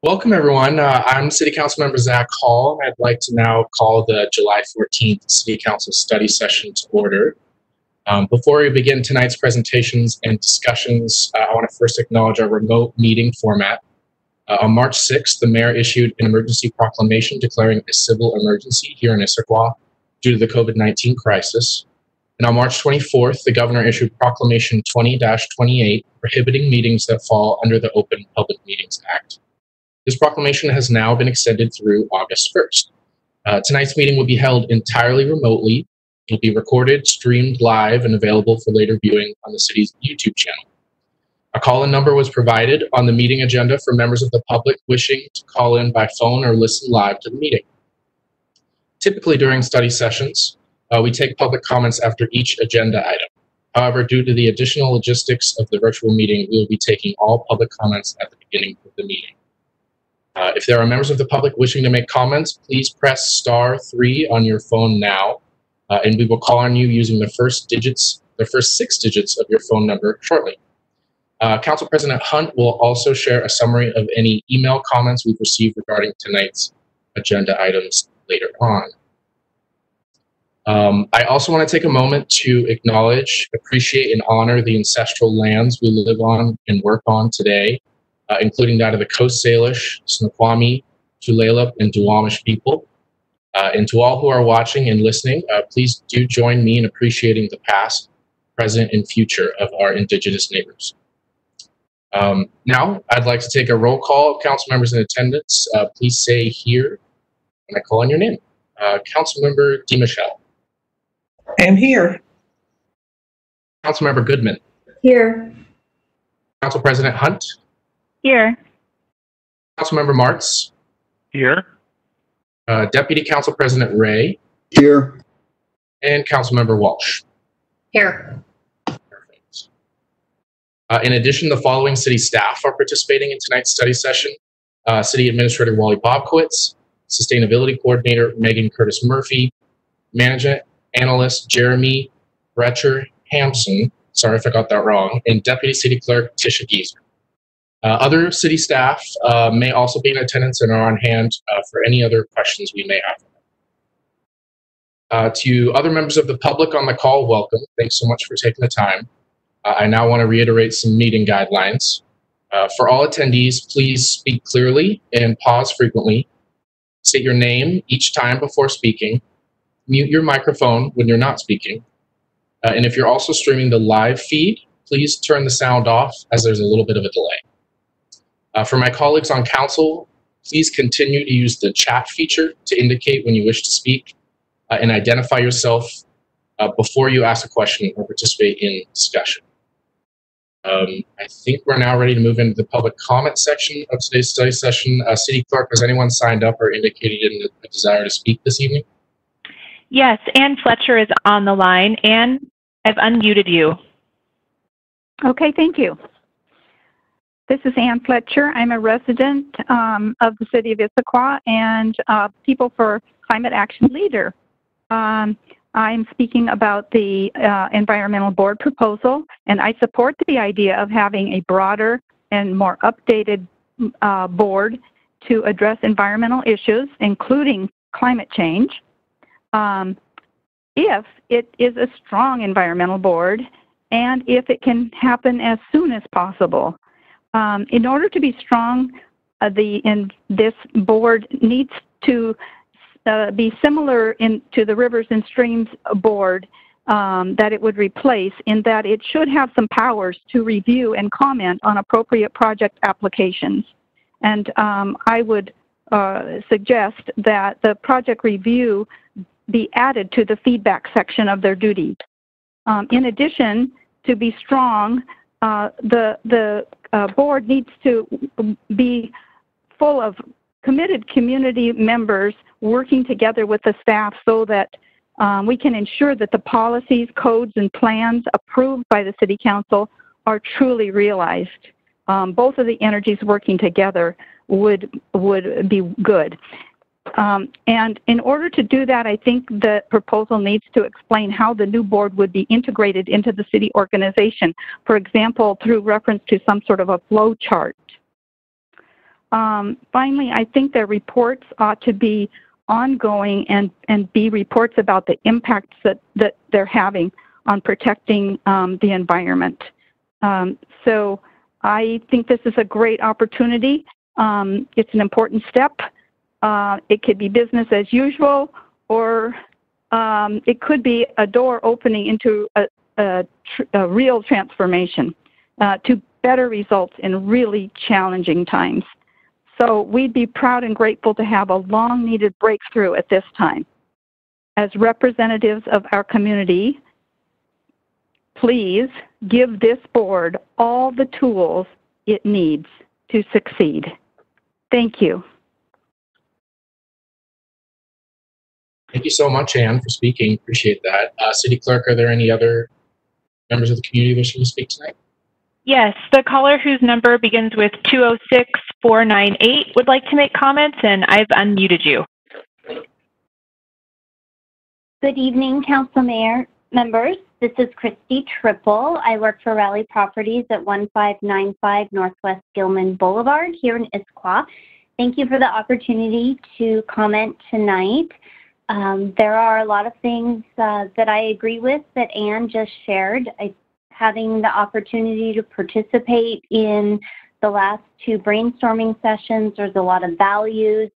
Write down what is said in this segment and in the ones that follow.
Welcome, everyone. I'm City Council Member Zach Hall. I'd like to now call the July 14th City Council study session to order. Before we begin tonight's presentations and discussions, I want to first acknowledge our remote meeting format. On March 6th, the mayor issued an emergency proclamation declaring a civil emergency here in Issaquah due to the COVID-19 crisis. And on March 24th, the governor issued Proclamation 20-28 prohibiting meetings that fall under the Open Public Meetings Act. This proclamation has now been extended through August 1st. Tonight's meeting will be held entirely remotely. It will be recorded, streamed live, and available for later viewing on the city's YouTube channel. A call-in number was provided on the meeting agenda for members of the public wishing to call in by phone or listen live to the meeting. Typically during study sessions, we take public comments after each agenda item. However, due to the additional logistics of the virtual meeting, we will be taking all public comments at the beginning of the meeting. If there are members of the public wishing to make comments, please press *3 on your phone now, and we will call on you using the first 6 digits of your phone number shortly. Council President Hunt will also share a summary of any email comments we've received regarding tonight's agenda items later on. I also want to take a moment to acknowledge, appreciate, and honor the ancestral lands we live on and work on today, including that of the Coast Salish, Snoqualmie, Tulalip, and Duwamish people. And to all who are watching and listening, please do join me in appreciating the past, present, and future of our Indigenous neighbors. Now, I'd like to take a roll call of council members in attendance. Please say here when I call on your name. Councilmember DeMichelle. I am here. Councilmember Goodman. Here. Council President Hunt. Here. Councilmember Martz. Here. Deputy Council President Ray. Here. And Councilmember Walsh. Here. Perfect. In addition, the following city staff are participating in tonight's study session. City Administrator Wally Bobkowitz, Sustainability Coordinator Megan Curtis Murphy, Management Analyst Jeremy Brecher Hampson, sorry if I got that wrong, and Deputy City Clerk Tisha Geezer. Other city staff may also be in attendance and are on hand for any other questions we may have. To other members of the public on the call, welcome. Thanks so much for taking the time. I now want to reiterate some meeting guidelines. For all attendees, please speak clearly and pause frequently. State your name each time before speaking. Mute your microphone when you're not speaking. And if you're also streaming the live feed, please turn the sound off as there's a little bit of a delay. For my colleagues on council, please continue to use the chat feature to indicate when you wish to speak and identify yourself before you ask a question or participate in discussion. I think we're now ready to move into the public comment section of today's study session. City Clerk, has anyone signed up or indicated a desire to speak this evening? Yes, Ann Fletcher is on the line. Ann, I've unmuted you. Okay, thank you. This is Ann Fletcher. I'm a resident of the city of Issaquah and People for Climate Action leader. I'm speaking about the environmental board proposal, and I support the idea of having a broader and more updated board to address environmental issues, including climate change. If it is a strong environmental board and if it can happen as soon as possible. In order to be strong, this board needs to be similar to the Rivers and Streams board that it would replace, in that it should have some powers to review and comment on appropriate project applications. And I would suggest that the project review be added to the feedback section of their duties. In addition, to be strong, the board needs to be full of committed community members working together with the staff so that we can ensure that the policies, codes, and plans approved by the City Council are truly realized. Both of the entities working together would be good. And in order to do that, I think the proposal needs to explain how the new board would be integrated into the city organization, for example, through reference to some sort of a flow chart. Finally, I think their reports ought to be ongoing and be reports about the impacts that they're having on protecting the environment. So I think this is a great opportunity. It's an important step. It could be business as usual, or it could be a door opening into a real transformation to better results in really challenging times. So we'd be proud and grateful to have a long-needed breakthrough at this time. As representatives of our community, please give this board all the tools it needs to succeed. Thank you. Thank you so much, Anne, for speaking. Appreciate that. City Clerk, are there any other members of the community wishing to speak tonight? Yes, the caller whose number begins with 206-498 would like to make comments, and I've unmuted you. Good evening, Council Mayor members. This is Christy Triple. I work for Raleigh Properties at 1595 Northwest Gilman Boulevard here in Issaquah. Thank you for the opportunity to comment tonight. There are a lot of things that I agree with that Anne just shared. Having the opportunity to participate in the last two brainstorming sessions, there's a lot of values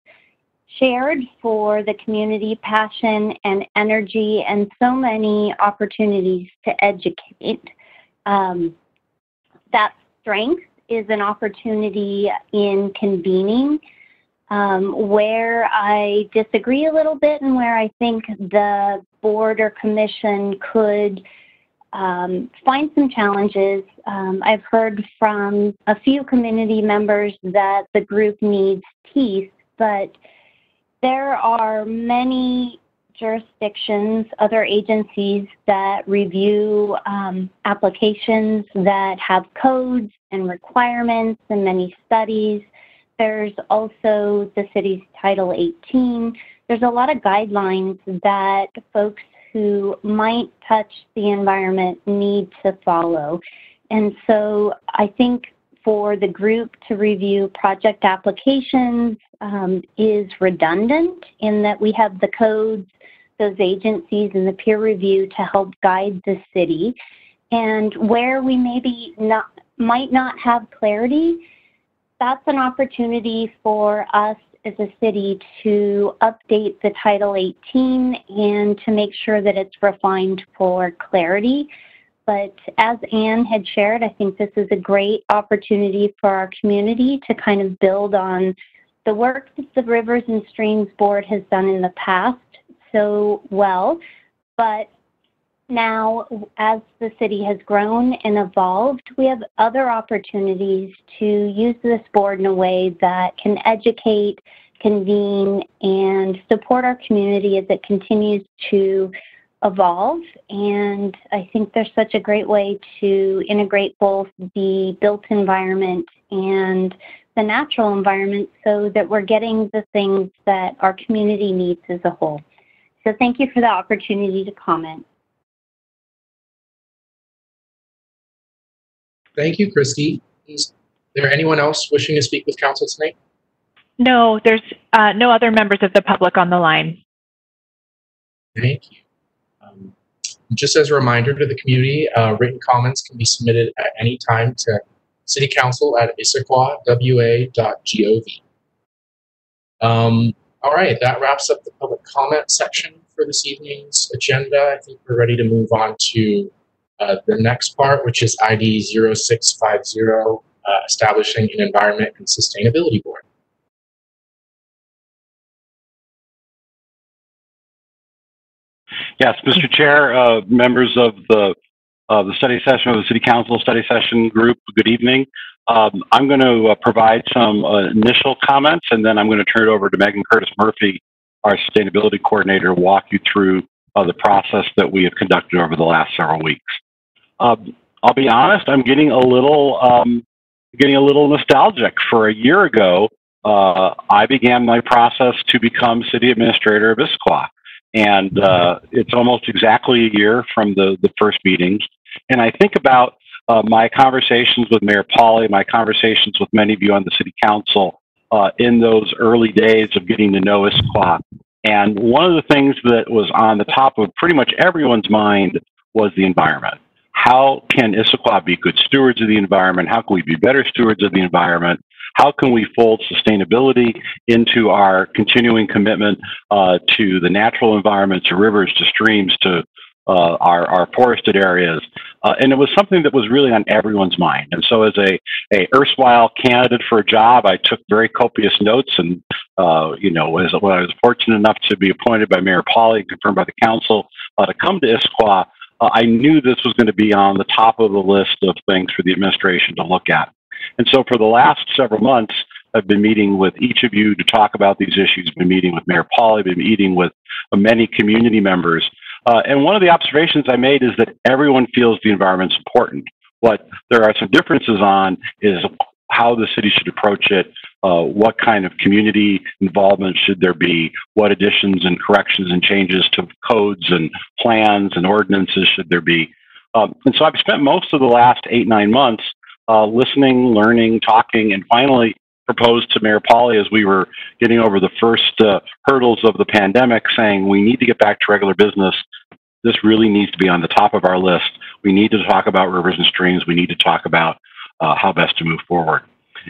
shared for the community, passion and energy, and so many opportunities to educate. That strength is an opportunity in convening. Where I disagree a little bit and where I think the board or commission could find some challenges. I've heard from a few community members that the group needs teeth, but there are many jurisdictions, other agencies that review applications that have codes and requirements and many studies. There's also the city's Title 18. There's a lot of guidelines that folks who might touch the environment need to follow. And so I think for the group to review project applications is redundant in that we have the codes, those agencies, and the peer review to help guide the city. And where we might not have clarity, that's an opportunity for us as a city to update the Title 18 and to make sure that it's refined for clarity. But as Anne had shared, I think this is a great opportunity for our community to kind of build on the work that the Rivers and Streams Board has done in the past so well. But now, as the city has grown and evolved, we have other opportunities to use this board in a way that can educate, convene, and support our community as it continues to evolve. And I think there's such a great way to integrate both the built environment and the natural environment so that we're getting the things that our community needs as a whole. So thank you for the opportunity to comment. Thank you, Christy. Is there anyone else wishing to speak with council tonight? No, there's no other members of the public on the line. Thank you. Just as a reminder to the community, written comments can be submitted at any time to citycouncil@issaquahwa.gov. All right, that wraps up the public comment section for this evening's agenda. I think we're ready to move on to the next part, which is ID 0650, establishing an Environment and Sustainability Board. Yes, Mr. Chair, members of the study session, of the City Council study session group, good evening. I'm going to provide some initial comments, and then I'm going to turn it over to Megan Curtis Murphy, our Sustainability Coordinator, to walk you through the process that we have conducted over the last several weeks. I'll be honest, I'm getting a little nostalgic. For a year ago, I began my process to become City Administrator of Issaquah. And it's almost exactly a year from the first meetings. And I think about my conversations with Mayor Pauly, my conversations with many of you on the City Council, in those early days of getting to know Issaquah. And one of the things that was on the top of pretty much everyone's mind was the environment. How can Issaquah be good stewards of the environment? How can we be better stewards of the environment? How can we fold sustainability into our continuing commitment to the natural environment, to rivers, to streams, to our forested areas? And it was something that was really on everyone's mind. And so as a erstwhile candidate for a job, I took very copious notes. And, when I was fortunate enough to be appointed by Mayor Pauley, confirmed by the council, to come to Issaquah, I knew this was going to be on the top of the list of things for the administration to look at. And so for the last several months, I've been meeting with each of you to talk about these issues. I've been meeting with Mayor Pauley, been meeting with many community members. And one of the observations I made is that everyone feels the environment's important. What there are some differences on is how the city should approach it, what kind of community involvement should there be, what additions and corrections and changes to codes and plans and ordinances should there be. And so I've spent most of the last 8-9 months listening, learning, talking, and finally proposed to Mayor Pauley as we were getting over the first hurdles of the pandemic, saying we need to get back to regular business. This really needs to be on the top of our list. We need to talk about rivers and streams. We need to talk about how best to move forward.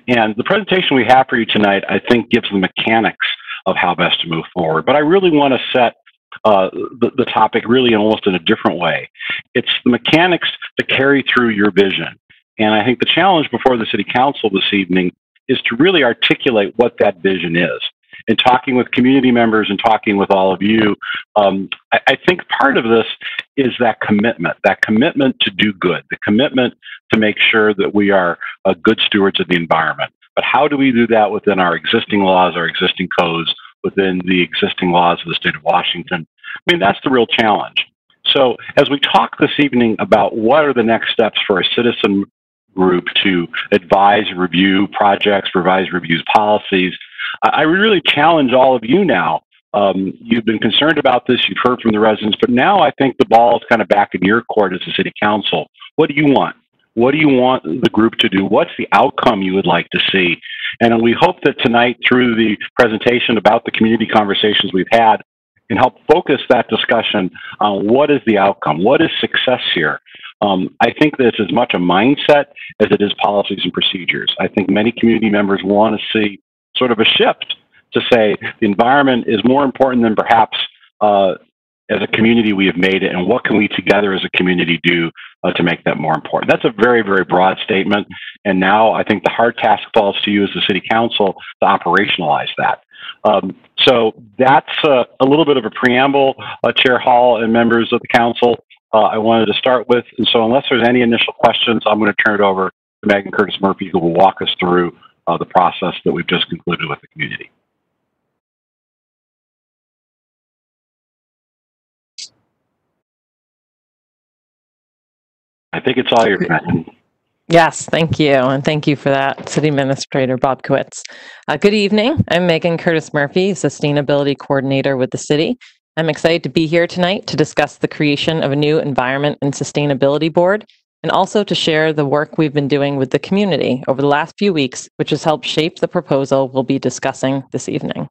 And the presentation we have for you tonight, I think, gives the mechanics of how best to move forward. But I really want to set the topic really almost in a different way. It's the mechanics to carry through your vision. And I think the challenge before the City Council this evening is to really articulate what that vision is. In talking with community members and talking with all of you, I think part of this is that commitment to do good, the commitment to make sure that we are good stewards of the environment. But how do we do that within our existing laws, our existing codes, within the existing laws of the state of Washington? I mean, that's the real challenge. So as we talk this evening about what are the next steps for a citizen group to advise, review projects, revise, reviews policies, I really challenge all of you now. You've been concerned about this, you've heard from the residents, but now I think the ball is kind of back in your court as a city council. What do you want? What do you want the group to do? What's the outcome you would like to see? And we hope that tonight, through the presentation about the community conversations we've had, can help focus that discussion on what is the outcome? What is success here? I think that it's as much a mindset as it is policies and procedures. I think many community members want to see sort of a shift to say the environment is more important than perhaps as a community we have made it, and what can we together as a community do to make that more important. That's a very, very broad statement, and now I think the hard task falls to you as the City Council to operationalize that. So that's a little bit of a preamble, Chair Hall and members of the Council. I wanted to start with, and so unless there's any initial questions, I'm going to turn it over to Megan Curtis Murphy, who will walk us through the process that we've just concluded with the community. I think it's all yours, Megan. Yes, thank you. And thank you for that, City Administrator Bob Kowitz. Good evening. I'm Megan Curtis Murphy, Sustainability Coordinator with the City. I'm excited to be here tonight to discuss the creation of a new Environment and Sustainability Board, and also to share the work we've been doing with the community over the last few weeks, which has helped shape the proposal we'll be discussing this evening.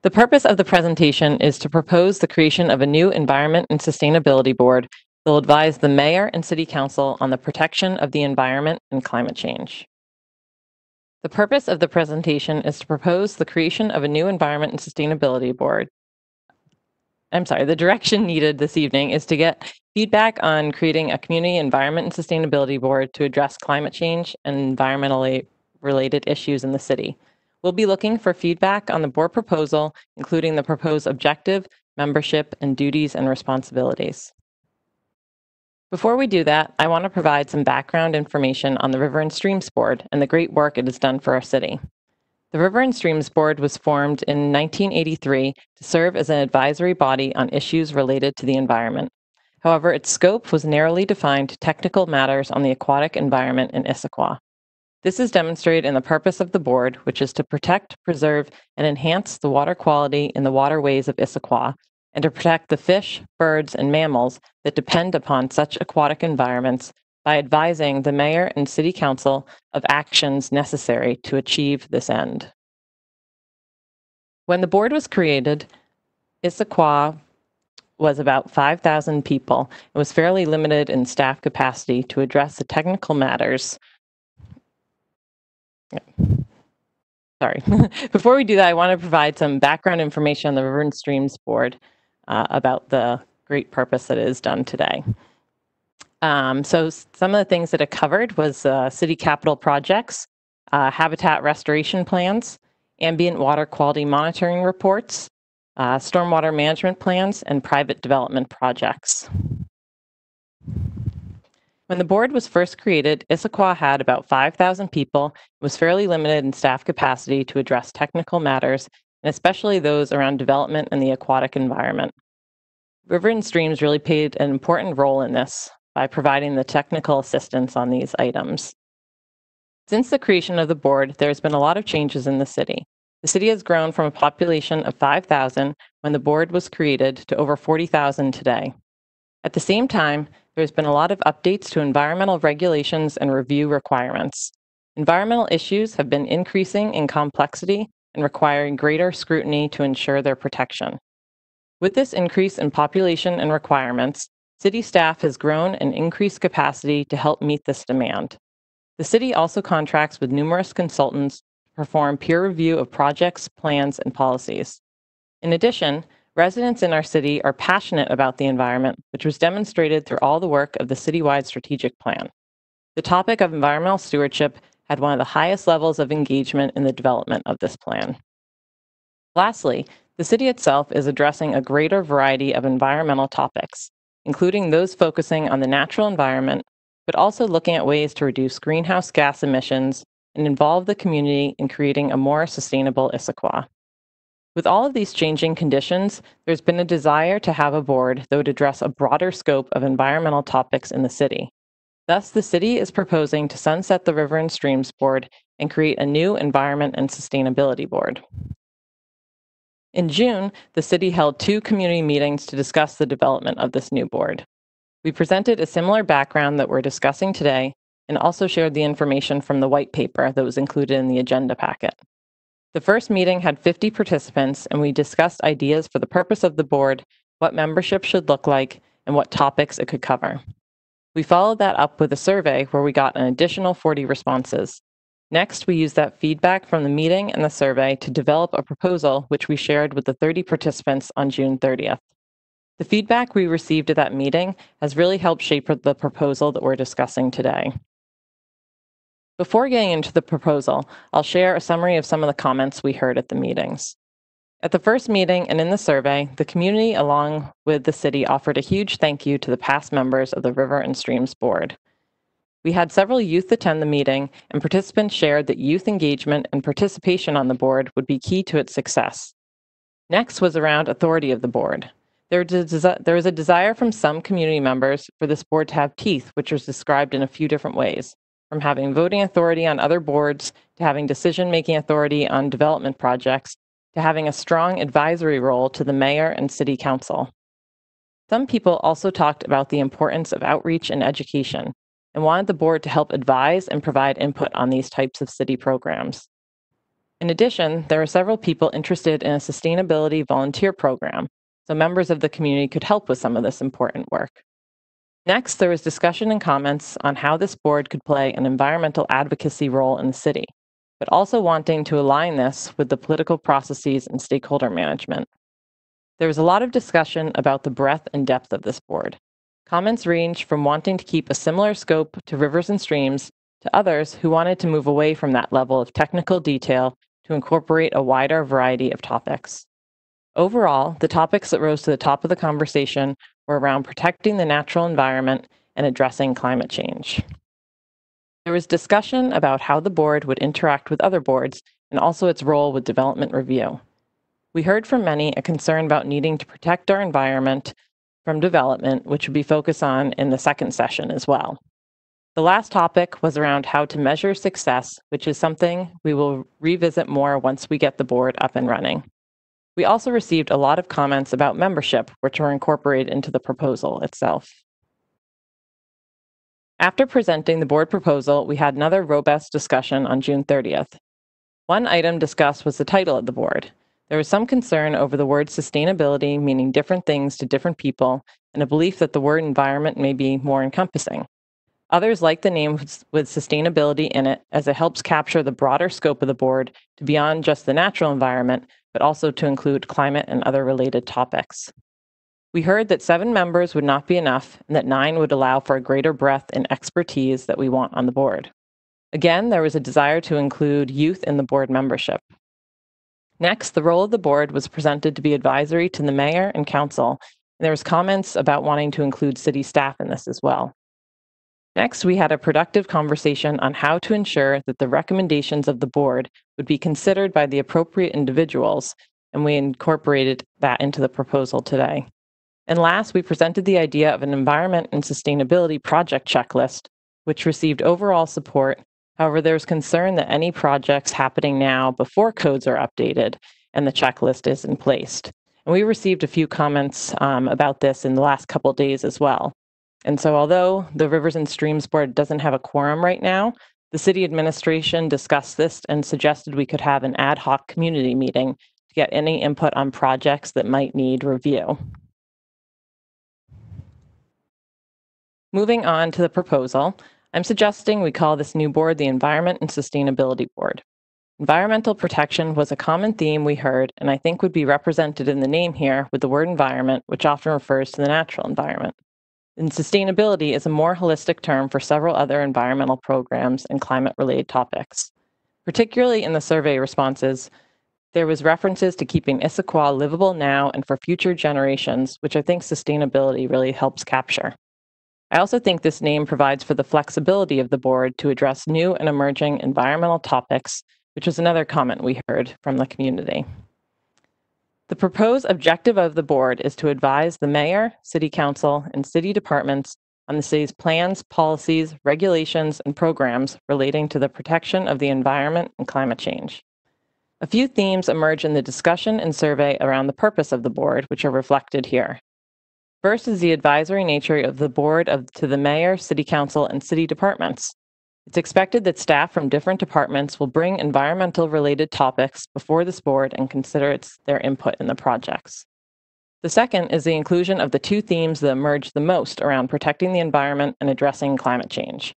The purpose of the presentation is to propose the creation of a new Environment and Sustainability Board that will advise the Mayor and City Council on the protection of the environment and climate change. The purpose of the presentation is to propose the creation of a new Environment and Sustainability Board. The direction needed this evening is to get feedback on creating a Community Environment and Sustainability Board to address climate change and environmentally related issues in the city. We'll be looking for feedback on the board proposal, including the proposed objective, membership, and duties and responsibilities. Before we do that, I want to provide some background information on the River and Streams Board and the great work it has done for our city. The River and Streams Board was formed in 1983 to serve as an advisory body on issues related to the environment. However, its scope was narrowly defined to technical matters on the aquatic environment in Issaquah. This is demonstrated in the purpose of the board, which is to protect, preserve, and enhance the water quality in the waterways of Issaquah, and to protect the fish, birds, and mammals that depend upon such aquatic environments by advising the mayor and city council of actions necessary to achieve this end. When the board was created, Issaquah was about 5,000 people and was fairly limited in staff capacity to address the technical matters. Sorry. Before we do that, I want to provide some background information on the River and Streams Board about the great purpose that is done today. So some of the things that it covered was city capital projects, habitat restoration plans, ambient water quality monitoring reports, stormwater management plans, and private development projects. When the board was first created, Issaquah had about 5,000 people and was fairly limited in staff capacity to address technical matters, and especially those around development and the aquatic environment. River and Streams really played an important role in this by providing the technical assistance on these items. Since the creation of the board, there's been a lot of changes in the city. The city has grown from a population of 5,000 when the board was created to over 40,000 today. At the same time, there's been a lot of updates to environmental regulations and review requirements. Environmental issues have been increasing in complexity and requiring greater scrutiny to ensure their protection. With this increase in population and requirements, city staff has grown and increased capacity to help meet this demand. The city also contracts with numerous consultants to perform peer review of projects, plans, and policies. In addition, residents in our city are passionate about the environment, which was demonstrated through all the work of the citywide strategic plan. The topic of environmental stewardship had one of the highest levels of engagement in the development of this plan. Lastly, the city itself is addressing a greater variety of environmental topics, including those focusing on the natural environment, but also looking at ways to reduce greenhouse gas emissions and involve the community in creating a more sustainable Issaquah. With all of these changing conditions, there's been a desire to have a board that would address a broader scope of environmental topics in the city. Thus, the city is proposing to sunset the River and Streams Board and create a new Environment and Sustainability Board. In June, the city held 2 community meetings to discuss the development of this new board. We presented a similar background that we're discussing today and also shared the information from the white paper that was included in the agenda packet. The first meeting had 50 participants, and we discussed ideas for the purpose of the board, what membership should look like, and what topics it could cover. We followed that up with a survey where we got an additional 40 responses. Next, we used that feedback from the meeting and the survey to develop a proposal, which we shared with the 30 participants on June 30th. The feedback we received at that meeting has really helped shape the proposal that we're discussing today. Before getting into the proposal, I'll share a summary of some of the comments we heard at the meetings. At the first meeting and in the survey, the community along with the city offered a huge thank you to the past members of the River and Streams Board. We had several youth attend the meeting, and participants shared that youth engagement and participation on the board would be key to its success. Next was around authority of the board. There was a desire from some community members for this board to have teeth, which was described in a few different ways, from having voting authority on other boards, to having decision-making authority on development projects, to having a strong advisory role to the mayor and city council. Some people also talked about the importance of outreach and education, and wanted the board to help advise and provide input on these types of city programs. In addition, there are several people interested in a sustainability volunteer program, so members of the community could help with some of this important work. Next, there was discussion and comments on how this board could play an environmental advocacy role in the city, but also wanting to align this with the political processes and stakeholder management. There was a lot of discussion about the breadth and depth of this board. Comments ranged from wanting to keep a similar scope to Rivers and Streams to others who wanted to move away from that level of technical detail to incorporate a wider variety of topics. Overall, the topics that rose to the top of the conversation were around protecting the natural environment and addressing climate change. There was discussion about how the board would interact with other boards and also its role with development review. We heard from many a concern about needing to protect our environment from development, which would be focused on in the second session as well. The last topic was around how to measure success, which is something we will revisit more once we get the board up and running. We also received a lot of comments about membership, which were incorporated into the proposal itself. After presenting the board proposal, we had another robust discussion on June 30th. One item discussed was the title of the board. There was some concern over the word sustainability meaning different things to different people, and a belief that the word environment may be more encompassing. Others like the name with sustainability in it, as it helps capture the broader scope of the board to beyond just the natural environment, but also to include climate and other related topics. We heard that 7 members would not be enough, and that 9 would allow for a greater breadth and expertise that we want on the board. Again, there was a desire to include youth in the board membership. Next, the role of the board was presented to be advisory to the mayor and council, and there was comments about wanting to include city staff in this as well. Next, we had a productive conversation on how to ensure that the recommendations of the board would be considered by the appropriate individuals, and we incorporated that into the proposal today. And last, we presented the idea of an environment and sustainability project checklist, which received overall support. However, there's concern that any projects happening now before codes are updated and the checklist is in place. And we received a few comments about this in the last couple of days as well. And so although the Rivers and Streams Board doesn't have a quorum right now, the city administration discussed this and suggested we could have an ad hoc community meeting to get any input on projects that might need review. Moving on to the proposal, I'm suggesting we call this new board the Environment and Sustainability Board. Environmental protection was a common theme we heard, and I think would be represented in the name here with the word environment, which often refers to the natural environment. And sustainability is a more holistic term for several other environmental programs and climate-related topics. Particularly in the survey responses, there was references to keeping Issaquah livable now and for future generations, which I think sustainability really helps capture. I also think this name provides for the flexibility of the board to address new and emerging environmental topics, which was another comment we heard from the community. The proposed objective of the board is to advise the mayor, city council, and city departments on the city's plans, policies, regulations, and programs relating to the protection of the environment and climate change. A few themes emerge in the discussion and survey around the purpose of the board, which are reflected here. First is the advisory nature of the board to the mayor, city council, and city departments. It's expected that staff from different departments will bring environmental-related topics before this board and consider their input in the projects. The second is the inclusion of the 2 themes that emerge the most around protecting the environment and addressing climate change.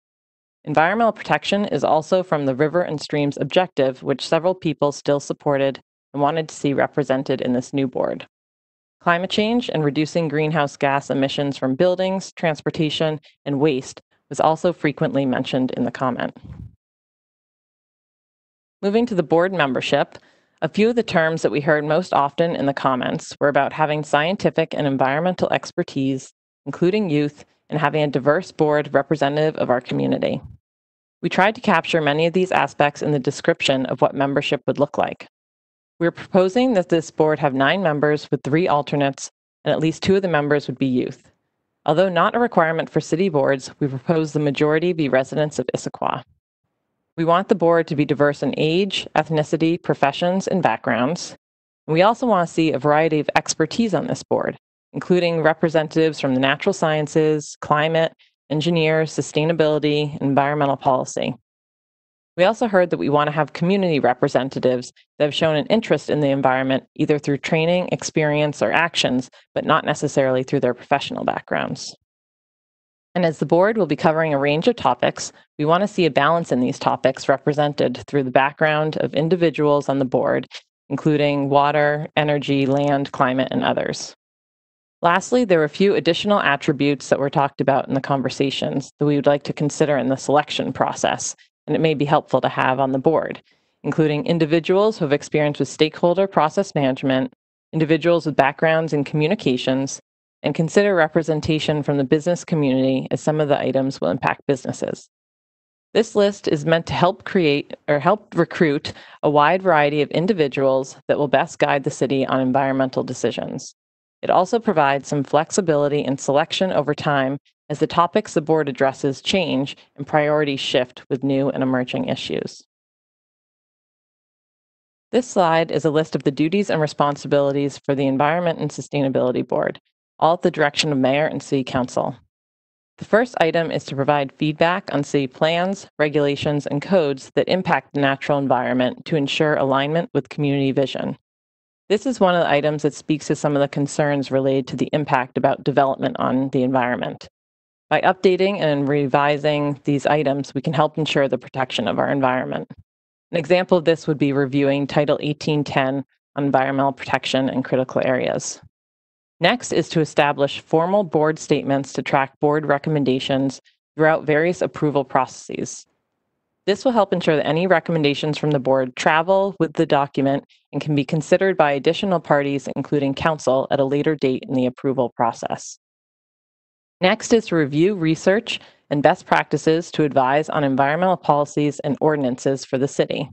Environmental protection is also from the River and Streams objective, which several people still supported and wanted to see represented in this new board. Climate change and reducing greenhouse gas emissions from buildings, transportation, and waste was also frequently mentioned in the comment. Moving to the board membership, a few of the terms that we heard most often in the comments were about having scientific and environmental expertise, including youth, and having a diverse board representative of our community. We tried to capture many of these aspects in the description of what membership would look like. We're proposing that this board have 9 members with 3 alternates, and at least 2 of the members would be youth. Although not a requirement for city boards, we propose the majority be residents of Issaquah. We want the board to be diverse in age, ethnicity, professions, and backgrounds. And we also want to see a variety of expertise on this board, including representatives from the natural sciences, climate, engineers, sustainability, and environmental policy. We also heard that we want to have community representatives that have shown an interest in the environment, either through training, experience, or actions, but not necessarily through their professional backgrounds. And as the board will be covering a range of topics, we want to see a balance in these topics represented through the background of individuals on the board, including water, energy, land, climate, and others. Lastly, there were a few additional attributes that were talked about in the conversations that we would like to consider in the selection process, and it may be helpful to have on the board, including individuals who have experience with stakeholder process management, individuals with backgrounds in communications, and consider representation from the business community, as some of the items will impact businesses. This list is meant to help recruit a wide variety of individuals that will best guide the city on environmental decisions. It also provides some flexibility in selection over time as the topics the board addresses change and priorities shift with new and emerging issues. This slide is a list of the duties and responsibilities for the Environment and Sustainability Board, all at the direction of Mayor and City Council. The first item is to provide feedback on city plans, regulations, and codes that impact the natural environment to ensure alignment with community vision. This is one of the items that speaks to some of the concerns related to the impact about development on the environment. By updating and revising these items, we can help ensure the protection of our environment. An example of this would be reviewing Title 1810 on environmental protection in critical areas. Next is to establish formal board statements to track board recommendations throughout various approval processes. This will help ensure that any recommendations from the board travel with the document and can be considered by additional parties, including council, at a later date in the approval process. Next is to review research and best practices to advise on environmental policies and ordinances for the city.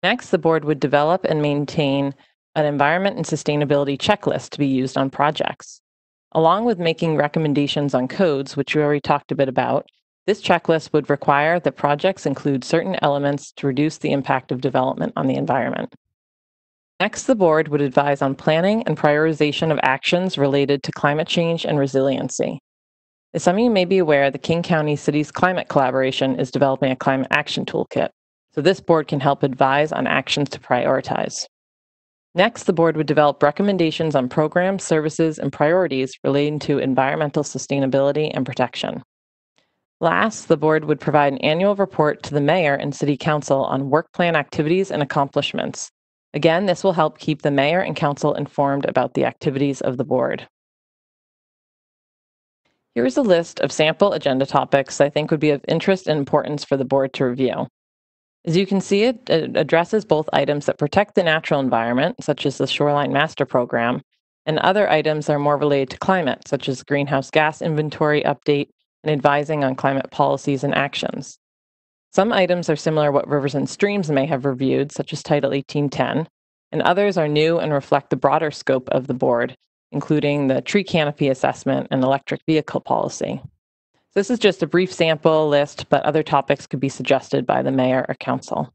Next, the board would develop and maintain an environment and sustainability checklist to be used on projects. Along with making recommendations on codes, which we already talked a bit about, this checklist would require that projects include certain elements to reduce the impact of development on the environment. Next, the board would advise on planning and prioritization of actions related to climate change and resiliency. As some of you may be aware, the King County Cities Climate Collaboration is developing a climate action toolkit, so this board can help advise on actions to prioritize. Next, the board would develop recommendations on programs, services, and priorities relating to environmental sustainability and protection. Last, the board would provide an annual report to the mayor and city council on work plan activities and accomplishments. Again, this will help keep the mayor and council informed about the activities of the board. Here is a list of sample agenda topics I think would be of interest and importance for the board to review. As you can see, it addresses both items that protect the natural environment, such as the Shoreline Master Program, and other items that are more related to climate, such as greenhouse gas inventory update and advising on climate policies and actions. Some items are similar to what Rivers and Streams may have reviewed, such as Title 1810, and others are new and reflect the broader scope of the board, including the tree canopy assessment and electric vehicle policy. This is just a brief sample list, but other topics could be suggested by the mayor or council.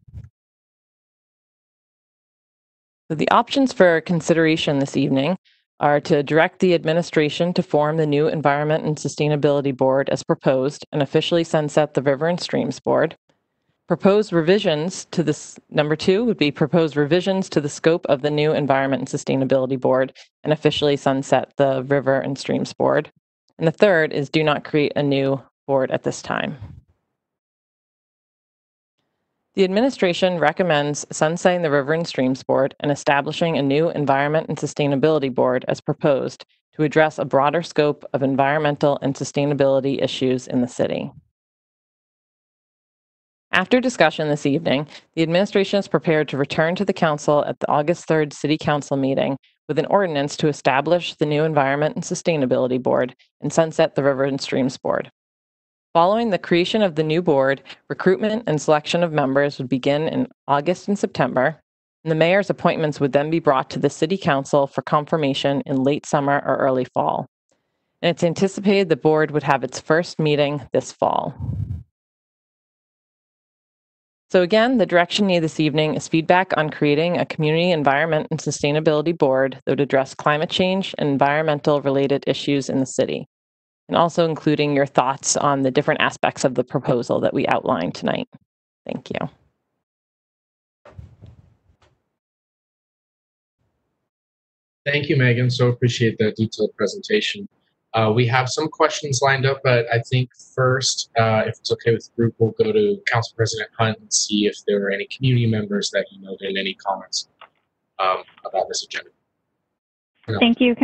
So the options for consideration this evening are to direct the administration to form the new Environment and Sustainability Board as proposed and officially sunset the River and Streams Board. Proposed revisions to this, number 2 would be proposed revisions to the scope of the new Environment and Sustainability Board and officially sunset the River and Streams Board. And the third is do not create a new board at this time. The administration recommends sunsetting the River and Streams Board and establishing a new Environment and Sustainability Board as proposed to address a broader scope of environmental and sustainability issues in the city. After discussion this evening, the administration is prepared to return to the council at the August 3rd City Council meeting with an ordinance to establish the new Environment and Sustainability Board and sunset the River and Streams Board. Following the creation of the new board, recruitment and selection of members would begin in August and September, and the mayor's appointments would then be brought to the City Council for confirmation in late summer or early fall. And it's anticipated the board would have its first meeting this fall. So again, the direction needed this evening is feedback on creating a community environment and sustainability board that would address climate change and environmental related issues in the city, and also including your thoughts on the different aspects of the proposal that we outlined tonight. Thank you. Thank you, Megan. So appreciate that detailed presentation. We have some questions lined up, but I think first, if it's okay with the group, we'll go to Council President Hunt and see if there are any community members that noted any comments about this agenda. Thank you.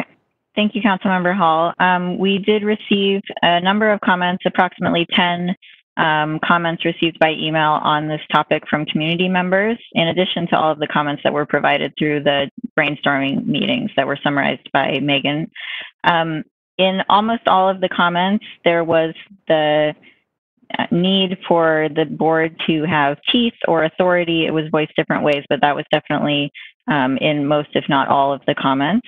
Thank you, Councilmember Hall. We did receive a number of comments, approximately 10 comments received by email on this topic from community members, in addition to all of the comments that were provided through the brainstorming meetings that were summarized by Megan. In almost all of the comments, there was the need for the board to have teeth or authority. It was voiced different ways, but that was definitely in most, if not all, of the comments.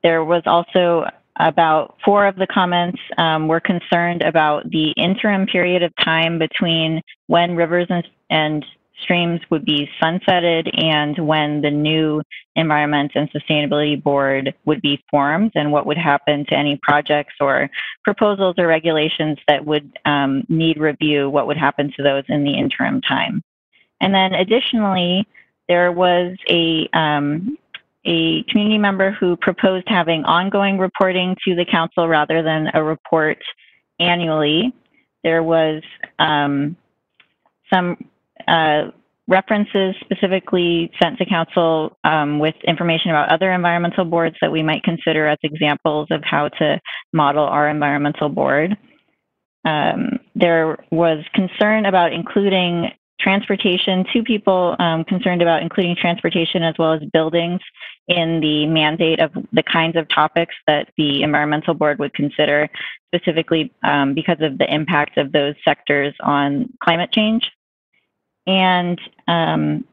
There was also about 4 of the comments were concerned about the interim period of time between when Rivers and streams would be sunsetted and when the new Environment and Sustainability Board would be formed and what would happen to any projects or proposals or regulations that would need review, what would happen to those in the interim time. And then additionally, there was a community member who proposed having ongoing reporting to the council rather than a report annually. There was some references specifically sent to council with information about other environmental boards that we might consider as examples of how to model our environmental board. There was concern about including transportation, two people concerned about including transportation as well as buildings in the mandate of the kinds of topics that the environmental board would consider, specifically because of the impact of those sectors on climate change. And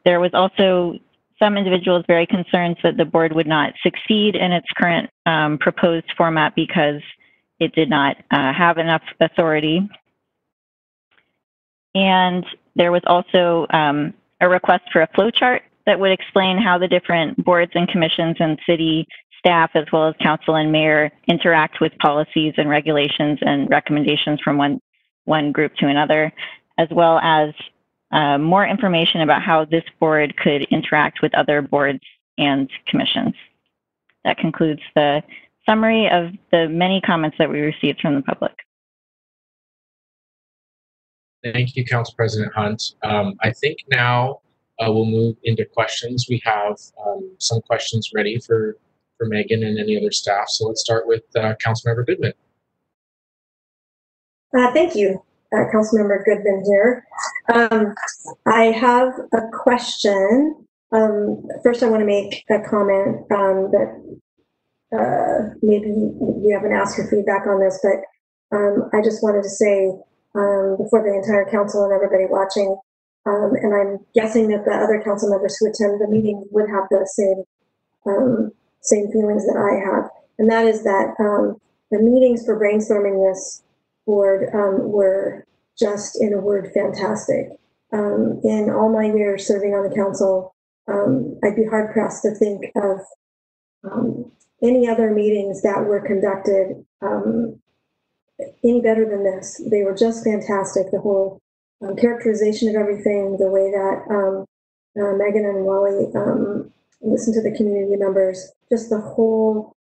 there was also some individuals very concerned that the board would not succeed in its current proposed format because it did not have enough authority. And there was also a request for a flow chart that would explain how the different boards and commissions and city staff, as well as council and mayor, interact with policies and regulations and recommendations from one group to another, as well as more information about how this board could interact with other boards and commissions. That concludes the summary of the many comments that we received from the public. Thank you, Council President Hunt. I think now we'll move into questions. We have some questions ready for Megan and any other staff. So let's start with Councilmember Goodman. Thank you, Councilmember Goodman here. I have a question. First, I want to make a comment that maybe you haven't asked for feedback on this, but I just wanted to say before the entire council and everybody watching, and I'm guessing that the other council members who attend the meeting would have the same feelings that I have, and that is that the meetings for brainstorming this board were just, in a word, fantastic. In all my years serving on the council, I'd be hard pressed to think of any other meetings that were conducted any better than this. They were just fantastic. The whole characterization of everything, the way that Megan and Wally listened to the community members, just the whole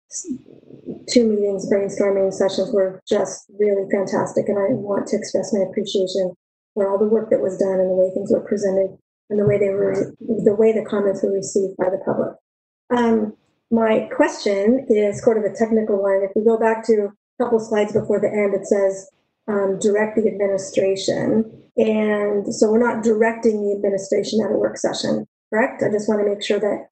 2 meetings, brainstorming sessions were just really fantastic. And I want to express my appreciation for all the work that was done and the way things were presented and the way the comments were received by the public. My question is sort of a technical one. If we go back to a couple slides before the end, it says direct the administration. And so we're not directing the administration at a work session, correct? I just want to make sure that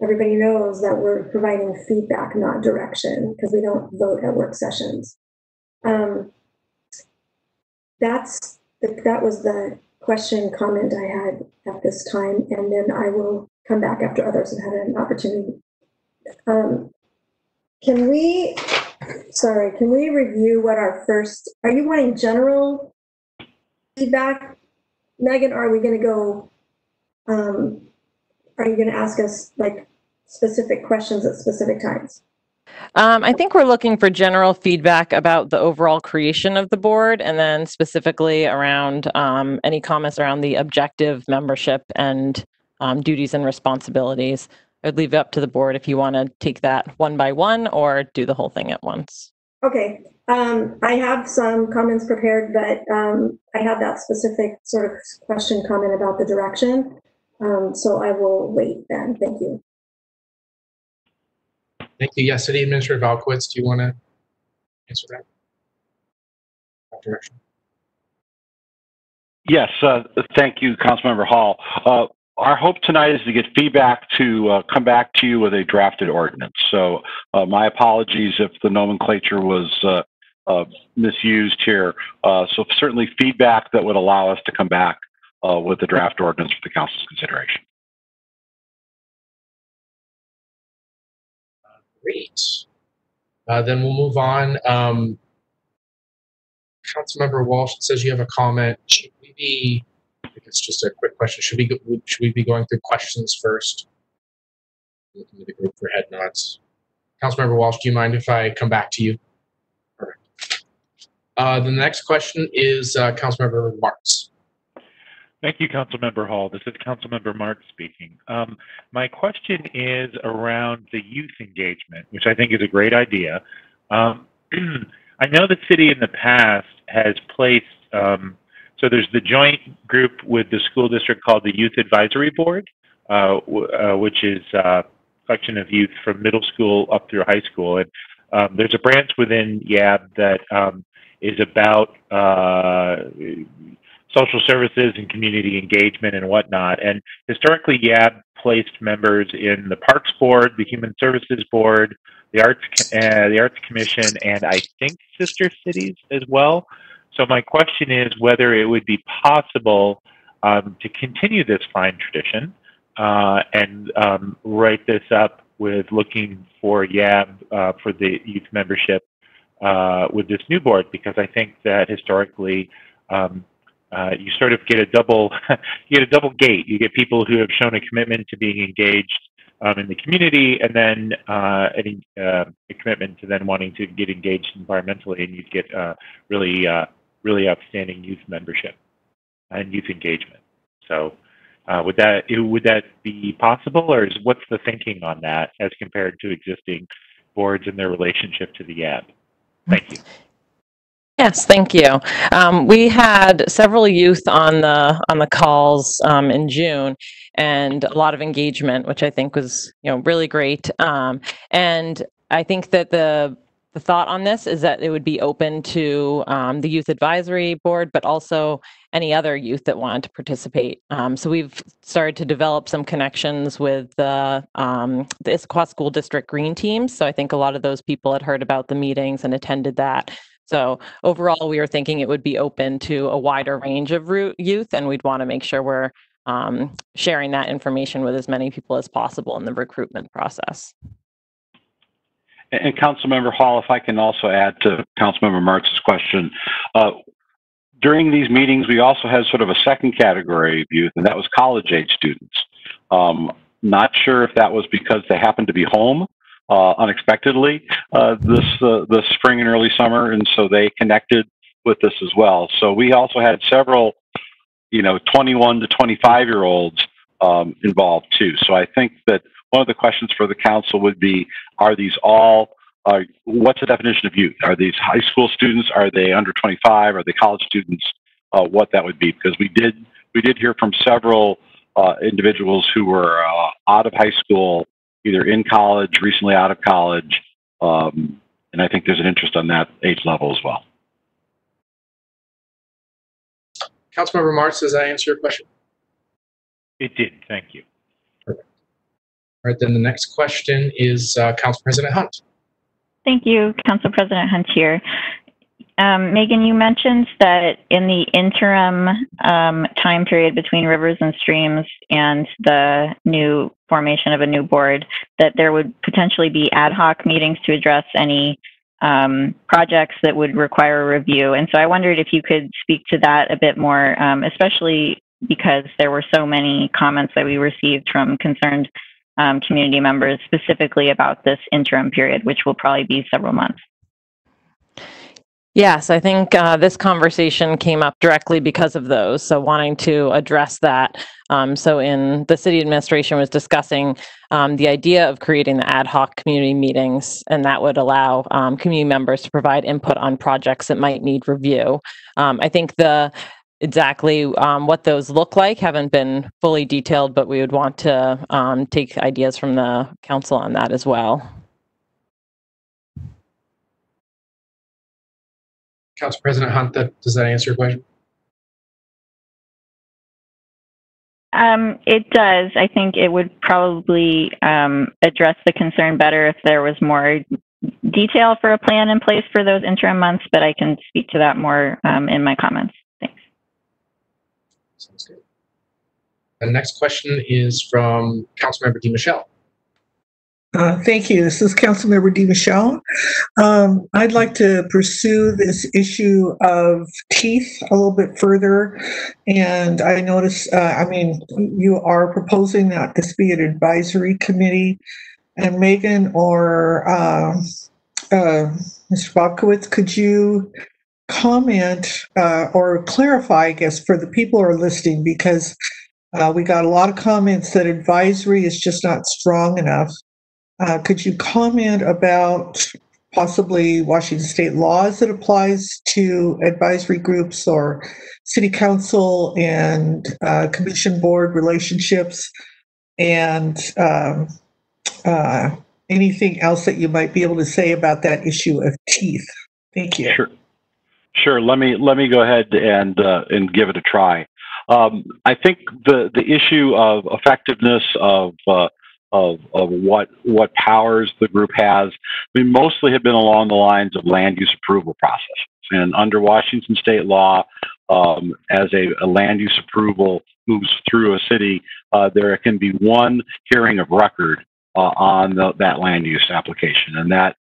everybody knows that we're providing feedback, not direction, because we don't vote at work sessions. That was the comment I had at this time, and then I will come back after others have had an opportunity. Can we review what our first, are you wanting general feedback, Megan, or are we going to go, are you going to ask us like specific questions at specific times? I think we're looking for general feedback about the overall creation of the board, and then specifically around any comments around the objective, membership, and duties and responsibilities. I'd leave it up to the board if you want to take that one by one or do the whole thing at once. Okay. I have some comments prepared, but I have that specific sort of question comment about the direction. So I will wait then. Thank you. Thank you. Yes, City Administrator Valkowitz, do you want to answer that direction? Yes, thank you, Councilmember Hall. Our hope tonight is to get feedback to come back to you with a drafted ordinance. So my apologies if the nomenclature was misused here. So certainly feedback that would allow us to come back with the draft ordinance for the council's consideration. Great. Then we'll move on. Councilmember Walsh says you have a comment. Should we be think it's just a quick question. Should we be going through questions first? Looking at the group for head nods. Councilmember Walsh, do you mind if I come back to you? Perfect. The next question is Councilmember Marks. Thank you, Councilmember Hall. This is Councilmember Marks speaking. My question is around the youth engagement, which I think is a great idea. I know the city in the past has placed, so there's the joint group with the school district called the Youth Advisory Board, which is a collection of youth from middle school up through high school. And there's a branch within YAB that is about social services and community engagement and whatnot. And historically, YAB placed members in the Parks Board, the Human Services Board, the Arts Commission, and I think Sister Cities as well. So my question is whether it would be possible to continue this fine tradition and write this up with looking for YAB for the youth membership with this new board, because I think that historically you sort of get a double gate. You get people who have shown a commitment to being engaged in the community, and then a commitment to then wanting to get engaged environmentally, and you get really outstanding youth membership and youth engagement. So would that be possible, or what's the thinking on that as compared to existing boards and their relationship to the YAB? Thank you. Yes, thank you. We had several youth on the calls in June, and a lot of engagement, which I think was really great. And I think that the thought on this is that it would be open to the Youth Advisory Board, but also any other youth that wanted to participate. So we've started to develop some connections with the Issaquah School District Green Teams. So I think a lot of those people had heard about the meetings and attended that. So overall, we were thinking it would be open to a wider range of youth, and we'd want to make sure we're sharing that information with as many people as possible in the recruitment process. And Councilmember Hall, if I can also add to Councilmember Marks' question, during these meetings, we also had sort of a second category of youth, and that was college-age students. Not sure if that was because they happened to be home unexpectedly this spring and early summer, and so they connected with us as well. So we also had several, 21 to 25-year-olds involved too. So I think that one of the questions for the council would be: are these all? What's the definition of youth? Are these high school students? Are they under 25? Are they college students? What that would be, because we did hear from several individuals who were out of high school, either in college, recently out of college, and I think there's an interest on that age level as well. Councilmember Marks, does that answer your question? It did. Thank you. Perfect. All right, then the next question is Council President Hunt. Thank you, Council President Hunt here. Megan, you mentioned that in the interim time period between rivers and streams and the new formation of a new board, that there would potentially be ad hoc meetings to address any projects that would require a review. And so I wondered if you could speak to that a bit more, especially because there were so many comments that we received from concerned community members specifically about this interim period, which will probably be several months. Yes, I think this conversation came up directly because of those. So wanting to address that. So in the city administration was discussing the idea of creating the ad hoc community meetings, and that would allow community members to provide input on projects that might need review. I think exactly what those look like haven't been fully detailed, but we would want to take ideas from the council on that as well. Council President Hunt, does that answer your question? It does. I think it would probably address the concern better if there was more detail for a plan in place for those interim months, but I can speak to that more in my comments. Thanks. Sounds good. The next question is from Councilmember DiMichele. Thank you. This is Councilmember DeMichelle. I'd like to pursue this issue of teeth a little bit further. And I notice, you are proposing that this be an advisory committee. And Megan or Mr. Bobkowitz, could you comment or clarify, I guess, for the people who are listening, because we got a lot of comments that advisory is just not strong enough. Could you comment about possibly Washington state laws that applies to advisory groups or city council and commission board relationships, and anything else that you might be able to say about that issue of teeth? Thank you. Sure. Let me go ahead and give it a try. I think the issue of effectiveness of what powers the group has, mostly have been along the lines of land use approval processes. And under Washington state law, as a land use approval moves through a city, there can be one hearing of record on that land use application. And that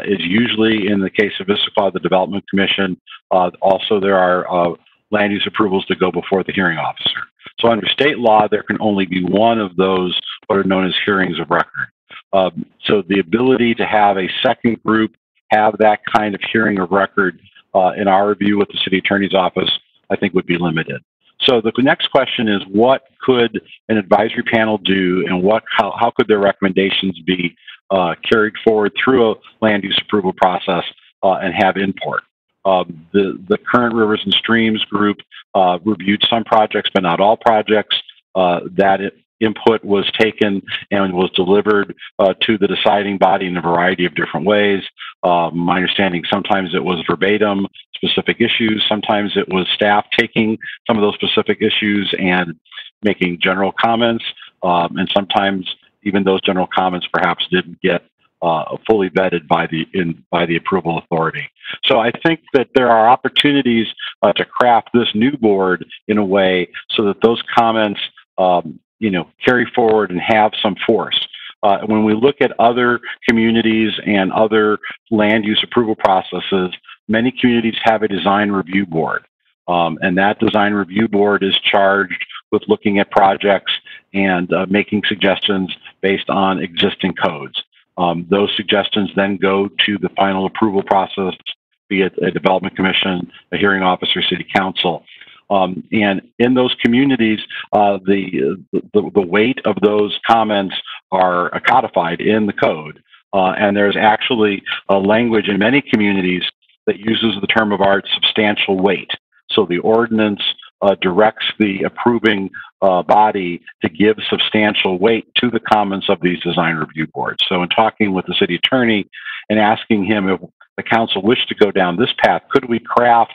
is usually, in the case of Issaquah, the Development Commission. Also, there are land use approvals that go before the hearing officer. So under state law, there can only be one of those, what are known as hearings of record. So the ability to have a second group have that kind of hearing of record, in our review with the city attorney's office, I think would be limited. So the next question is, what could an advisory panel do, and how could their recommendations be carried forward through a land use approval process and have import? The current Rivers and Streams group reviewed some projects, but not all projects. That input was taken and was delivered to the deciding body in a variety of different ways. My understanding, sometimes it was verbatim specific issues, sometimes it was staff taking some of those specific issues and making general comments, and sometimes even those general comments perhaps didn't get fully vetted by the approval authority. So I think that there are opportunities to craft this new board in a way so that those comments carry forward and have some force. When we look at other communities and other land use approval processes, many communities have a design review board. And that design review board is charged with looking at projects and making suggestions based on existing codes. Those suggestions then go to the final approval process, be it a development commission, a hearing officer, city council. And in those communities, the weight of those comments are codified in the code. And there's actually a language in many communities that uses the term of art substantial weight. So the ordinance directs the approving body to give substantial weight to the comments of these design review boards. So in talking with the city attorney and asking him if the council wished to go down this path, could we craft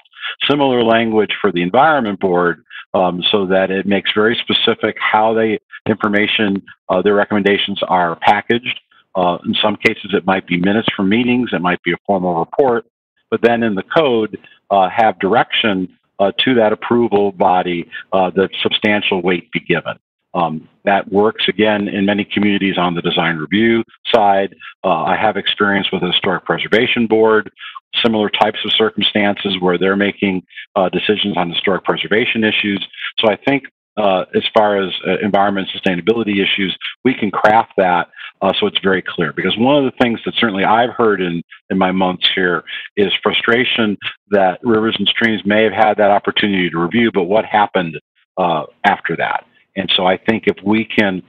similar language for the environment board so that it makes very specific how their recommendations are packaged. In some cases, it might be minutes from meetings, it might be a formal report, but then in the code, have direction to that approval body that substantial weight be given. That works, again, in many communities on the design review side. I have experience with the Historic Preservation Board, similar types of circumstances where they're making decisions on historic preservation issues. So I think as far as environment sustainability issues, we can craft that so it's very clear. Because one of the things that certainly I've heard in my months here is frustration that Rivers and Streams may have had that opportunity to review, but what happened after that? And so I think if we can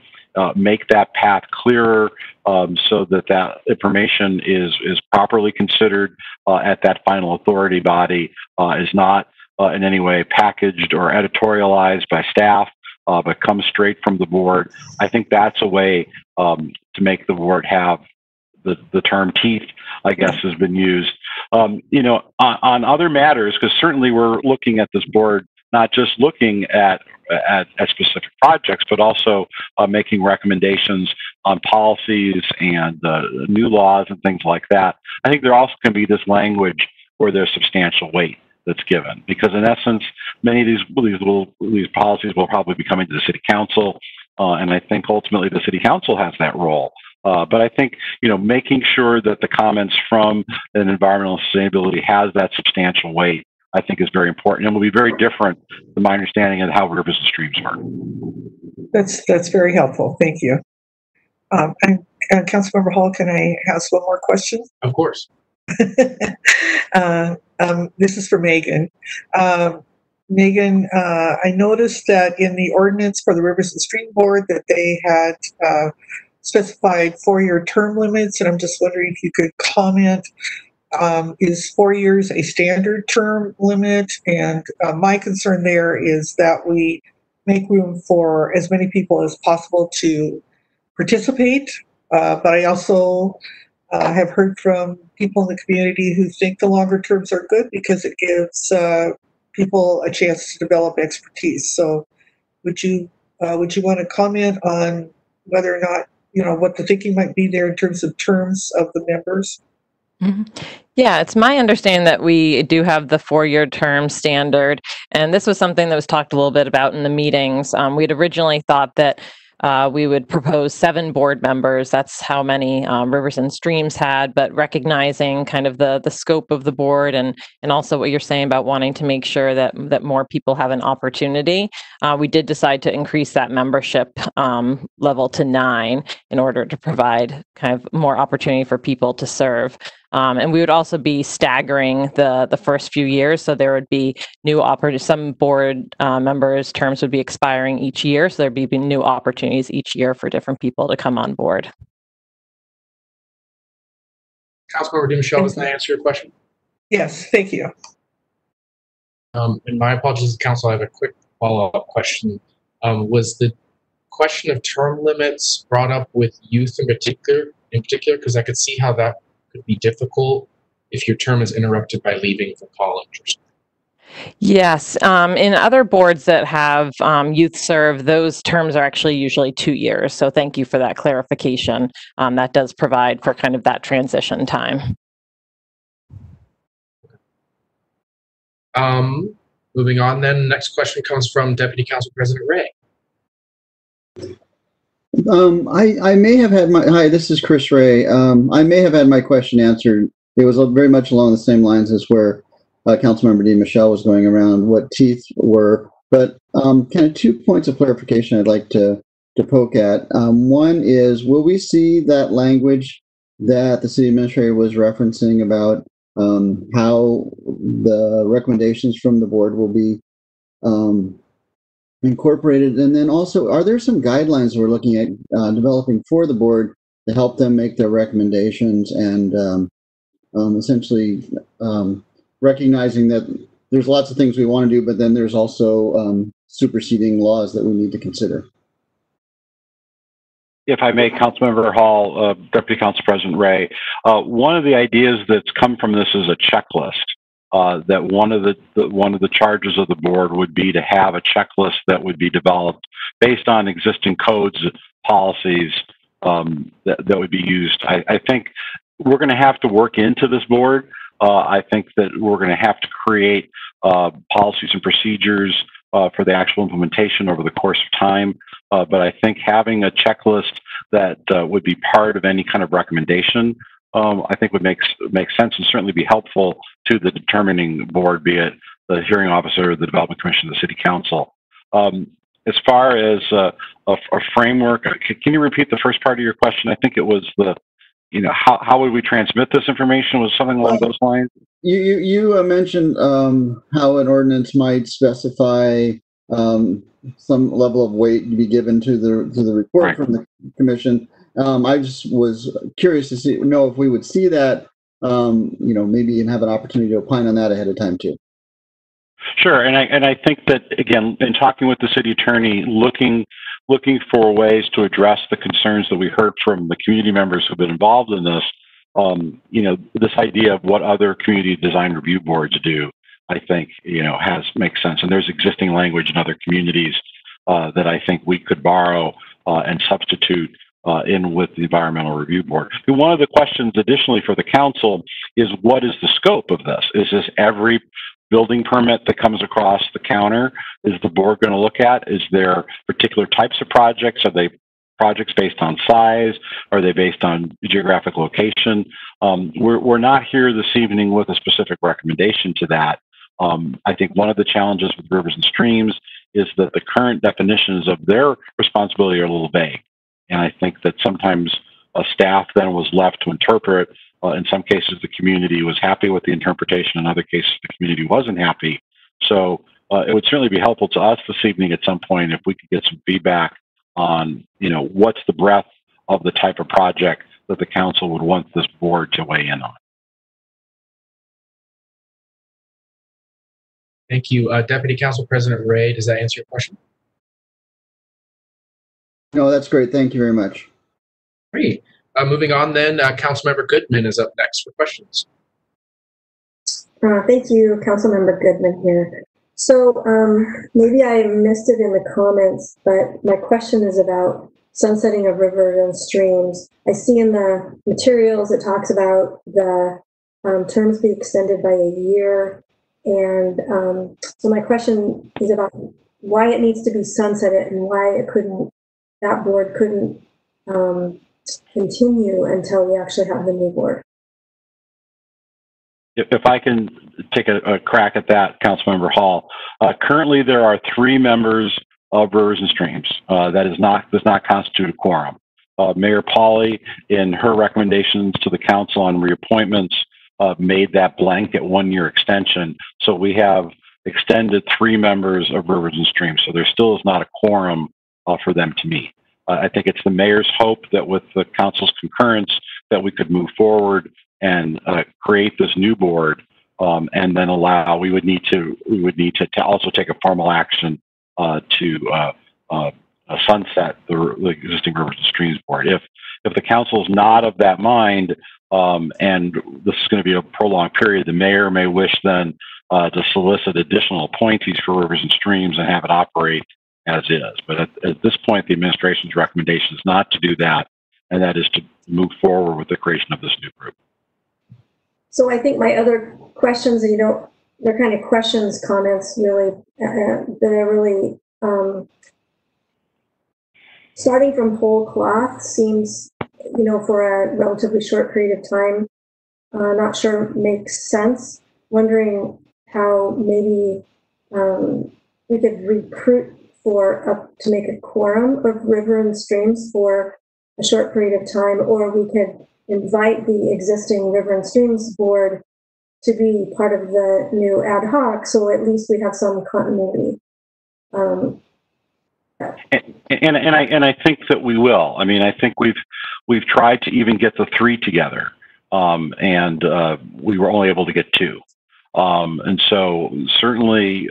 make that path clearer so that information is properly considered at that final authority body, is not in any way packaged or editorialized by staff, but comes straight from the board, I think that's a way to make the board have the term teeth, I guess, has been used. On other matters, because certainly we're looking at this board, not just looking at specific projects, but also making recommendations on policies and new laws and things like that. I think there also can be this language where there's substantial weight that's given, because in essence, many of these policies will probably be coming to the city council, and I think ultimately the city council has that role But I think, making sure that the comments from an environmental sustainability has that substantial weight, I think is very important, and will be very different than my understanding of how rivers and streams work. That's very helpful. Thank you. And Councilmember Hall, can I ask one more question? Of course. This is for Megan. Megan, I noticed that in the ordinance for the Rivers and Stream Board that they had specified 4-year term limits, and I'm just wondering if you could comment. Is 4 years a standard term limit? And my concern there is that we make room for as many people as possible to participate. But I also have heard from people in the community who think the longer terms are good because it gives people a chance to develop expertise. So would you want to comment on whether or not, what the thinking might be there in terms of terms of the members? Mm-hmm. Yeah, it's my understanding that we do have the 4-year term standard, and this was something that was talked a little bit about in the meetings. We'd originally thought that we would propose 7 board members. That's how many Rivers and Streams had, but recognizing kind of the scope of the board and also what you're saying about wanting to make sure that more people have an opportunity, we did decide to increase that membership level to 9 in order to provide kind of more opportunity for people to serve. And we would also be staggering the first few years, so there would be some board members' terms would be expiring each year, so there'd be new opportunities each year for different people to come on board. Councilmember DiMichele, does that answer your question? Yes, thank you. And my apologies, Council, I have a quick follow-up question. Was the question of term limits brought up with youth in particular? Because I could see how that could be difficult if your term is interrupted by leaving for college or something. Yes. In other boards that have youth serve, those terms are actually usually 2 years. So thank you for that clarification. That does provide for kind of that transition time. Moving on then, next question comes from Deputy Council President Ray. I may have had hi, this is Chris Ray. I may have had my question answered. It was very much along the same lines as where Councilmember DiMichele was going around what teeth were, but kind of 2 points of clarification I'd like to poke at. One is, will we see that language that the city administrator was referencing about how the recommendations from the board will be incorporated? And then also, are there some guidelines we're looking at developing for the board to help them make their recommendations and essentially recognizing that there's lots of things we want to do, but then there's also superseding laws that we need to consider? If I may, Councilmember Hall, Deputy Council President Ray, one of the ideas that's come from this is a checklist. That one of the charges of the board would be to have a checklist that would be developed based on existing codes, policies that would be used. I think we're going to have to work into this board. I think that we're going to have to create policies and procedures for the actual implementation over the course of time. But I think having a checklist that would be part of any kind of recommendation, I think would make sense and certainly be helpful to the determining board, be it the hearing officer, the development commission, the city council. As far as a framework, can you repeat the first part of your question? I think it was how would we transmit this information? Was something along those lines? You mentioned how an ordinance might specify some level of weight to be given to the report right. From the commission. I just was curious to know if we would see that, maybe and have an opportunity to opine on that ahead of time too. Sure, and I think that again, in talking with the city attorney, looking for ways to address the concerns that we heard from the community members who've been involved in this, this idea of what other community design review boards do, I think makes sense. And there's existing language in other communities that I think we could borrow and substitute in with the environmental review board. And one of the questions additionally for the council is, what is the scope of this? Is this every building permit that comes across the counter? Is the board going to look at? Is there particular types of projects? Are they projects based on size? Are they based on geographic location? We're not here this evening with a specific recommendation to that. I think one of the challenges with rivers and streams is that the current definitions of their responsibility are a little vague. And I think that sometimes staff then was left to interpret. In some cases, the community was happy with the interpretation. In other cases, the community wasn't happy. So it would certainly be helpful to us this evening at some point if we could get some feedback on, what's the breadth of the type of project that the council would want this board to weigh in on. Thank you. Deputy Council President Ray, does that answer your question? No, that's great. Thank you very much. Great. Moving on then, Councilmember Goodman is up next for questions. Thank you, Councilmember Goodman here. So maybe I missed it in the comments, but my question is about sunsetting of rivers and streams. I see in the materials it talks about the terms be extended by a year. And so my question is about why it needs to be sunsetted and why that board couldn't continue until we actually have the new board. If I can take a crack at that, Councilmember Hall. Currently, there are 3 members of Rivers and Streams. That does not constitute a quorum. Mayor Pauley, in her recommendations to the council on reappointments, made that blanket 1-year extension. So we have extended 3 members of Rivers and Streams. So there still is not a quorum for them to meet. I think it's the mayor's hope that with the council's concurrence that we could move forward and create this new board, and then we would need to also take a formal action to sunset the existing Rivers and Streams board. If the council is not of that mind, and this is going to be a prolonged period, the mayor may wish then to solicit additional appointees for Rivers and Streams and have it operate as is. But at this point, the administration's recommendation is not to do that, and that is to move forward with the creation of this new group. So I think my other questions, they're kind of questions, comments, really, that are really starting from whole cloth seems, for a relatively short period of time, not sure makes sense. Wondering how maybe we could recruit to make a quorum of river and streams for a short period of time, or we could invite the existing River and Streams board to be part of the new ad hoc, so at least we have some continuity. And I think that we will. I mean, I think we've tried to even get the 3 together, and we were only able to get 2. And so certainly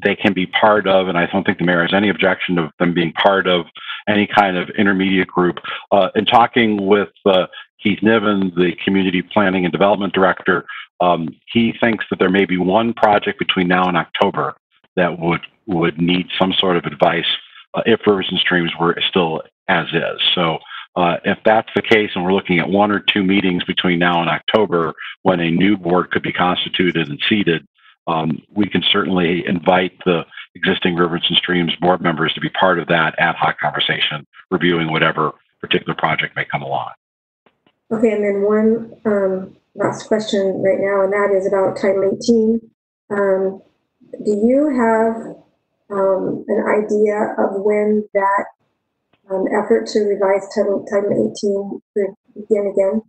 they can be part of, and I don't think the mayor has any objection of them being part of any kind of intermediate group. In talking with Keith Niven, the Community Planning and Development Director, he thinks that there may be one project between now and October that would need some sort of advice if Rivers and Streams were still as is. So if that's the case, and we're looking at 1 or 2 meetings between now and October when a new board could be constituted and seated, we can certainly invite the existing Rivers and Streams board members to be part of that ad hoc conversation, reviewing whatever particular project may come along. Okay, and then one last question right now, and that is about Title 18. Do you have an idea of when that effort to revise Title 18 could begin again?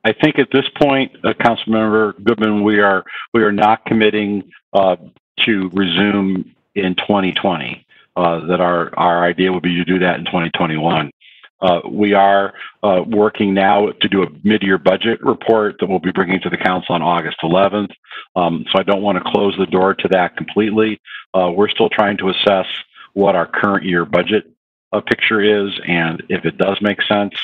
I think at this point, Councilmember Goodman, we are not committing to resume in 2020. That our idea would be to do that in 2021. We are working now to do a mid-year budget report that we'll be bringing to the council on August 11th. So I don't want to close the door to that completely. We're still trying to assess what our current year budget picture is, and if it does make sense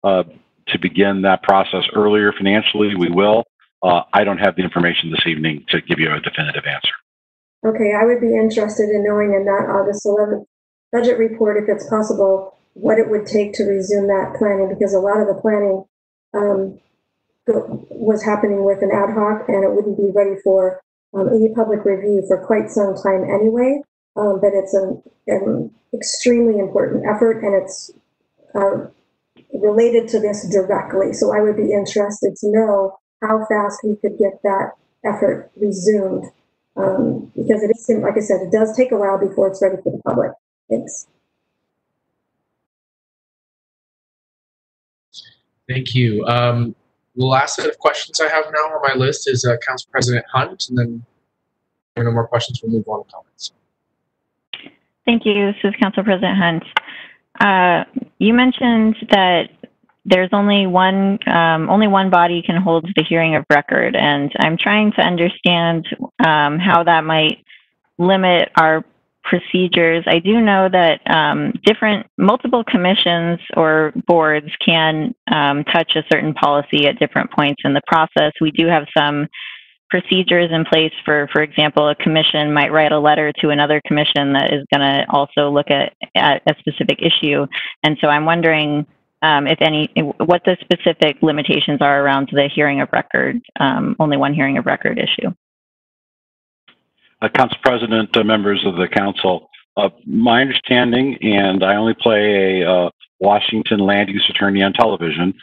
to begin that process earlier financially, we will. I don't have the information this evening to give you a definitive answer. Okay, I would be interested in knowing in that August 11th budget report, if it's possible, what it would take to resume that planning, because a lot of the planning was happening with an ad hoc, and it wouldn't be ready for any public review for quite some time anyway. but it's an extremely important effort, and it's related to this directly. So I would be interested to know how fast we could get that effort resumed, because it is, like I said, it does take a while before it's ready for the public. Thanks. Thank you. The last set of questions I have now on my list is Council President Hunt, and then if there are no more questions, we'll move on to comments. Thank you. This is Council President Hunt. You mentioned that there's only one body can hold the hearing of record, and I'm trying to understand how that might limit our procedures. I do know that multiple commissions or boards can touch a certain policy at different points in the process. We do have some procedures in place for example, a commission might write a letter to another commission that is going to also look at a specific issue. And so I'm wondering what the specific limitations are around the hearing of record, only one hearing of record issue. Council President, members of the council, my understanding, and I only play a Washington land use attorney on television,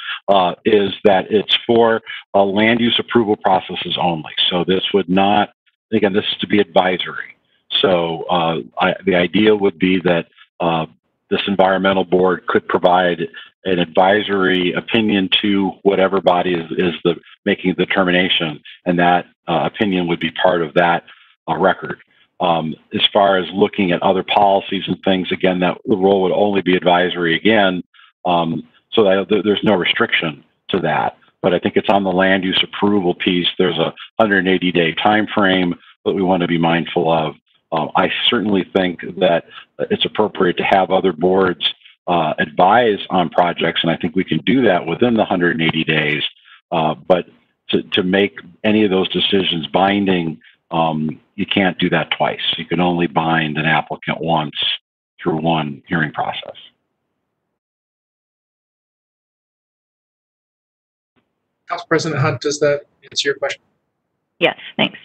is that it's for land use approval processes only. So this would not, again, this is to be advisory. So the idea would be that this environmental board could provide an advisory opinion to whatever body is making the determination, and that opinion would be part of that record. As far as looking at other policies and things, again, that the role would only be advisory again, so that there's no restriction to that. But I think it's on the land use approval piece. There's a 180-day time frame that we want to be mindful of. I certainly think that it's appropriate to have other boards advise on projects, and I think we can do that within the 180 days. But to make any of those decisions binding, you can't do that twice. You can only bind an applicant once through one hearing process. Council President Hunt, does that answer your question? Yes, thanks.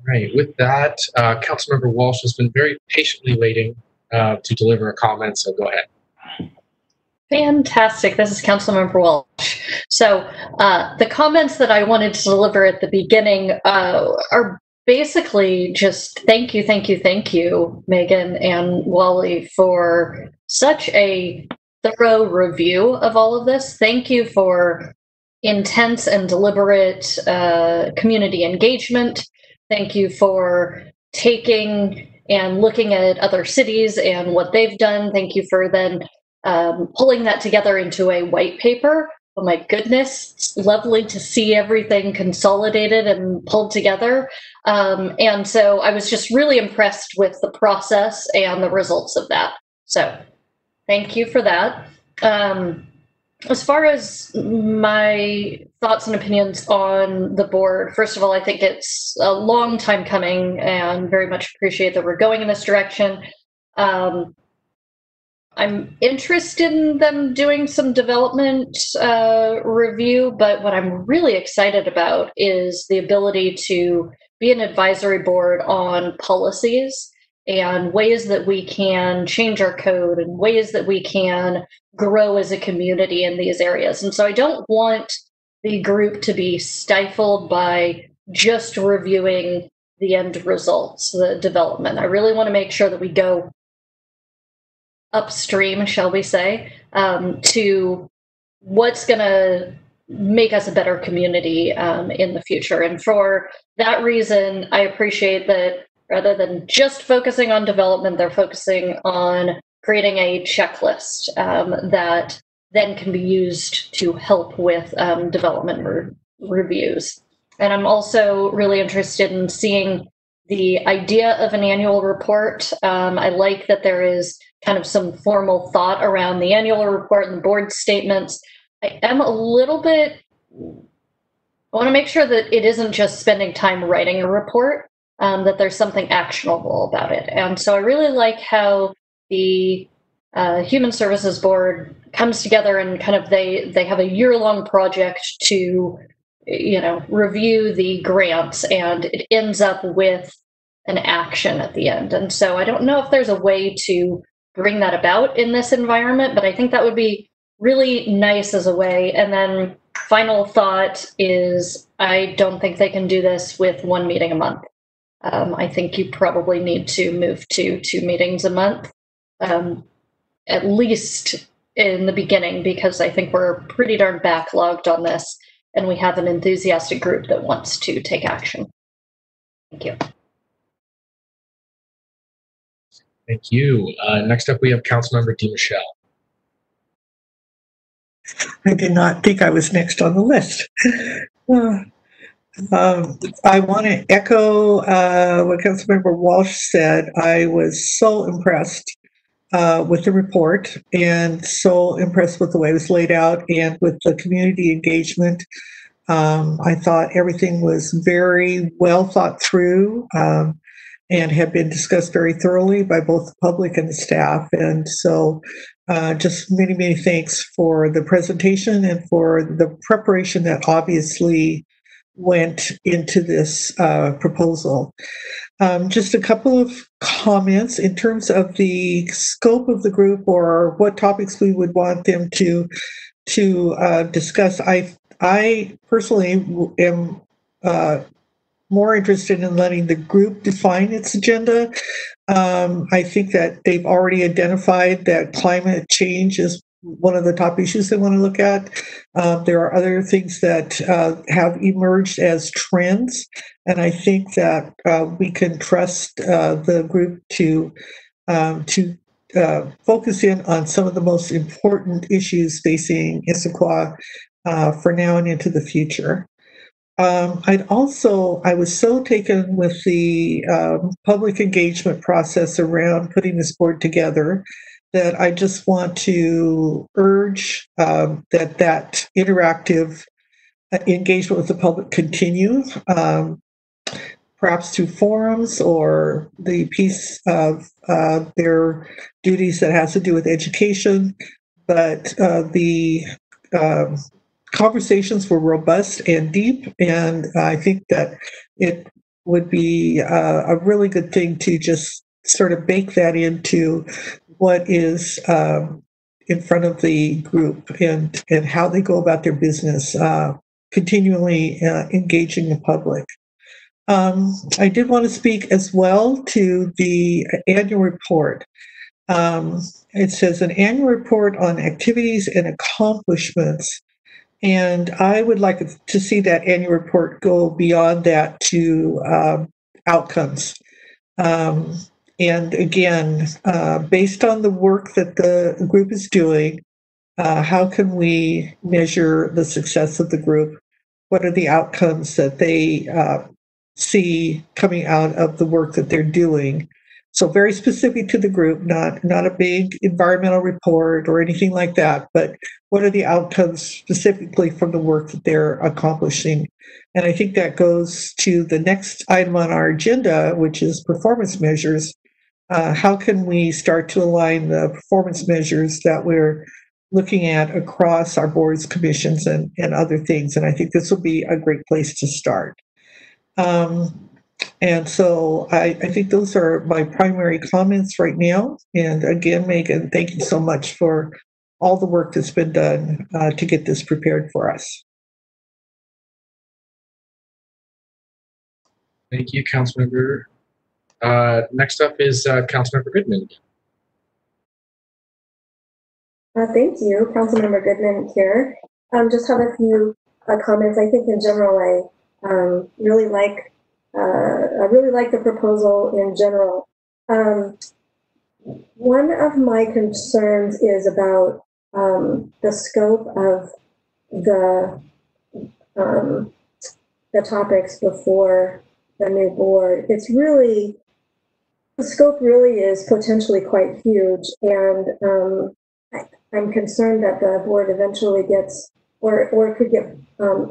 Right. With that, Councilmember Walsh has been very patiently waiting to deliver a comment, so go ahead. Fantastic. This is Councilmember Walsh. So the comments that I wanted to deliver at the beginning are basically just thank you, Megan and Wally, for such a thorough review of all of this. Thank you for intense and deliberate community engagement. Thank you for taking and looking at other cities and what they've done. Thank you for then pulling that together into a white paper. Oh my goodness, it's lovely to see everything consolidated and pulled together. And so I was just really impressed with the process and the results of that. So thank you for that. As far as my thoughts and opinions on the board, first of all, I think it's a long time coming and very much appreciate that we're going in this direction. I'm interested in them doing some development review, but what I'm really excited about is the ability to be an advisory board on policies and ways that we can change our code and ways that we can grow as a community in these areas. And so I don't want the group to be stifled by just reviewing the end results, the development. I really want to make sure that we go upstream, shall we say, to what's going to make us a better community in the future. And for that reason, I appreciate that rather than just focusing on development, they're focusing on creating a checklist that then can be used to help with development reviews. And I'm also really interested in seeing the idea of an annual report. I like that there is kind of some formal thought around the annual report and the board statements. I am a little bit, I want to make sure that it isn't just spending time writing a report, that there's something actionable about it. And so I really like how the Human Services Board comes together and kind of they have a year-long project to, review the grants, and it ends up with an action at the end. And so I don't know if there's a way to bring that about in this environment, but I think that would be really nice as a way. And then final thought is I don't think they can do this with one meeting a month. I think you probably need to move to 2 meetings a month, at least in the beginning, because I think we're pretty darn backlogged on this and we have an enthusiastic group that wants to take action. Thank you. Thank you. Next up, we have Councilmember DiMichele. I did not think I was next on the list. I want to echo what Councilmember Walsh said. I was so impressed with the report and so impressed with the way it was laid out and with the community engagement. I thought everything was very well thought through and had been discussed very thoroughly by both the public and the staff. And so just many, many thanks for the presentation and for the preparation that obviously went into this proposal. Just a couple of comments in terms of the scope of the group or what topics we would want them to discuss. I personally am more interested in letting the group define its agenda. I think that they've already identified that climate change is one of the top issues they want to look at. There are other things that have emerged as trends, and I think that we can trust the group to focus in on some of the most important issues facing Issaquah for now and into the future. I was so taken with the public engagement process around putting this board together that I just want to urge that interactive engagement with the public continue, perhaps through forums or the piece of their duties that has to do with education. But the conversations were robust and deep, and I think that it would be a really good thing to just sort of bake that into what is in front of the group and how they go about their business, continually engaging the public. I did want to speak as well to the annual report. It says an annual report on activities and accomplishments. And I would like to see that annual report go beyond that to outcomes. And again, based on the work that the group is doing, how can we measure the success of the group? What are the outcomes that they see coming out of the work that they're doing? So very specific to the group, not a big environmental report or anything like that, but what are the outcomes specifically from the work that they're accomplishing? And I think that goes to the next item on our agenda, which is performance measures. How can we start to align the performance measures that we're looking at across our boards, commissions, and other things? And I think this will be a great place to start. And so I think those are my primary comments right now. And again, Megan, thank you so much for all the work that's been done to get this prepared for us. Thank you, Councilmember. Next up is Councilmember Goodman. Thank you, Councilmember Goodman here. Just have a few comments. I think in general, I really like the proposal in general. One of my concerns is about the scope of the topics before the new board. The scope really is potentially quite huge, and I'm concerned that the board eventually gets, or could get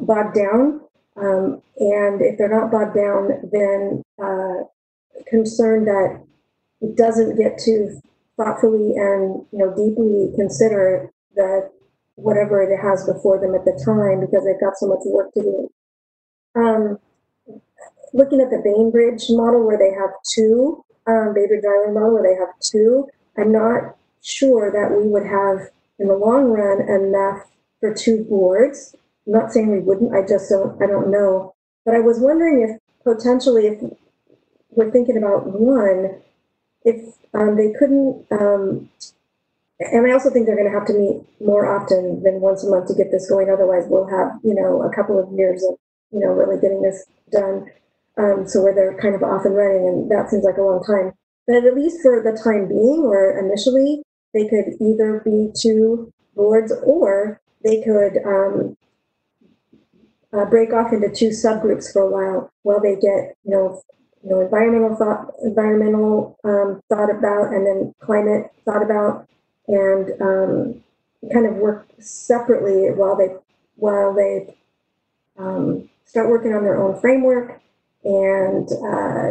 bogged down. And if they're not bogged down, then concerned that it doesn't get to thoughtfully and deeply consider that whatever it has before them at the time, because they've got so much work to do. looking at the Bainbridge model where they have two, Bainbridge Island model where they have two, I'm not sure that we would have, in the long run, enough for two boards. I'm not saying we wouldn't, I don't know. But I was wondering if potentially, if we're thinking about one, if they couldn't, and I also think they're going to have to meet more often than once a month to get this going. Otherwise, we'll have, a couple of years of, really getting this done. So where they're kind of off and running, and that seems like a long time. But at least for the time being, or initially, they could either be two boards, or they could break off into two subgroups for a while they get, environmental thought about, and then climate thought about, and kind of work separately while they start working on their own framework and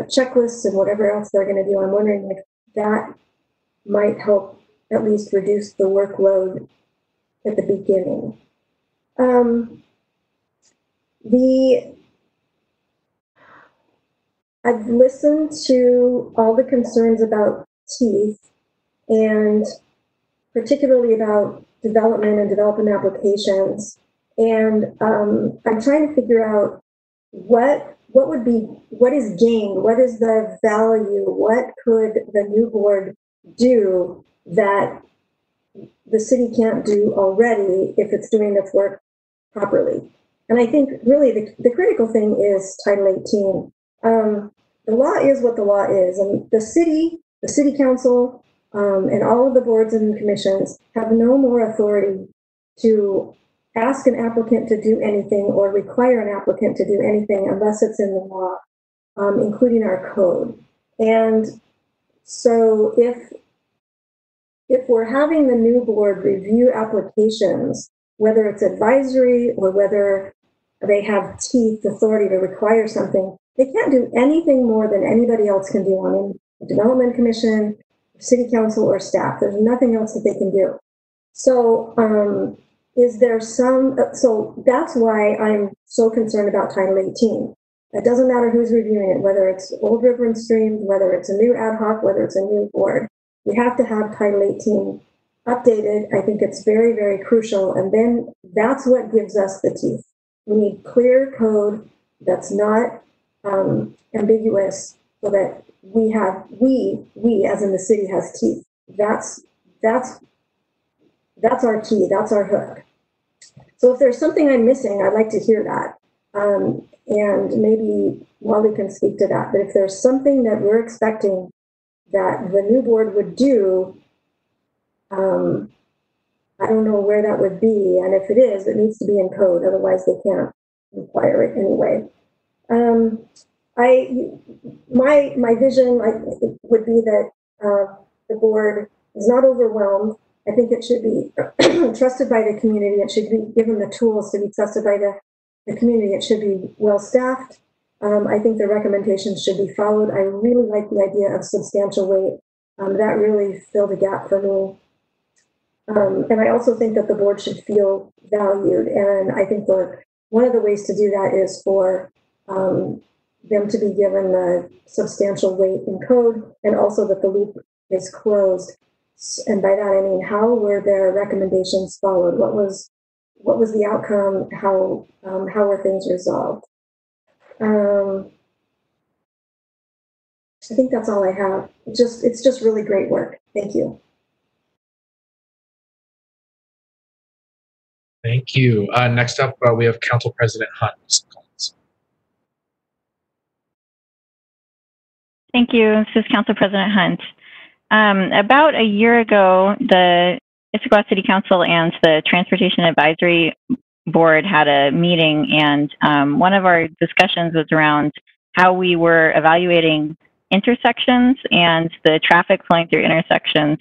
checklists and whatever else they're going to do. I'm wondering if that might help at least reduce the workload at the beginning. I've listened to all the concerns about teeth, and particularly about development and development applications. And I'm trying to figure out what is gained, what is the value, what could the new board do that the city can't do already if it's doing its work properly. And I think really the critical thing is Title 18. The law is what the law is, and the city council, and all of the boards and commissions have no more authority to ask an applicant to do anything or require an applicant to do anything unless it's in the law, including our code. And so if we're having the new board review applications, whether it's advisory or whether they have teeth authority to require something, they can't do anything more than anybody else can do on a development commission, city council, or staff. There's nothing else that they can do. So so that's why I'm so concerned about Title 18. It doesn't matter who's reviewing it, whether it's Old River and Streams, whether it's a new ad hoc, whether it's a new board. We have to have Title 18 updated. I think it's very, very crucial. And then that's what gives us the teeth. We need clear code that's not ambiguous, so that we as in the city has teeth. That's our key. That's our hook. So if there's something I'm missing, I'd like to hear that. And maybe Wally can speak to that. But if there's something that we're expecting that the new board would do, I don't know where that would be. And if it is, it needs to be in code. Otherwise, they can't require it anyway. My vision would be that the board is not overwhelmed. I think it should be trusted by the community. It should be given the tools to be trusted by the community. It should be well staffed. I think the recommendations should be followed. I really like the idea of substantial weight. That really filled a gap for me. And I also think that the board should feel valued. And I think one of the ways to do that is for them to be given the substantial weight in code, and also that the loop is closed. And by that I mean, how were their recommendations followed? What was the outcome? How were things resolved? I think that's all I have. It's just really great work. Thank you. Thank you. Next up, we have Council President Hunt. Thank you. This is Council President Hunt. About a year ago, the Issaquah City Council and the Transportation Advisory Board had a meeting, and one of our discussions was around how we were evaluating intersections and the traffic flowing through intersections.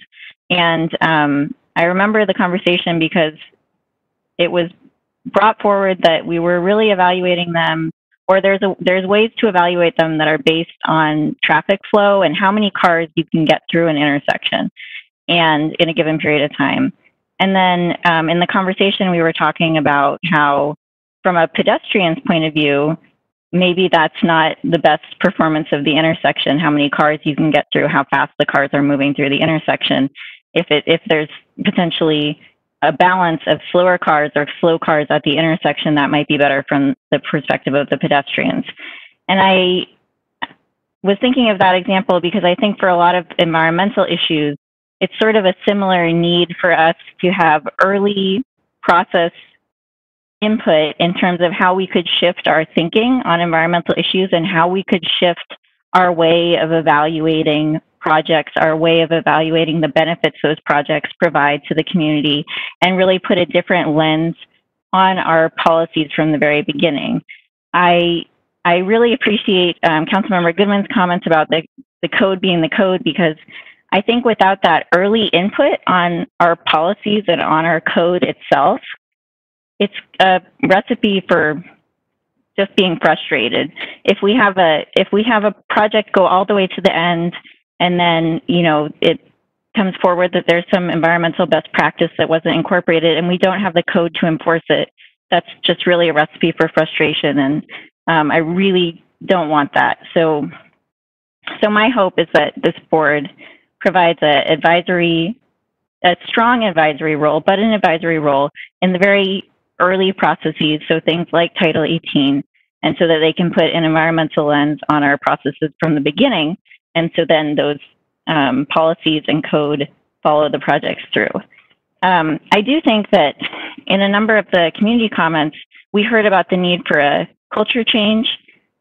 And I remember the conversation because it was brought forward that we were really evaluating them, or there's ways to evaluate them that are based on traffic flow and how many cars you can get through an intersection and in a given period of time. And then in the conversation, we were talking about how, from a pedestrian's point of view, maybe that's not the best performance of the intersection, how many cars you can get through, how fast the cars are moving through the intersection. If there's potentially a balance of slower cars or slow cars at the intersection, that might be better from the perspective of the pedestrians. And I was thinking of that example because I think for a lot of environmental issues, it's sort of a similar need for us to have early process input in terms of how we could shift our thinking on environmental issues and how we could shift our way of evaluating projects, our way of evaluating the benefits those projects provide to the community, and really put a different lens on our policies from the very beginning. I really appreciate Councilmember Goodman's comments about the code being the code, because I think without that early input on our policies and on our code itself, it's a recipe for just being frustrated. If we have a project go all the way to the end, and then it comes forward that there's some environmental best practice that wasn't incorporated, and we don't have the code to enforce it, that's just really a recipe for frustration. And I really don't want that. So my hope is that this board provides a strong advisory role, but an advisory role in the very early processes, so things like Title 18, and so that they can put an environmental lens on our processes from the beginning, and so then those policies and code follow the projects through. I do think that in a number of the community comments, we heard about the need for a culture change,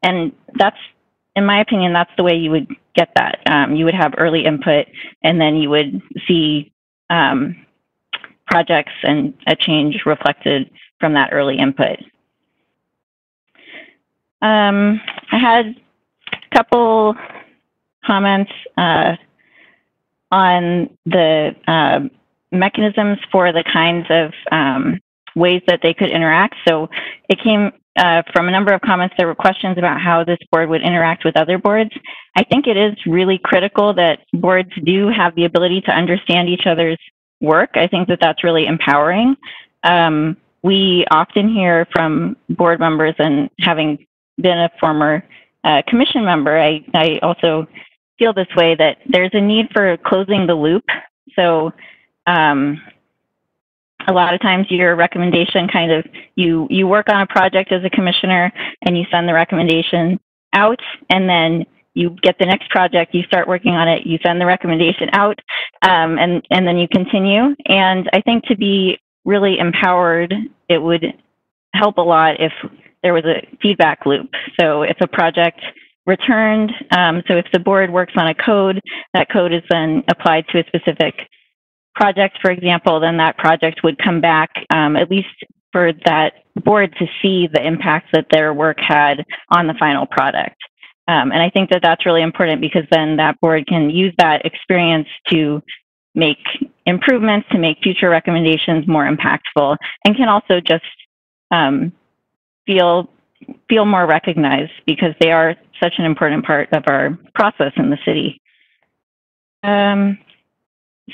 and that's, in my opinion, that's the way you would get that. You would have early input, and then you would see projects and a change reflected from that early input. I had a couple comments on the mechanisms for the kinds of ways that they could interact. So it came from a number of comments. There were questions about how this board would interact with other boards. I think it is really critical that boards do have the ability to understand each other's work. I think that that's really empowering. We often hear from board members, and having been a former commission member, I also feel this way, that there's a need for closing the loop. So a lot of times your recommendation kind of, you work on a project as a commissioner and you send the recommendation out, and then you get the next project, you start working on it, you send the recommendation out, and then you continue. And I think to be really empowered, it would help a lot if there was a feedback loop. So if a project returned, so if the board works on a code, that code is then applied to a specific project, for example, then that project would come back, at least for that board to see the impact that their work had on the final product. And I think that that's really important, because then that board can use that experience to make improvements, to make future recommendations more impactful, and can also just feel more recognized, because they are such an important part of our process in the city.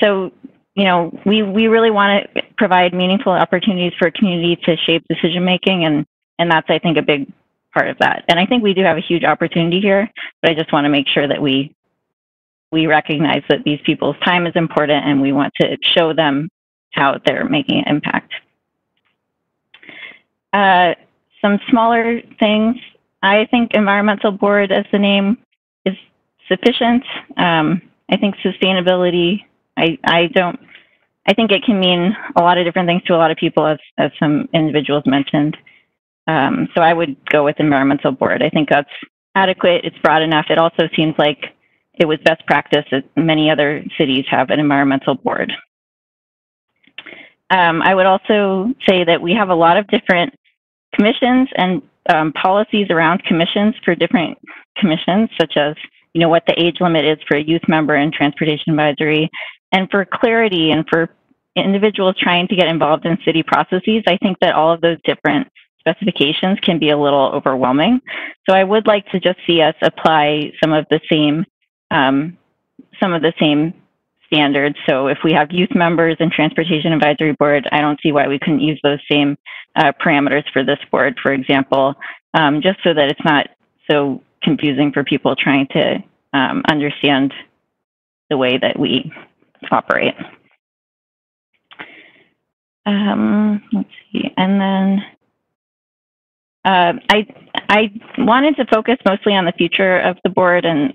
So, we really want to provide meaningful opportunities for a community to shape decision-making, and that's, I think, a big part of that. And I think we do have a huge opportunity here, but I just want to make sure that we recognize that these people's time is important, and we want to show them how they're making an impact. Some smaller things. I think environmental board, as the name, is sufficient. I think sustainability, I think it can mean a lot of different things to a lot of people, as some individuals mentioned. So I would go with environmental board. I think that's adequate. It's broad enough. It also seems like it was best practice that many other cities have an environmental board. I would also say that we have a lot of different commissions and policies around commissions for different commissions, such as what the age limit is for a youth member in transportation advisory. And for clarity and for individuals trying to get involved in city processes, I think that all of those different specifications can be a little overwhelming. So I would like to just see us apply some of the same standards. So if we have youth members in Transportation Advisory Board, I don't see why we couldn't use those same parameters for this board, for example, just so that it's not so confusing for people trying to understand the way that we operate. Let's see, and then I wanted to focus mostly on the future of the board, and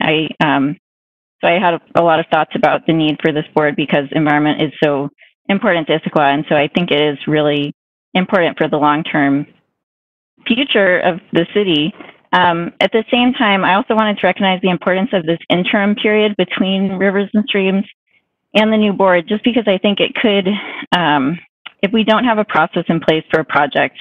so I had a lot of thoughts about the need for this board because environment is so important to Issaquah, and so I think it is really important for the long-term future of the city. At the same time, I also wanted to recognize the importance of this interim period between rivers and streams and the new board, just because I think it could, if we don't have a process in place for a project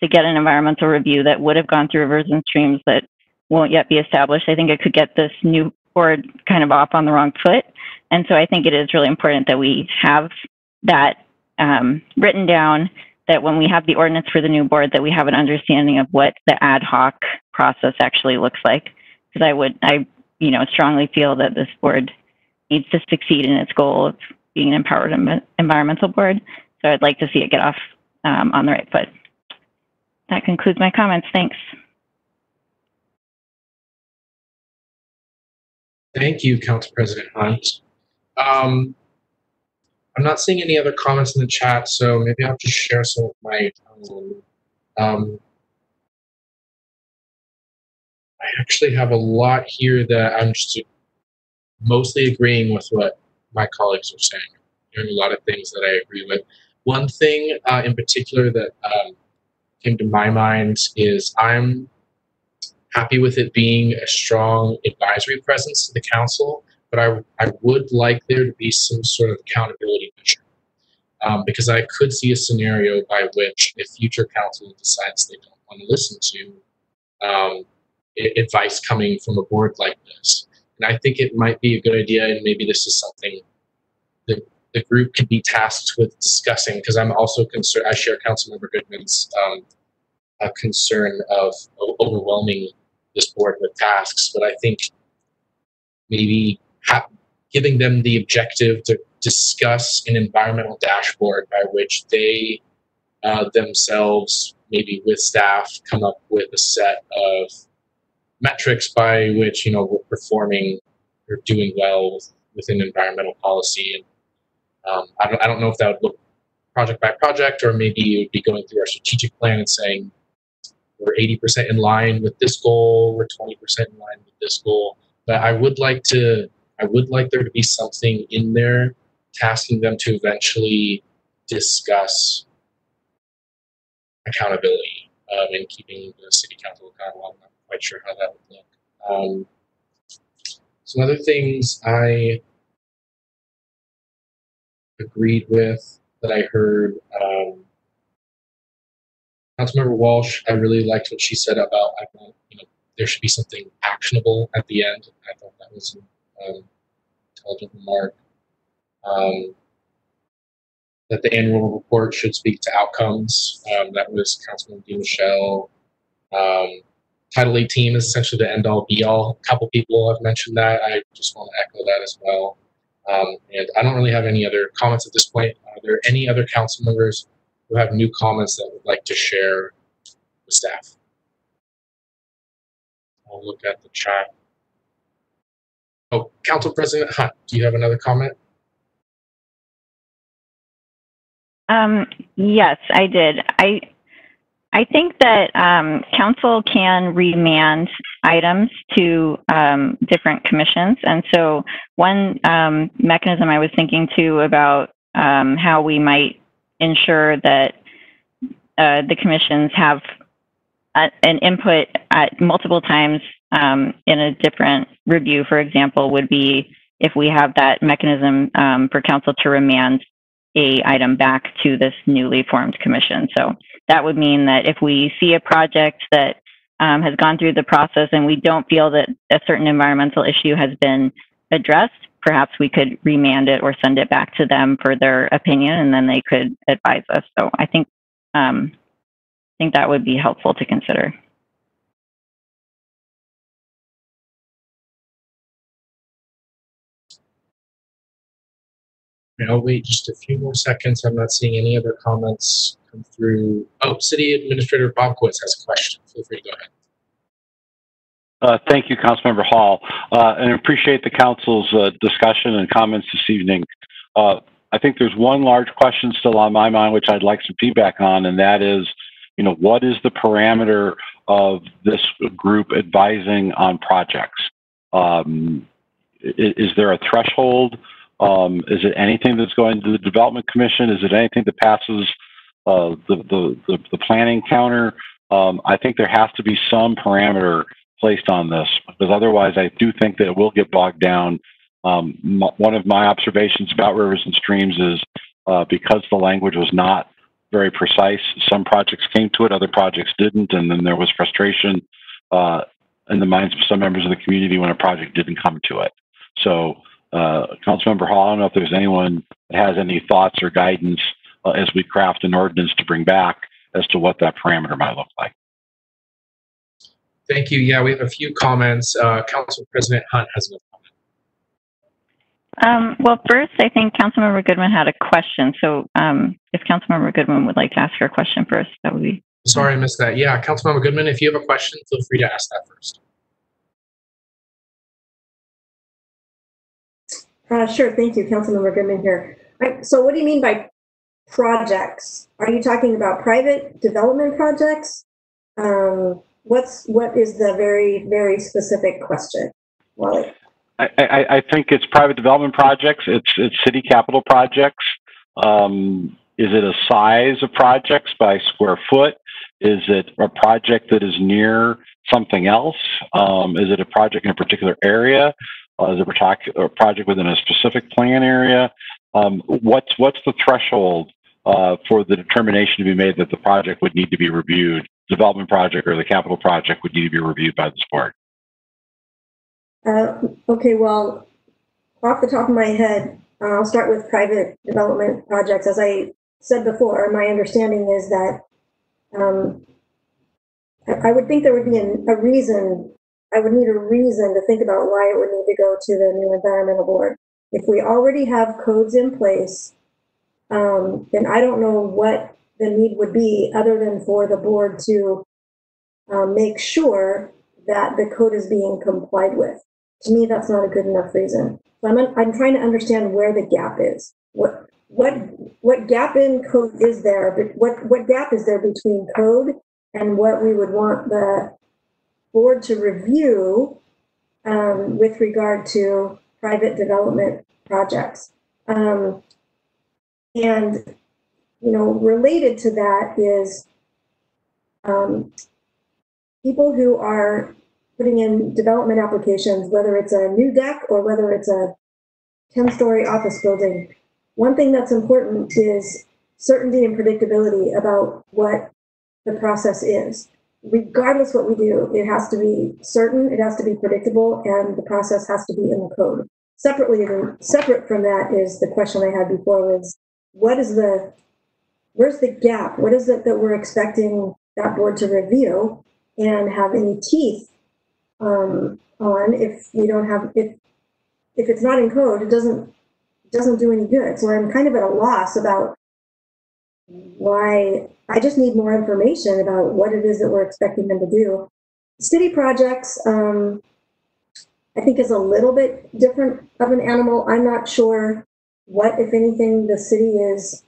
to get an environmental review that would have gone through rivers and streams that won't yet be established, I think it could get this new board kind of off on the wrong foot. And so I think it is really important that we have that written down, that when we have the ordinance for the new board, that we have an understanding of what the ad hoc process actually looks like. Because I strongly feel that this board needs to succeed in its goal of being an empowered environmental board. So I'd like to see it get off on the right foot. That concludes my comments. Thanks. Thank you, Council President Hunt. I'm not seeing any other comments in the chat, so maybe I'll just share some of my own. I actually have a lot here that I'm just mostly agreeing with what my colleagues are saying. There are a lot of things that I agree with. One thing in particular that came to my mind is I'm happy with it being a strong advisory presence to the council, but I would like there to be some sort of accountability measure. Because I could see a scenario by which if future council decides they don't want to listen to advice coming from a board like this. And I think it might be a good idea, and maybe this is something that the group could be tasked with discussing, because I'm also concerned, I share Councilmember Goodman's a concern of overwhelming this board with tasks, but I think maybe giving them the objective to discuss an environmental dashboard by which they themselves, maybe with staff, come up with a set of metrics by which we're performing or doing well within environmental policy. And I don't know if that would look project by project, or maybe it would be going through our strategic plan and saying, we're 80% in line with this goal, we're 20% in line with this goal. But I would like there to be something in there tasking them to eventually discuss accountability and keeping the city council accountable. I'm not quite sure how that would look. Some other things I agreed with that I heard. Councilmember Walsh, I really liked what she said about there should be something actionable at the end. I thought that was an intelligent remark. That the annual report should speak to outcomes. That was Councilman DeMichelle. Title 18 is essentially the end-all, be-all. A couple people have mentioned that. I just want to echo that as well. And I don't really have any other comments at this point. Are there any other council members who have new comments that would like to share with staff? I'll look at the chat. Oh, Council President Hunt, do you have another comment? Yes, I did. I think that council can remand items to different commissions. And so one mechanism I was thinking too about how we might ensure that the commissions have an input at multiple times in a different review, for example, would be if we have that mechanism for council to remand a item back to this newly formed commission. So that would mean that if we see a project that has gone through the process and we don't feel that a certain environmental issue has been addressed, perhaps we could remand it or send it back to them for their opinion, and then they could advise us. So I think that would be helpful to consider. I'll wait just a few more seconds. I'm not seeing any other comments come through. Oh, City Administrator Bobkowitz has a question. Feel free to go ahead. Thank you, Councilmember Hall, and appreciate the council's discussion and comments this evening. I think there's one large question still on my mind, which I'd like some feedback on, and that is, what is the parameter of this group advising on projects? Is there a threshold? Is it anything that's going to the Development Commission? Is it anything that passes the planning counter? I think there has to be some parameter placed on this, because otherwise I do think that it will get bogged down. One of my observations about rivers and streams is because the language was not very precise, some projects came to it, other projects didn't, and then there was frustration in the minds of some members of the community when a project didn't come to it. So, Councilmember Hall, I don't know if there's anyone that has any thoughts or guidance as we craft an ordinance to bring back as to what that parameter might look like. Thank you. Yeah, we have a few comments. Council President Hunt has a comment. Well, first, I think Councilmember Goodman had a question. So if Councilmember Goodman would like to ask her question first, that would be... Sorry, I missed that. Yeah, Councilmember Goodman, if you have a question, feel free to ask that first. Sure, thank you, Councilmember Goodman here. So what do you mean by projects? Are you talking about private development projects? What is the very, very specific question, Wally? I think it's private development projects. It's city capital projects. Is it a size of projects by square foot? Is it a project that is near something else? Is it a project in a particular area? Is it a project within a specific plan area? What's the threshold for the determination to be made that the project would need to be reviewed, development project or the capital project would need to be reviewed by this board? Okay, well, off the top of my head, I'll start with private development projects. As I said before, my understanding is that I would think there would be a reason, I would need a reason to think about why it would need to go to the new environmental board. If we already have codes in place, then I don't know what the need would be other than for the board to make sure that the code is being complied with. To me, that's not a good enough reason. So I'm trying to understand where the gap is. What gap in code is there? But what gap is there between code and what we would want the board to review with regard to private development projects? And related to that is people who are putting in development applications, whether it's a new deck or whether it's a 10-story office building. One thing that's important is certainty and predictability about what the process is. Regardless what we do, it has to be certain, it has to be predictable, and the process has to be in the code. Separate from that is the question I had before was, where's the gap? What is it that we're expecting that board to review and have any teeth on if we don't have, if it's not in code, it doesn't do any good. So I'm kind of at a loss about why. I just need more information about what it is that we're expecting them to do. City projects, I think, is a little bit different of an animal. I'm not sure what, if anything, the city is.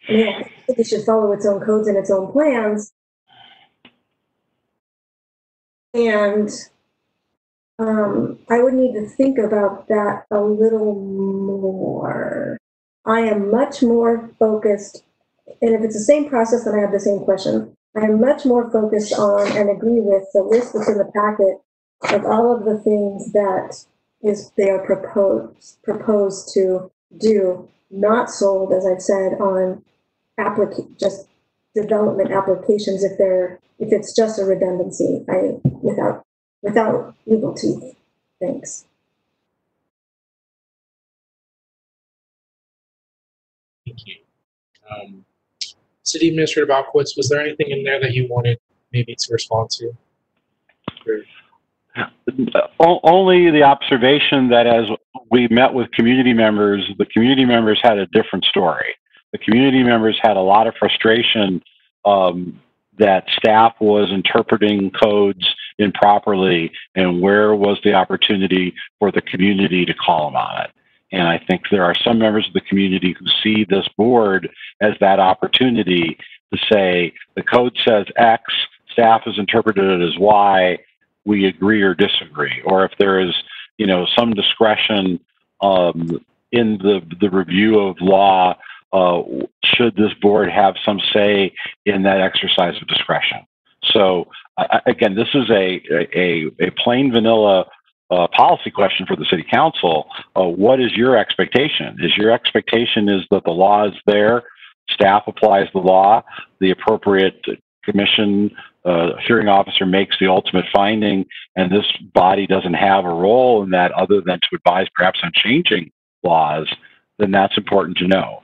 I mean, I think it should follow its own codes and its own plans. And I would need to think about that a little more. I am much more focused, and if it's the same process, then I have the same question. I am much more focused on and agree with the list that's in the packet of all of the things that they are proposed to do, not sold, as I've said, on just development applications if it's just a redundancy without legal teeth. Thanks. Thank you. City Administrator Bobkowitz, was there anything in there that you wanted maybe to respond to? Only the observation that as we met with community members, the community members had a different story. The community members had a lot of frustration that staff was interpreting codes improperly, and where was the opportunity for the community to call them on it. And I think there are some members of the community who see this board as that opportunity to say, the code says X, staff has interpreted it as Y, we agree or disagree. Or if there is, some discretion in the review of law, should this board have some say in that exercise of discretion? So again, this is a plain vanilla policy question for the city council. What is your expectation? Is your expectation is that the law is there, staff applies the law, the appropriate commission hearing officer makes the ultimate finding, and this body doesn't have a role in that other than to advise perhaps on changing laws, then that's important to know.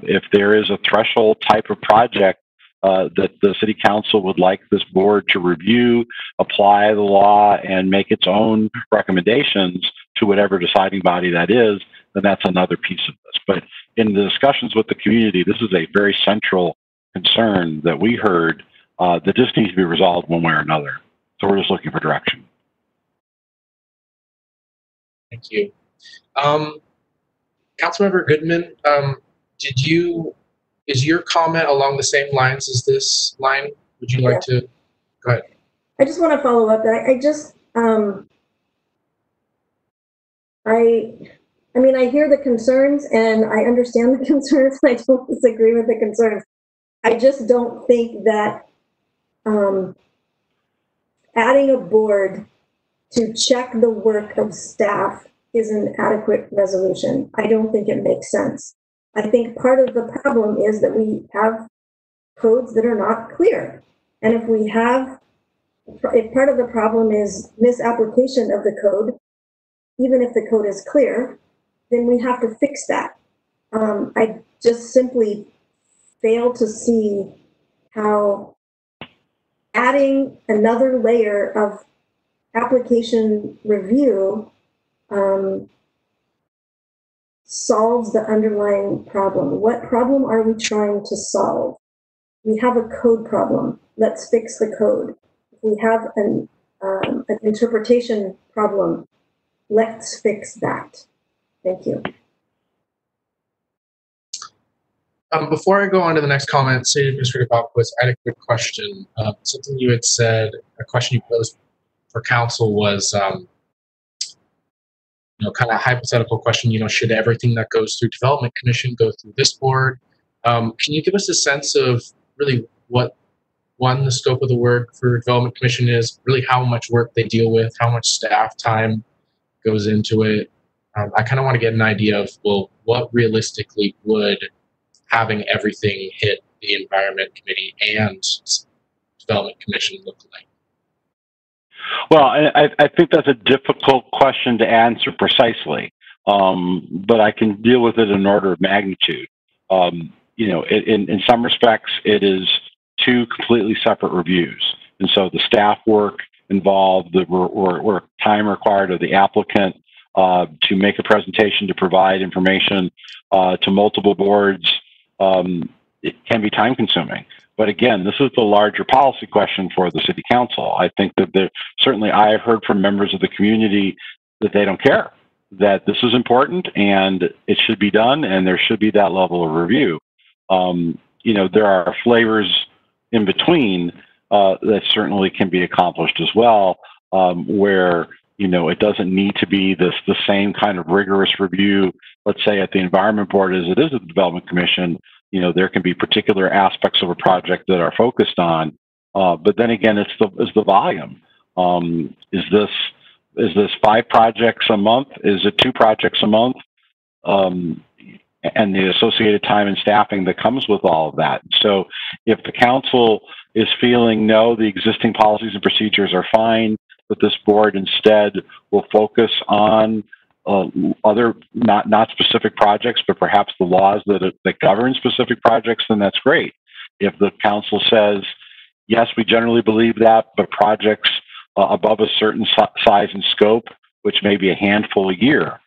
If there is a threshold type of project that the city council would like this board to review, apply the law, and make its own recommendations to whatever deciding body that is, then that's another piece of this. But in the discussions with the community, this is a very central concern that we heard that just needs to be resolved one way or another. So we're just looking for direction. Thank you. Councilmember Goodman, is your comment along the same lines as this line? Would you like to, go ahead. I just want to follow up that I hear the concerns and I understand the concerns. I don't disagree with the concerns. I just don't think that adding a board to check the work of staff is an adequate resolution. I don't think it makes sense. I think part of the problem is that we have codes that are not clear. And if part of the problem is misapplication of the code, even if the code is clear, then we have to fix that. I just simply fail to see how adding another layer of application review solves the underlying problem. What problem are we trying to solve? We have a code problem. Let's fix the code. If we have an interpretation problem, let's fix that. Thank you. Before I go on to the next comment, City Administrator Bobquist, I had a quick question. Something you had said, a question you posed for council was, kind of hypothetical question, should everything that goes through Development Commission go through this board? Can you give us a sense of really what, the scope of the work for Development Commission is, really how much work they deal with, how much staff time goes into it? I kind of want to get an idea of, what realistically would having everything hit the Environment Committee and Development Commission look like? Well, I think that's a difficult question to answer precisely, but I can deal with it in order of magnitude. In some respects, it is two completely separate reviews. And so the staff work involved, the work time required of the applicant to make a presentation, to provide information to multiple boards, it can be time consuming. But again, this is the larger policy question for the city council. I think that certainly I have heard from members of the community that they don't care, that this is important and it should be done and there should be that level of review. There are flavors in between that certainly can be accomplished as well, where it doesn't need to be the same kind of rigorous review, let's say at the Environment Board as it is at the Development Commission. There can be particular aspects of a project that are focused on, but then again, it's the volume. Is this 5 projects a month? Is it 2 projects a month? And the associated time and staffing that comes with all of that. So if the council is feeling, no, the existing policies and procedures are fine, but this board instead will focus on other not specific projects, but perhaps the laws that govern specific projects, then that's great. If the council says, yes, we generally believe that, but projects above a certain size and scope, which may be a handful a year,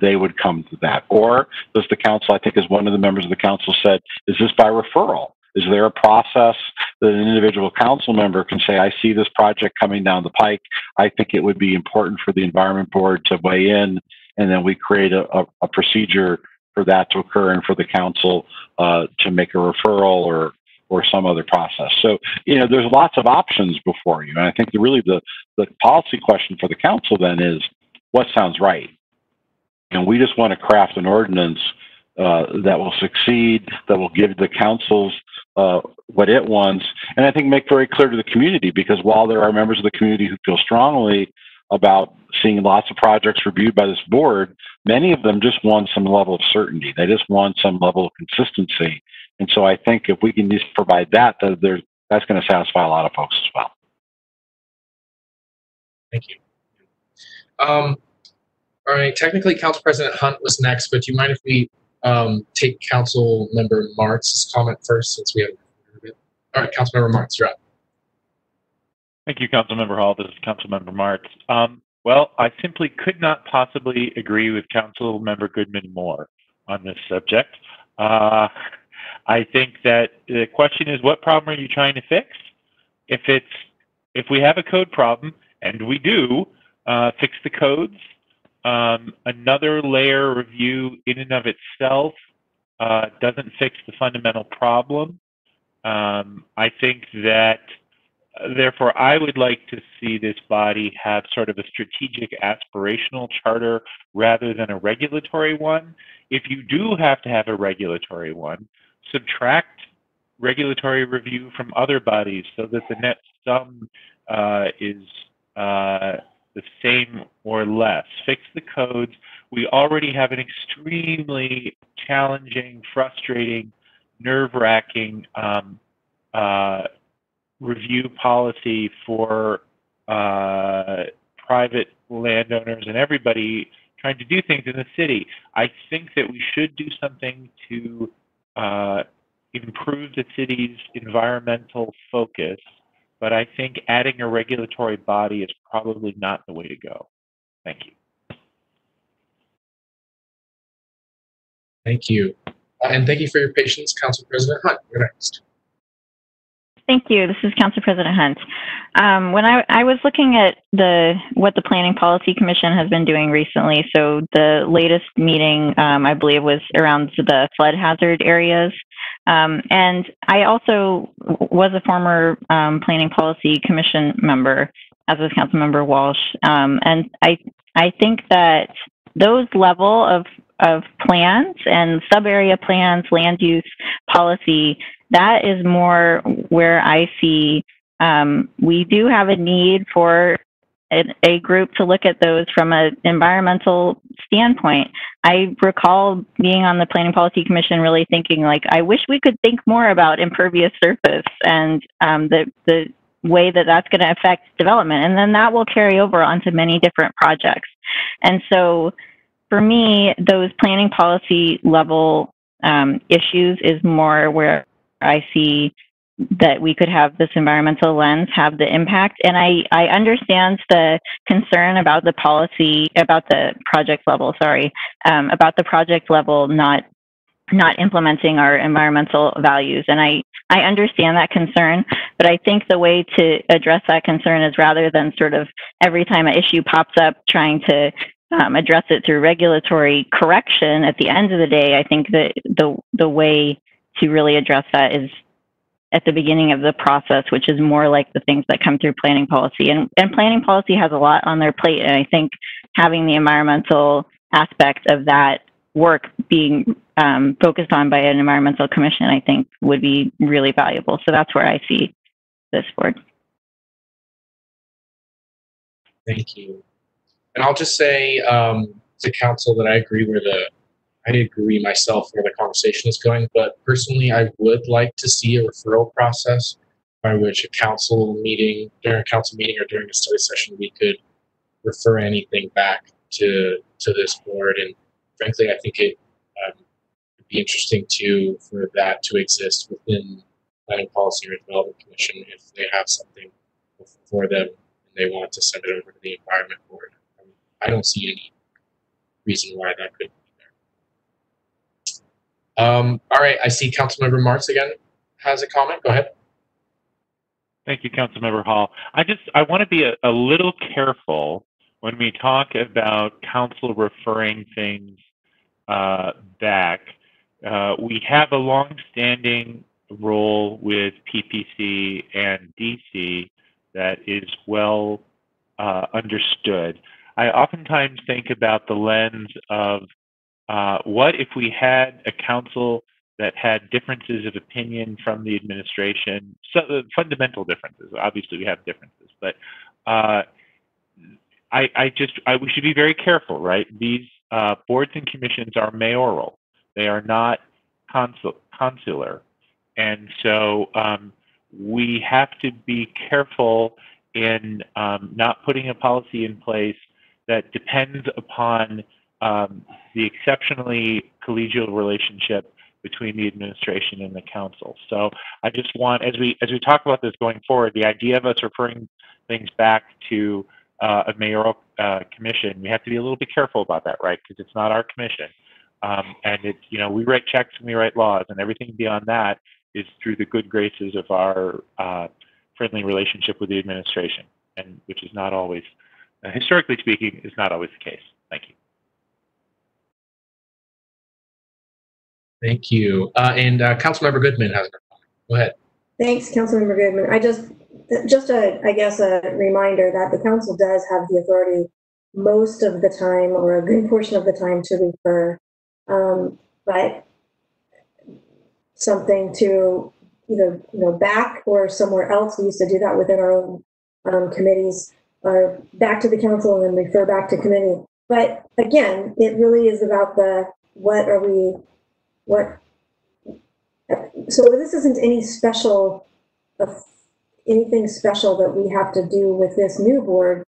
they would come to that. Or does the council, I think as one of the members of the council said, is this by referral? Is there a process that an individual council member can say, I see this project coming down the pike. I think it would be important for the Environment Board to weigh in, and then we create a procedure for that to occur and for the council to make a referral or some other process. So, there's lots of options before you. And I think the policy question for the council then is, what sounds right? And we just want to craft an ordinance that will succeed, that will give the councils what it wants, and I think make very clear to the community, because while there are members of the community who feel strongly about seeing lots of projects reviewed by this board, many of them just want some level of certainty. They just want some level of consistency. And so I think if we can just provide that, that's going to satisfy a lot of folks as well. Thank you. All right, technically Council President Hunt was next, but do you mind if we take Council Member Martz's comment first, since we haven't heard of it? All right, Council Member Martz, you're up. Thank you, Councilmember Hall. This is Councilmember Martz. Well, I simply could not possibly agree with Councilmember Goodman more on this subject. I think that the question is, what problem are you trying to fix? If we have a code problem, and we do, fix the codes. Another layer review in and of itself doesn't fix the fundamental problem. I think that, therefore, I would like to see this body have sort of a strategic aspirational charter rather than a regulatory one. If you do have to have a regulatory one, subtract regulatory review from other bodies so that the net sum is the same or less. Fix the codes. We already have an extremely challenging, frustrating, nerve-wracking review policy for private landowners and everybody trying to do things in the city. I think that we should do something to improve the city's environmental focus, but I think adding a regulatory body is probably not the way to go. Thank you. Thank you. And thank you for your patience, Council President Hunt. You're next. Thank you. This is Council President Hunt. When I was looking at what the Planning Policy Commission has been doing recently, so the latest meeting, I believe, was around the flood hazard areas. And I also was a former Planning Policy Commission member, as was Councilmember Walsh. And I think that those level of plans and sub-area plans, land use policy, that is more where I see we do have a need for a group to look at those from an environmental standpoint. I recall being on the Planning Policy Commission really thinking, like, I wish we could think more about impervious surface and the way that that's going to affect development. And then that will carry over onto many different projects. And so for me, those planning policy level issues is more where I see that we could have this environmental lens have the impact. And I understand the concern about the policy, about the project level, about the project level not implementing our environmental values. And I understand that concern, but I think the way to address that concern is, rather than sort of every time an issue pops up trying to address it through regulatory correction, at the end of the day, I think that the way to really address that is at the beginning of the process, which is more like the things that come through planning policy. And planning policy has a lot on their plate, and I think having the environmental aspect of that work being focused on by an environmental commission, I think would be really valuable. So that's where I see this board. Thank you. And I'll just say to council that I agree myself where the conversation is going, but personally, I would like to see a referral process by which during a council meeting or during a study session, we could refer anything back to this board. And frankly, I think it would be interesting for that to exist within Planning Policy or Development Commission if they have something for them in they want to send it over to the Environment Board. I don't see any reason why that couldn't be there. All right, I see Councilmember Martz again has a comment. Go ahead. Thank you, Councilmember Hall. I want to be a little careful when we talk about council referring things back. We have a long-standing role with PPC and DC that is well understood. I oftentimes think about the lens of what if we had a council that had differences of opinion from the administration, so fundamental differences. Obviously, we have differences, but we should be very careful, right? These boards and commissions are mayoral; they are not consular, and so we have to be careful in not putting a policy in place that depends upon the exceptionally collegial relationship between the administration and the council. So I just want, as we talk about this going forward, the idea of us referring things back to a mayoral commission, we have to be a little bit careful about that, right? Because it's not our commission, and it's, you know, we write checks and we write laws, and everything beyond that is through the good graces of our friendly relationship with the administration, and which is not always, historically speaking, is not always the case. Thank you. Thank you. And Councilmember Goodman has a comment. Go ahead. Thanks, Councilmember Goodman. I just I guess a reminder that the council does have the authority most of the time, or a good portion of the time, to refer, but something to either back or somewhere else. We used to do that within our own committees, or back to the council and then refer back to committee. But again, it really is about so this isn't any special, anything special that we have to do with this new board,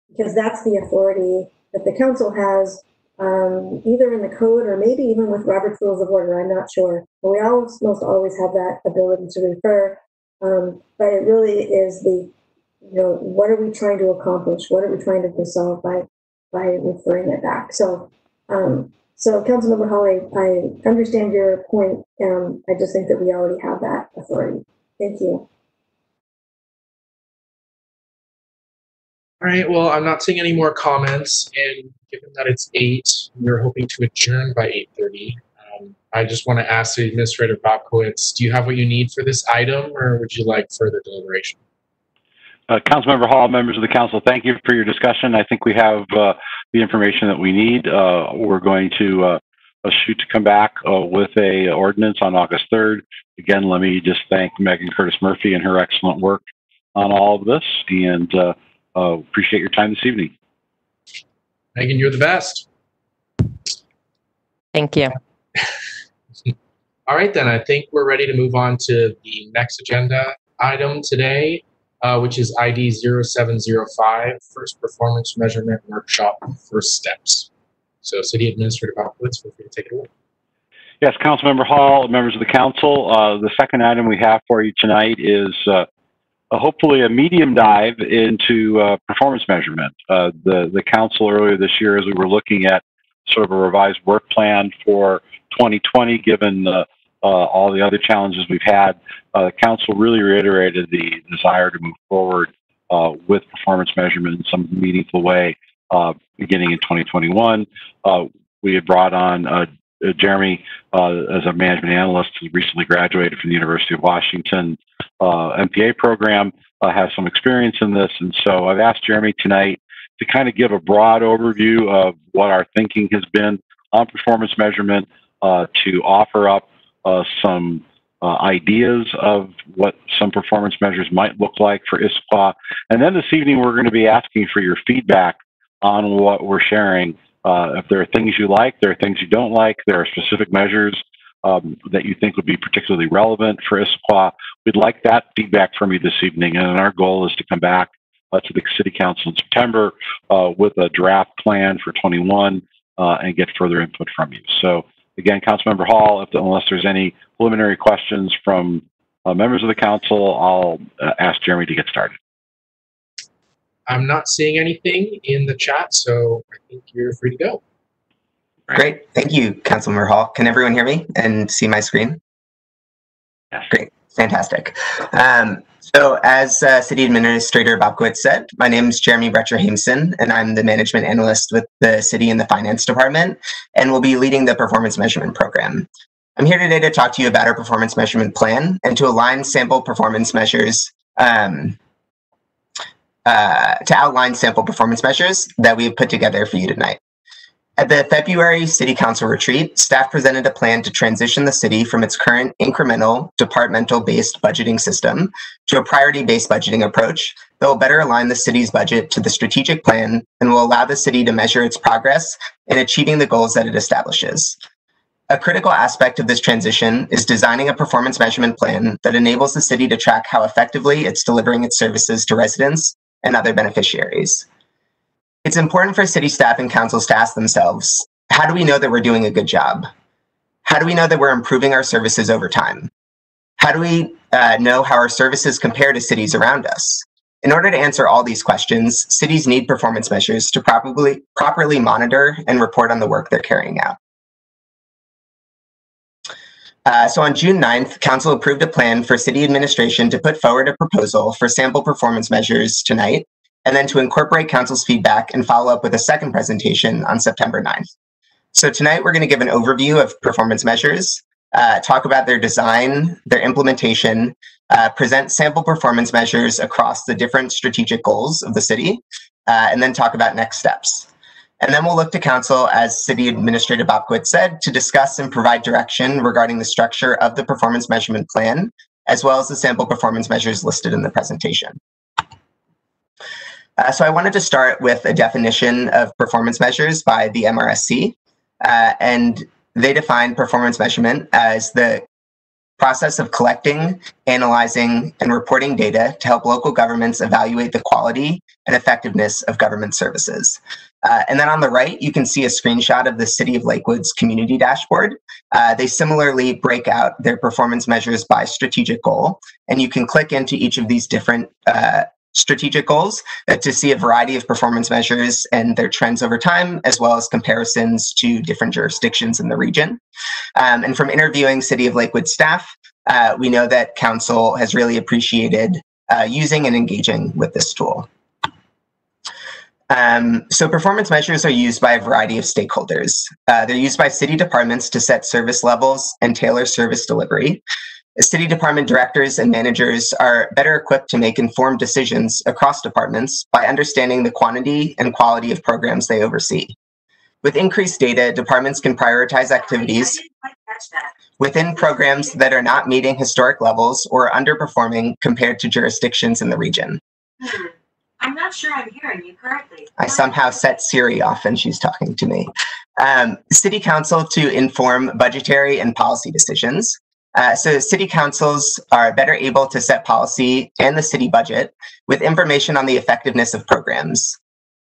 because that's the authority that the council has, either in the code or maybe even with Robert's Rules of Order. I'm not sure, but we almost always have that ability to refer. But it really is what are we trying to accomplish? What are we trying to resolve by referring it back? So, Councilmember Hawley, I understand your point. I just think that we already have that authority. Thank you. All right, well, I'm not seeing any more comments, and given that it's 8, we're hoping to adjourn by 8:30. I just want to ask the Administrator Bobkowitz, do you have what you need for this item, or would you like further deliberation? Councilmember Hall, members of the council, thank you for your discussion. I think we have the information that we need. We're going to shoot to come back with a ordinance on August 3rd. Again, let me just thank Megan Curtis Murphy and her excellent work on all of this, and appreciate your time this evening. Megan, you're the best. Thank you. All right, then I think we're ready to move on to the next agenda item today, which is ID 0705, First Performance Measurement Workshop, First Steps. So City Administrator Bobkowitz, feel free to take it away. Yes, Councilmember Hall, members of the council, the second item we have for you tonight is hopefully a medium dive into performance measurement. The council earlier this year, as we were looking at sort of a revised work plan for 2020, given all the other challenges we've had, the council really reiterated the desire to move forward with performance measurement in some meaningful way beginning in 2021. We had brought on Jeremy as a management analyst who recently graduated from the University of Washington MPA program, has some experience in this. And so I've asked Jeremy tonight to kind of give a broad overview of what our thinking has been on performance measurement, to offer up some ideas of what some performance measures might look like for Issaquah. And then this evening, we're going to be asking for your feedback on what we're sharing. If there are things you like, there are things you don't like, there are specific measures that you think would be particularly relevant for Issaquah, we'd like that feedback from you this evening. And our goal is to come back to the City Council in September with a draft plan for 21 and get further input from you. So again, Councilmember Hall, unless there's any preliminary questions from members of the council, I'll ask Jeremy to get started. I'm not seeing anything in the chat, so I think you're free to go. Great. Thank you, Councilmember Hall. Can everyone hear me and see my screen? Yes. Great. Fantastic. So as City Administrator Bobkowitz said, my name is Jeremy Bretcher-Hameson, and I'm the Management Analyst with the City and the Finance Department, and will be leading the Performance Measurement Program. I'm here today to talk to you about our Performance Measurement Plan and to align sample performance measures that we have put together for you tonight. At the February City Council retreat, staff presented a plan to transition the city from its current incremental, departmental-based budgeting system to a priority-based budgeting approach that will better align the city's budget to the strategic plan and will allow the city to measure its progress in achieving the goals that it establishes. A critical aspect of this transition is designing a performance measurement plan that enables the city to track how effectively it's delivering its services to residents and other beneficiaries. It's important for city staff and councils to ask themselves, how do we know that we're doing a good job? How do we know that we're improving our services over time? How do we know how our services compare to cities around us? In order to answer all these questions, cities need performance measures to properly monitor and report on the work they're carrying out. So on June 9th, Council approved a plan for city administration to put forward a proposal for sample performance measures tonight, and then to incorporate Council's feedback and follow up with a second presentation on September 9th. So tonight we're going to give an overview of performance measures, talk about their design, their implementation, present sample performance measures across the different strategic goals of the city, and then talk about next steps. And then we'll look to Council, as City Administrator Bobkowitz said, to discuss and provide direction regarding the structure of the performance measurement plan, as well as the sample performance measures listed in the presentation. So I wanted to start with a definition of performance measures by the MRSC, and they define performance measurement as the process of collecting, analyzing, and reporting data to help local governments evaluate the quality and effectiveness of government services. And then on the right, you can see a screenshot of the City of Lakewood's community dashboard. They similarly break out their performance measures by strategic goal, and you can click into each of these different strategic goals to see a variety of performance measures and their trends over time, as well as comparisons to different jurisdictions in the region. And from interviewing City of Lakewood staff, we know that Council has really appreciated using and engaging with this tool. So performance measures are used by a variety of stakeholders. They're used by city departments to set service levels and tailor service delivery. City department directors and managers are better equipped to make informed decisions across departments by understanding the quantity and quality of programs they oversee. With increased data, departments can prioritize activities within programs that are not meeting historic levels or underperforming compared to jurisdictions in the region. I'm not sure I'm hearing you correctly. I somehow set Siri off and she's talking to me. City Council to inform budgetary and policy decisions. So city councils are better able to set policy and the city budget with information on the effectiveness of programs.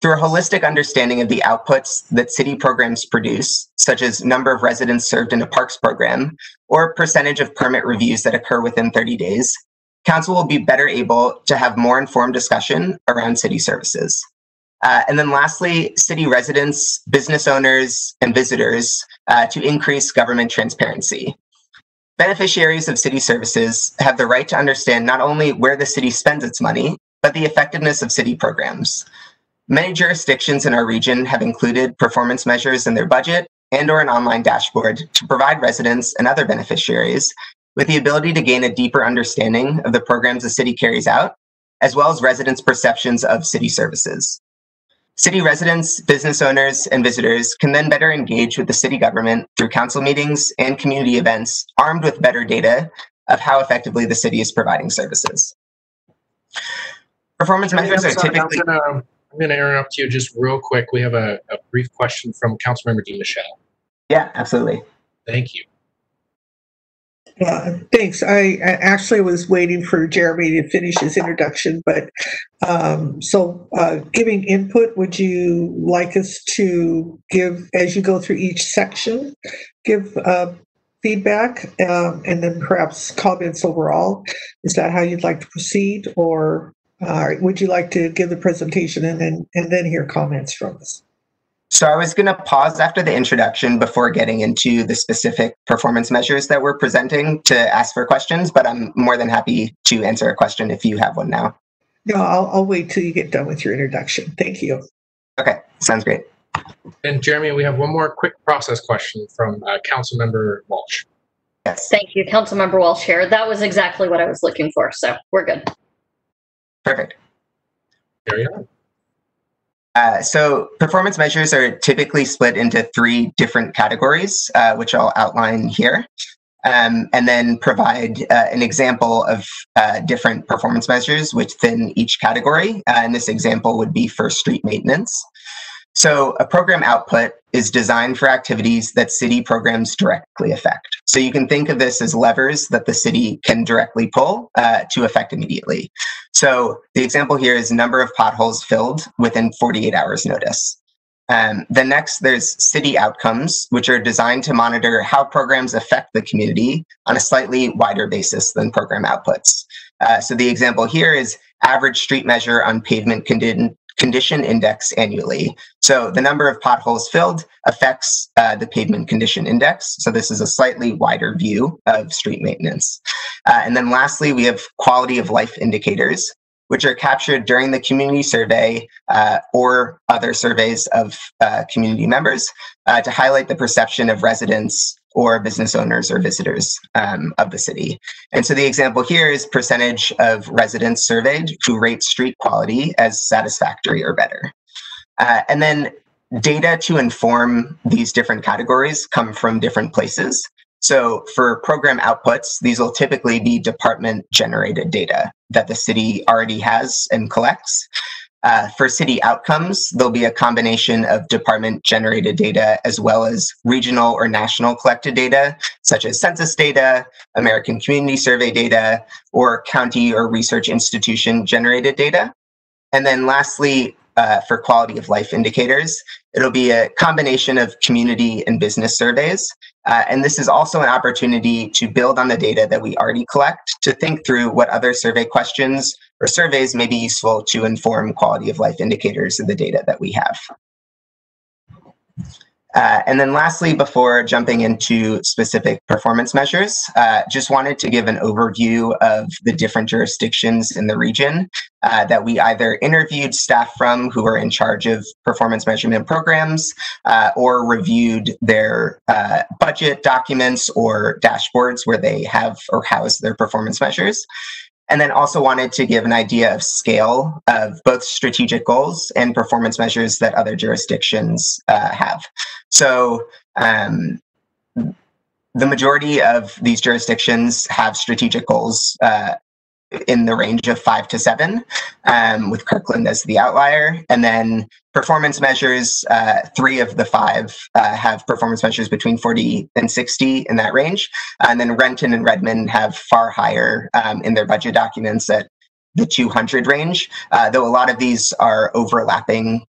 Through a holistic understanding of the outputs that city programs produce, such as number of residents served in a parks program or percentage of permit reviews that occur within 30 days, council will be better able to have more informed discussion around city services. And then lastly, city residents, business owners, and visitors to increase government transparency. Beneficiaries of city services have the right to understand not only where the city spends its money, but the effectiveness of city programs. Many jurisdictions in our region have included performance measures in their budget and/or an online dashboard to provide residents and other beneficiaries with the ability to gain a deeper understanding of the programs the city carries out, as well as residents' perceptions of city services. City residents, business owners, and visitors can then better engage with the city government through council meetings and community events, armed with better data of how effectively the city is providing services. Performance measures are typically... I'm going to interrupt you just real quick. We have a brief question from Councilmember DiMichele. Yeah, absolutely. Thank you. Thanks. I actually was waiting for Jeremy to finish his introduction, but giving input, would you like us to give, as you go through each section, give feedback and then perhaps comments overall? Is that how you'd like to proceed, or All right. Would you like to give the presentation and then hear comments from us? So I was going to pause after the introduction before getting into the specific performance measures that we're presenting to ask for questions, but I'm more than happy to answer a question if you have one now. No, I'll wait till you get done with your introduction. Thank you. Okay, sounds great. And Jeremy, we have one more quick process question from Councilmember Walsh. Yes. Thank you, Councilmember Walsh here. That was exactly what I was looking for, so we're good. Perfect. Carry on. So performance measures are typically split into 3 different categories, which I'll outline here, and then provide an example of different performance measures within each category. And this example would be for street maintenance. So a program output is designed for activities that city programs directly affect. So you can think of this as levers that the city can directly pull to affect immediately. So the example here is number of potholes filled within 48 hours notice. Then next, there's city outcomes, which are designed to monitor how programs affect the community on a slightly wider basis than program outputs. So the example here is average street measure on pavement condition index annually. So the number of potholes filled affects the pavement condition index. So this is a slightly wider view of street maintenance. And then lastly, we have quality of life indicators, which are captured during the community survey or other surveys of community members to highlight the perception of residents or business owners or visitors of the city. And so the example here is percentage of residents surveyed who rate street quality as satisfactory or better. And then data to inform these different categories come from different places. So for program outputs, these will typically be department generated data that the city already has and collects. For city outcomes, there'll be a combination of department generated data as well as regional or national collected data, such as census data, American Community Survey data, or county or research institution generated data. And then lastly, for quality of life indicators, it'll be a combination of community and business surveys. And this is also an opportunity to build on the data that we already collect to think through what other survey questions or surveys may be useful to inform quality of life indicators of the data that we have. And then lastly, before jumping into specific performance measures, just wanted to give an overview of the different jurisdictions in the region that we either interviewed staff from who are in charge of performance measurement programs or reviewed their budget documents or dashboards where they have or house their performance measures. And then also wanted to give an idea of scale of both strategic goals and performance measures that other jurisdictions have. So the majority of these jurisdictions have strategic goals in the range of 5 to 7, with Kirkland as the outlier. And then performance measures, 3 of the 5 have performance measures between 40 and 60 in that range. And then Renton and Redmond have far higher in their budget documents at the 200 range, though a lot of these are overlapping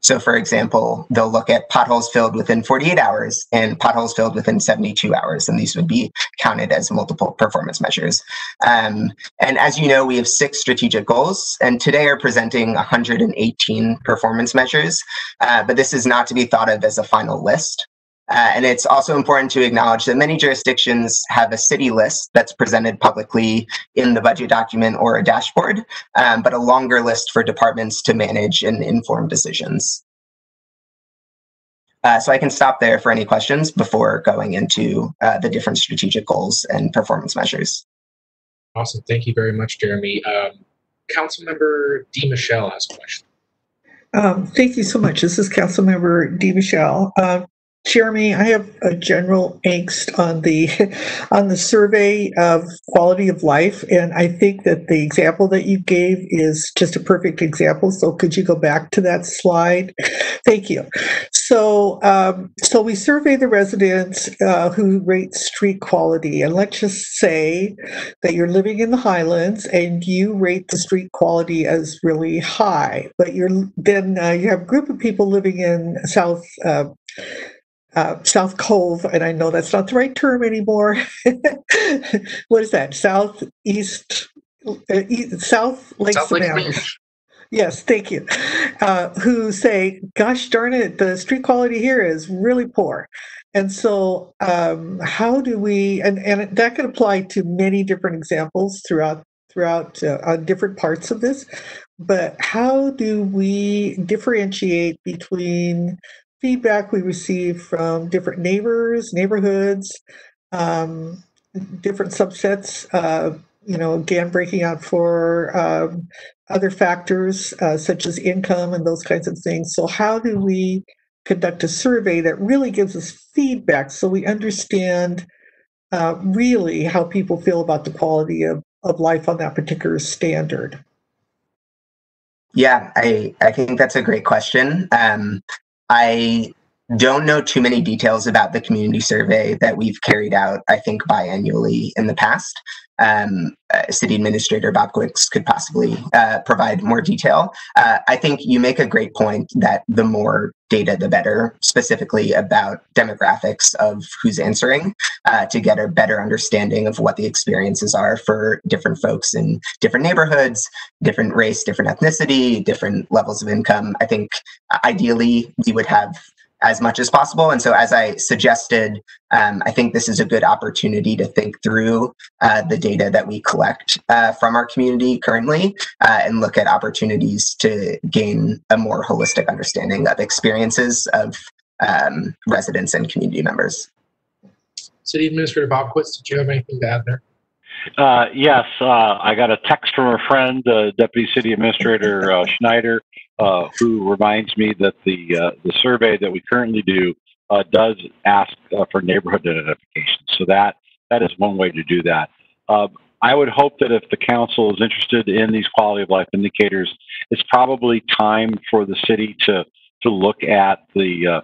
So for example, they'll look at potholes filled within 48 hours and potholes filled within 72 hours, and these would be counted as multiple performance measures. And as you know, we have 6 strategic goals, and today are presenting 118 performance measures, but this is not to be thought of as a final list. And it's also important to acknowledge that many jurisdictions have a city list that's presented publicly in the budget document or a dashboard, but a longer list for departments to manage and inform decisions. So I can stop there for any questions before going into the different strategic goals and performance measures. Awesome. Thank you very much, Jeremy. Councilmember DeMichelle has a question. Thank you so much. This is Councilmember DeMichelle. Jeremy, I have a general angst on the survey of quality of life, and I think that the example that you gave is just a perfect example. So could you go back to that slide? Thank you. So we survey the residents who rate street quality, and let's just say that you're living in the Highlands and you rate the street quality as really high, but you have a group of people living in South Cove, and I know that's not the right term anymore. What is that? Southeast South Lake Savannah. Yes, thank you. Who say, gosh darn it, the street quality here is really poor. And so how do we, and that could apply to many different examples throughout different parts of this, but how do we differentiate between feedback we receive from different neighbors, neighborhoods, different subsets, again, breaking out for other factors such as income and those kinds of things. So how do we conduct a survey that really gives us feedback so we understand really how people feel about the quality of life on that particular standard? Yeah, I think that's a great question. I don't know too many details about the community survey that we've carried out, I think, biannually in the past. City Administrator Bobkowicz could possibly provide more detail. I think you make a great point that the more data, the better, specifically about demographics of who's answering, to get a better understanding of what the experiences are for different folks in different neighborhoods, different race, different ethnicity, different levels of income. I think ideally we would have as much as possible. And so as I suggested, I think this is a good opportunity to think through the data that we collect from our community currently and look at opportunities to gain a more holistic understanding of experiences of residents and community members. City Administrator Bobkowicz, did you have anything to add there? Yes, I got a text from a friend, Deputy City Administrator Schneider, who reminds me that the survey that we currently do does ask for neighborhood identification. So that is one way to do that. I would hope that if the council is interested in these quality of life indicators, it's probably time for the city to look at the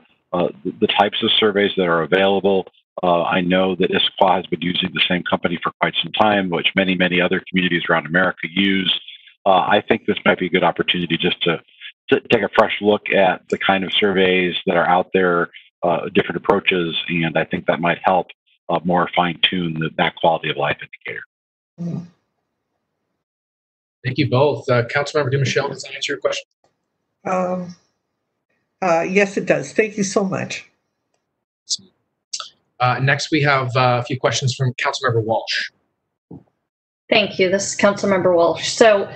types of surveys that are available. I know that Issaquah has been using the same company for quite some time, which many other communities around America use. I think this might be a good opportunity just to take a fresh look at the kind of surveys that are out there, different approaches, and I think that might help more fine-tune that quality of life indicator. Thank you both. Councilmember DiMichele, does that answer your question? Yes, it does. Thank you so much. Next, we have a few questions from Councilmember Walsh. Thank you. This is Councilmember Walsh. So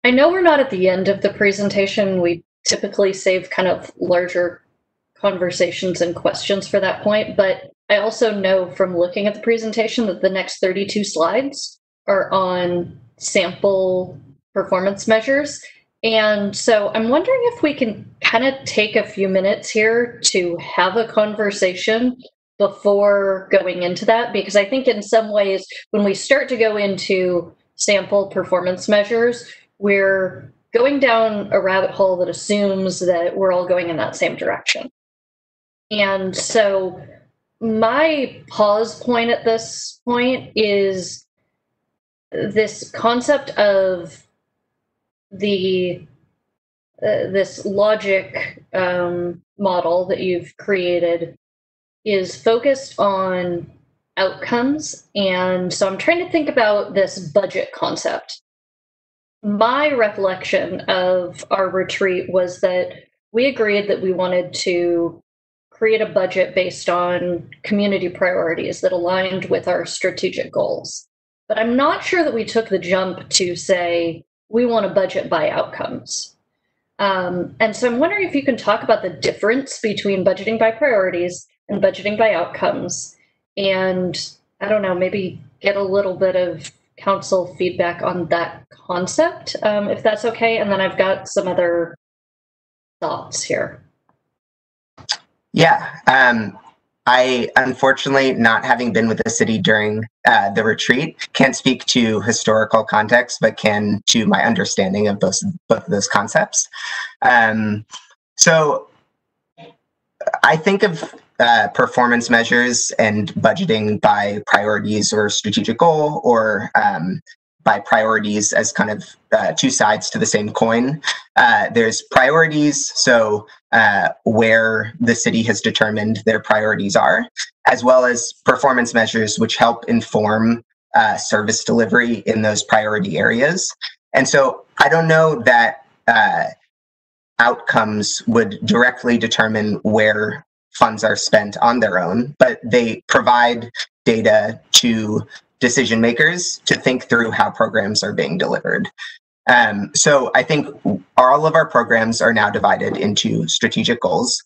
I know we're not at the end of the presentation. We typically save kind of larger conversations and questions for that point, but I also know from looking at the presentation that the next 32 slides are on sample performance measures. And so I'm wondering if we can kind of take a few minutes here to have a conversation before going into that, because I think in some ways, when we start to go into sample performance measures, we're going down a rabbit hole that assumes that we're all going in that same direction. And so my pause point at this point is this concept of the this logic model that you've created is focused on outcomes. And so I'm trying to think about this budget concept. My recollection of our retreat was that we agreed that we wanted to create a budget based on community priorities that aligned with our strategic goals. But I'm not sure that we took the jump to say, we want a budget by outcomes. And so I'm wondering if you can talk about the difference between budgeting by priorities and budgeting by outcomes. And I don't know, maybe get a little bit of council feedback on that concept, if that's okay. And then I've got some other thoughts here. Yeah. I, unfortunately, not having been with the city during the retreat, can't speak to historical context, but can to my understanding of both of those concepts. So I think of performance measures and budgeting by priorities or strategic goal, or by priorities as kind of two sides to the same coin. There's priorities, so where the city has determined their priorities are, as well as performance measures, which help inform service delivery in those priority areas. And so I don't know that outcomes would directly determine where funds are spent on their own, but they provide data to decision makers to think through how programs are being delivered. So I think all of our programs are now divided into strategic goals,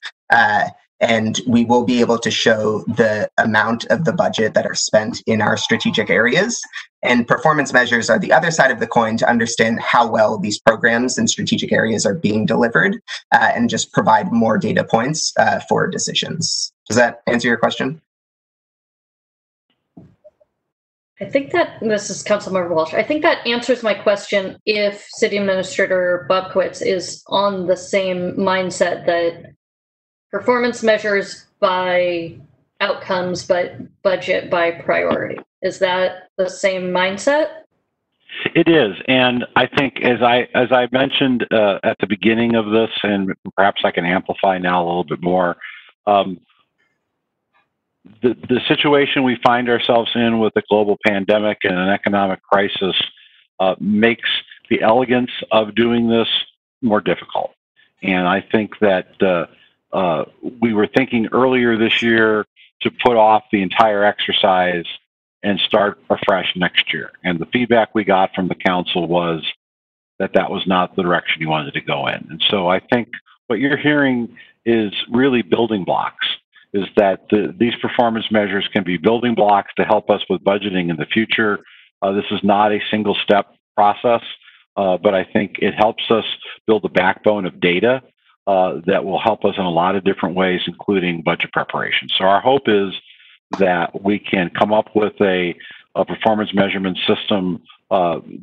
and we will be able to show the amount of the budget that are spent in our strategic areas. And performance measures are the other side of the coin to understand how well these programs and strategic areas are being delivered, and just provide more data points for decisions. Does that answer your question? I think that, this is Councilmember Walsh, I think that answers my question if City Administrator Bobkowitz is on the same mindset that performance measures by outcomes, but budget by priority. Is that the same mindset? It is, and I think as I mentioned at the beginning of this, and perhaps I can amplify now a little bit more, the situation we find ourselves in with the global pandemic and an economic crisis makes the elegance of doing this more difficult. And I think that we were thinking earlier this year to put off the entire exercise and start afresh next year. And the feedback we got from the council was that that was not the direction you wanted to go in. And so I think what you're hearing is really building blocks, is that these performance measures can be building blocks to help us with budgeting in the future. This is not a single step process, but I think it helps us build a backbone of data that will help us in a lot of different ways, including budget preparation. So our hope is that we can come up with a performance measurement system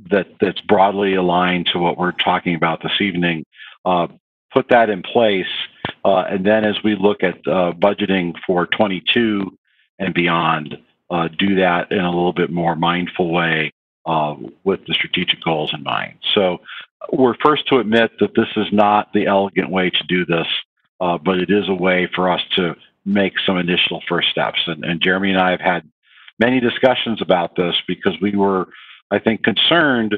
that's broadly aligned to what we're talking about this evening, put that in place, and then as we look at budgeting for 22 and beyond, do that in a little bit more mindful way with the strategic goals in mind. So we're first to admit that this is not the elegant way to do this, but it is a way for us to make some initial first steps. And Jeremy and I have had many discussions about this because we were, I think, concerned,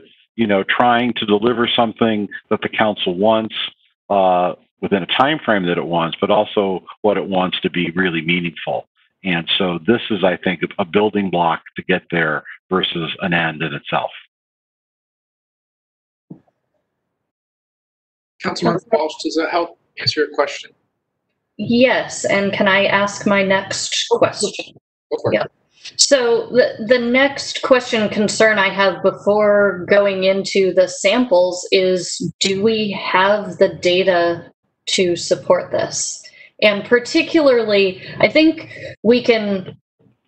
trying to deliver something that the council wants within a time frame that it wants, but also what it wants to be really meaningful. And so this is, I think, a building block to get there versus an end in itself. Councilmember Walsh, does that help answer your question? Yes, and can I ask my next question? Go for it. Yeah. So the next question concern I have before going into the samples is, do we have the data to support this? And particularly, I think we can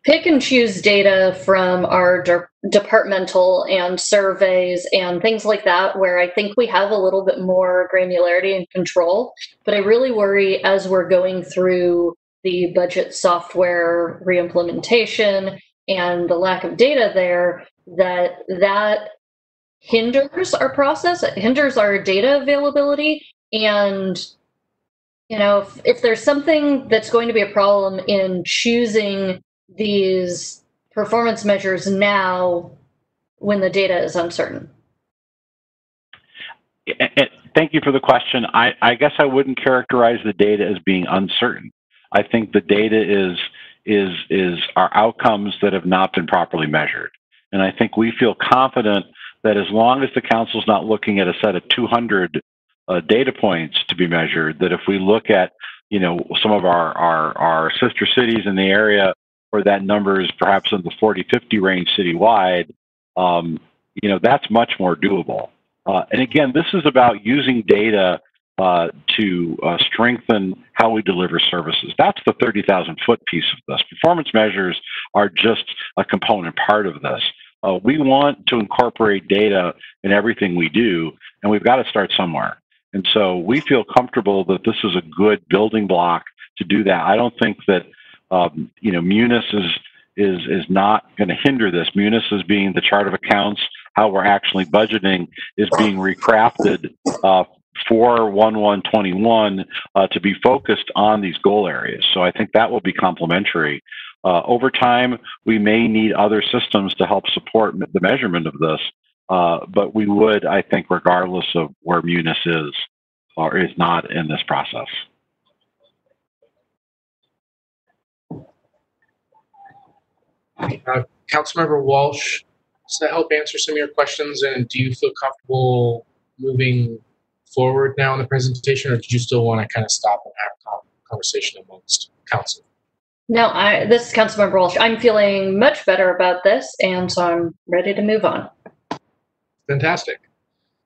pick and choose data from our departmental and surveys and things like that, where I think we have a little bit more granularity and control. But I really worry as we're going through the budget software reimplementation and the lack of data there, that hinders our process, it hinders our data availability. And if there's something that's going to be a problem in choosing these performance measures now when the data is uncertain. Thank you for the question. I guess I wouldn't characterize the data as being uncertain. I think the data is our outcomes that have not been properly measured. And I think we feel confident that as long as the council's not looking at a set of 200 data points to be measured, that if we look at, some of our sister cities in the area where that number is perhaps in the 40-50 range citywide, that's much more doable. And again, this is about using data to strengthen how we deliver services. That's the 30,000-foot piece of this. Performance measures are just a component part of this. We want to incorporate data in everything we do, and we've got to start somewhere. And so we feel comfortable that this is a good building block to do that. I don't think that Munis is not going to hinder this. Munis is being the chart of accounts. How we're actually budgeting is being recrafted for 1/1/21 to be focused on these goal areas. So I think that will be complementary. Over time, we may need other systems to help support the measurement of this, but we would, I think, regardless of where Munis is or is not in this process. Councilmember Walsh, does that help answer some of your questions? And do you feel comfortable moving forward now in the presentation, or did you still want to kind of stop and have a conversation amongst council? No, this is Councilmember Walsh. I'm feeling much better about this, and so I'm ready to move on. Fantastic.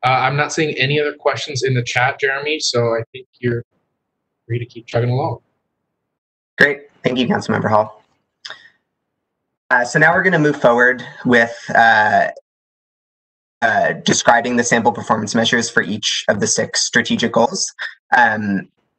I'm not seeing any other questions in the chat, Jeremy, so I think you're free to keep chugging along. Great. Thank you, Councilmember Hall. So now we're going to move forward with describing the sample performance measures for each of the 6 strategic goals.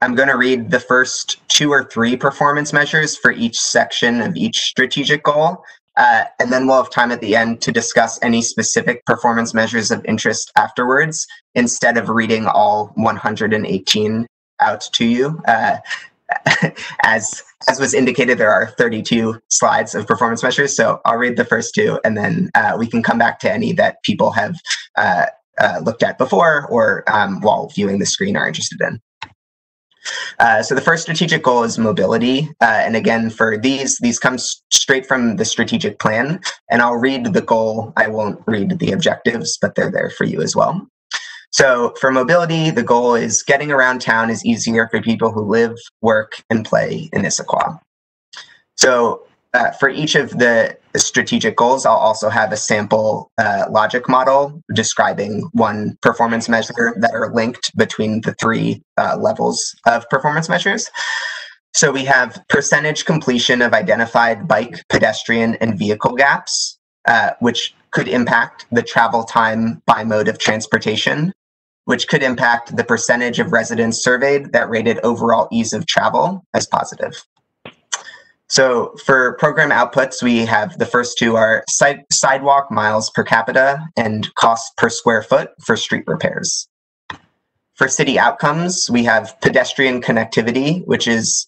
I'm going to read the first 2 or 3 performance measures for each section of each strategic goal, and then we'll have time at the end to discuss any specific performance measures of interest afterwards, instead of reading all 118 out to you. As was indicated, there are 32 slides of performance measures, so I'll read the first 2, and then we can come back to any that people have looked at before or while viewing the screen are interested in. So the first strategic goal is mobility, and again, for these come straight from the strategic plan, and I'll read the goal. I won't read the objectives, but they're there for you as well. So for mobility, the goal is getting around town is easier for people who live, work, and play in Issaquah. So for each of the strategic goals, I'll also have a sample logic model describing one performance measure that are linked between the 3 levels of performance measures. So we have percentage completion of identified bike, pedestrian, and vehicle gaps, which could impact the travel time by mode of transportation, which could impact the percentage of residents surveyed that rated overall ease of travel as positive. So for program outputs, we have the first 2 are sidewalk miles per capita and cost per square foot for street repairs. For city outcomes, we have pedestrian connectivity, which is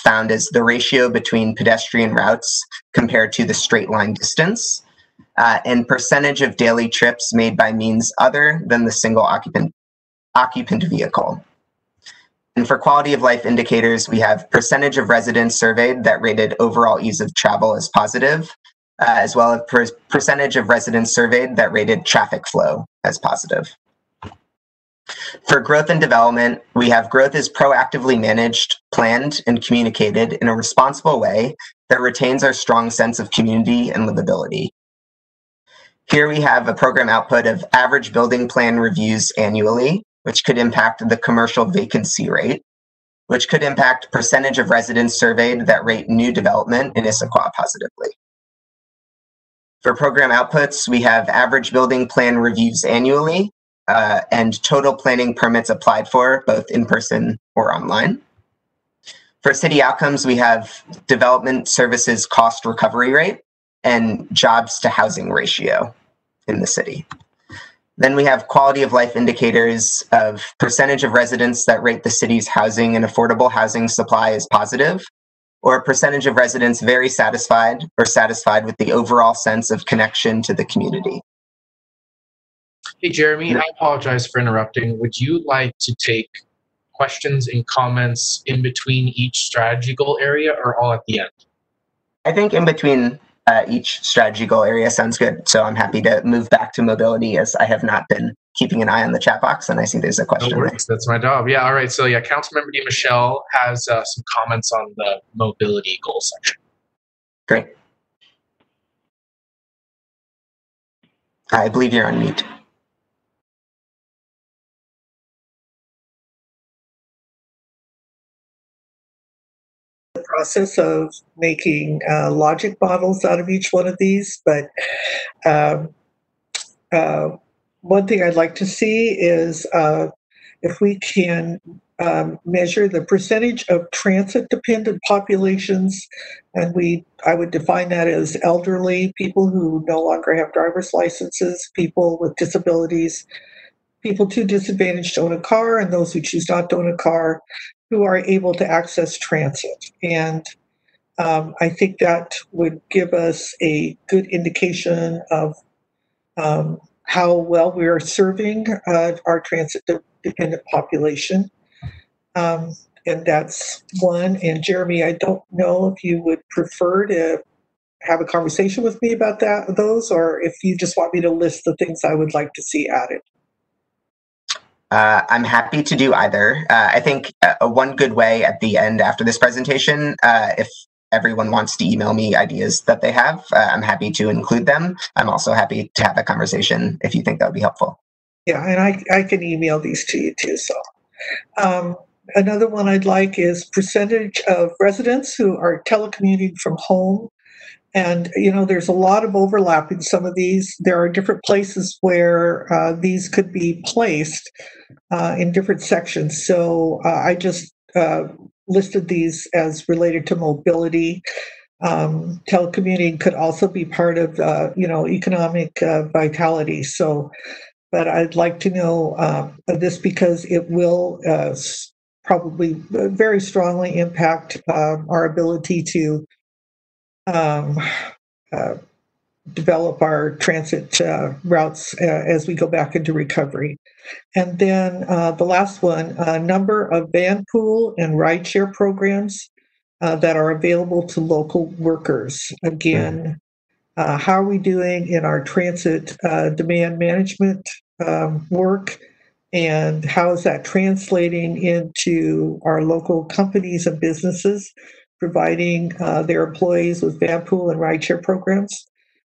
found as the ratio between pedestrian routes compared to the straight line distance, and percentage of daily trips made by means other than the single occupant vehicle. And for quality of life indicators, we have percentage of residents surveyed that rated overall ease of travel as positive, as well as percentage of residents surveyed that rated traffic flow as positive. For growth and development, we have growth is proactively managed, planned, and communicated in a responsible way that retains our strong sense of community and livability. Here we have a program output of average building plan reviews annually, which could impact the commercial vacancy rate, which could impact percentage of residents surveyed that rate new development in Issaquah positively. For program outputs, we have average building plan reviews annually and total planning permits applied for, both in person or online. For city outcomes, we have development services cost recovery rate and jobs to housing ratio in the city. Then we have quality of life indicators of percentage of residents that rate the city's housing and affordable housing supply as positive, or percentage of residents very satisfied or satisfied with the overall sense of connection to the community. Hey, Jeremy, I apologize for interrupting. Would you like to take questions and comments in between each strategy goal area or all at the end? I think in between each strategy goal area sounds good. So I'm happy to move back to mobility, as I have not been keeping an eye on the chat box, and I see there's a question. No worries. That's my job. Yeah, all right. So yeah, Councilmember DiMichele has some comments on the mobility goal section. Great. I believe you're on mute. Process of making logic models out of each one of these, but one thing I'd like to see is if we can measure the percentage of transit-dependent populations, and I would define that as elderly, people who no longer have driver's licenses, people with disabilities, people too disadvantaged to own a car, and those who choose not to own a car, who are able to access transit. And I think that would give us a good indication of how well we are serving our transit-dependent population. And that's one. And Jeremy, I don't know if you would prefer to have a conversation with me about those, or if you just want me to list the things I would like to see added. I'm happy to do either. I think one good way at the end after this presentation, if everyone wants to email me ideas that they have, I'm happy to include them. I'm also happy to have a conversation if you think that would be helpful. Yeah, and I can email these to you too. So another one I'd like is percentage of residents who are telecommuting from home. And, you know, there's a lot of overlap in some of these. There are different places where these could be placed in different sections. So I just listed these as related to mobility. Telecommuting could also be part of, you know, economic vitality. So, but I'd like to know this because it will probably very strongly impact our ability to develop our transit routes as we go back into recovery. And then the last one, number of van pool and rideshare programs that are available to local workers. Again, how are we doing in our transit demand management work? And how is that translating into our local companies and businesses providing their employees with van pool and rideshare programs?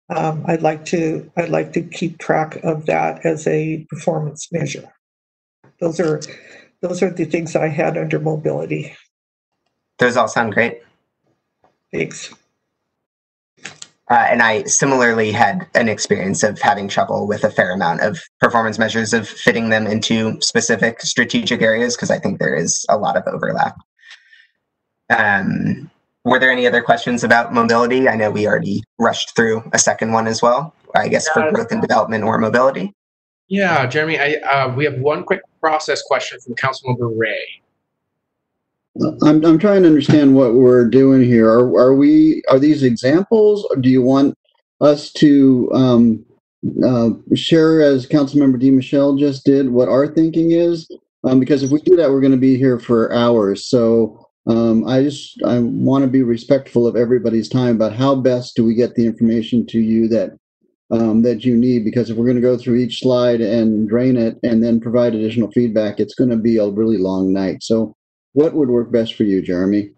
I'd like to keep track of that as a performance measure. Those are the things that I had under mobility. Those all sound great. Thanks. And I similarly had an experience of having trouble with a fair amount of performance measures, of fitting them into specific strategic areas, because I think there is a lot of overlap. Were there any other questions about mobility? I know we already rushed through a second one as well, I guess, for growth and development or mobility. Yeah, Jeremy, we have one quick process question from Councilmember Ray. I'm trying to understand what we're doing here. Are these examples, or do you want us to share, as Councilmember DiMichele just did, what our thinking is? Because if we do that, we're going to be here for hours. So I want to be respectful of everybody's time about how best do we get the information to you that you need. Because if we're going to go through each slide and drain it and then provide additional feedback, it's going to be a really long night. So what would work best for you, Jeremy?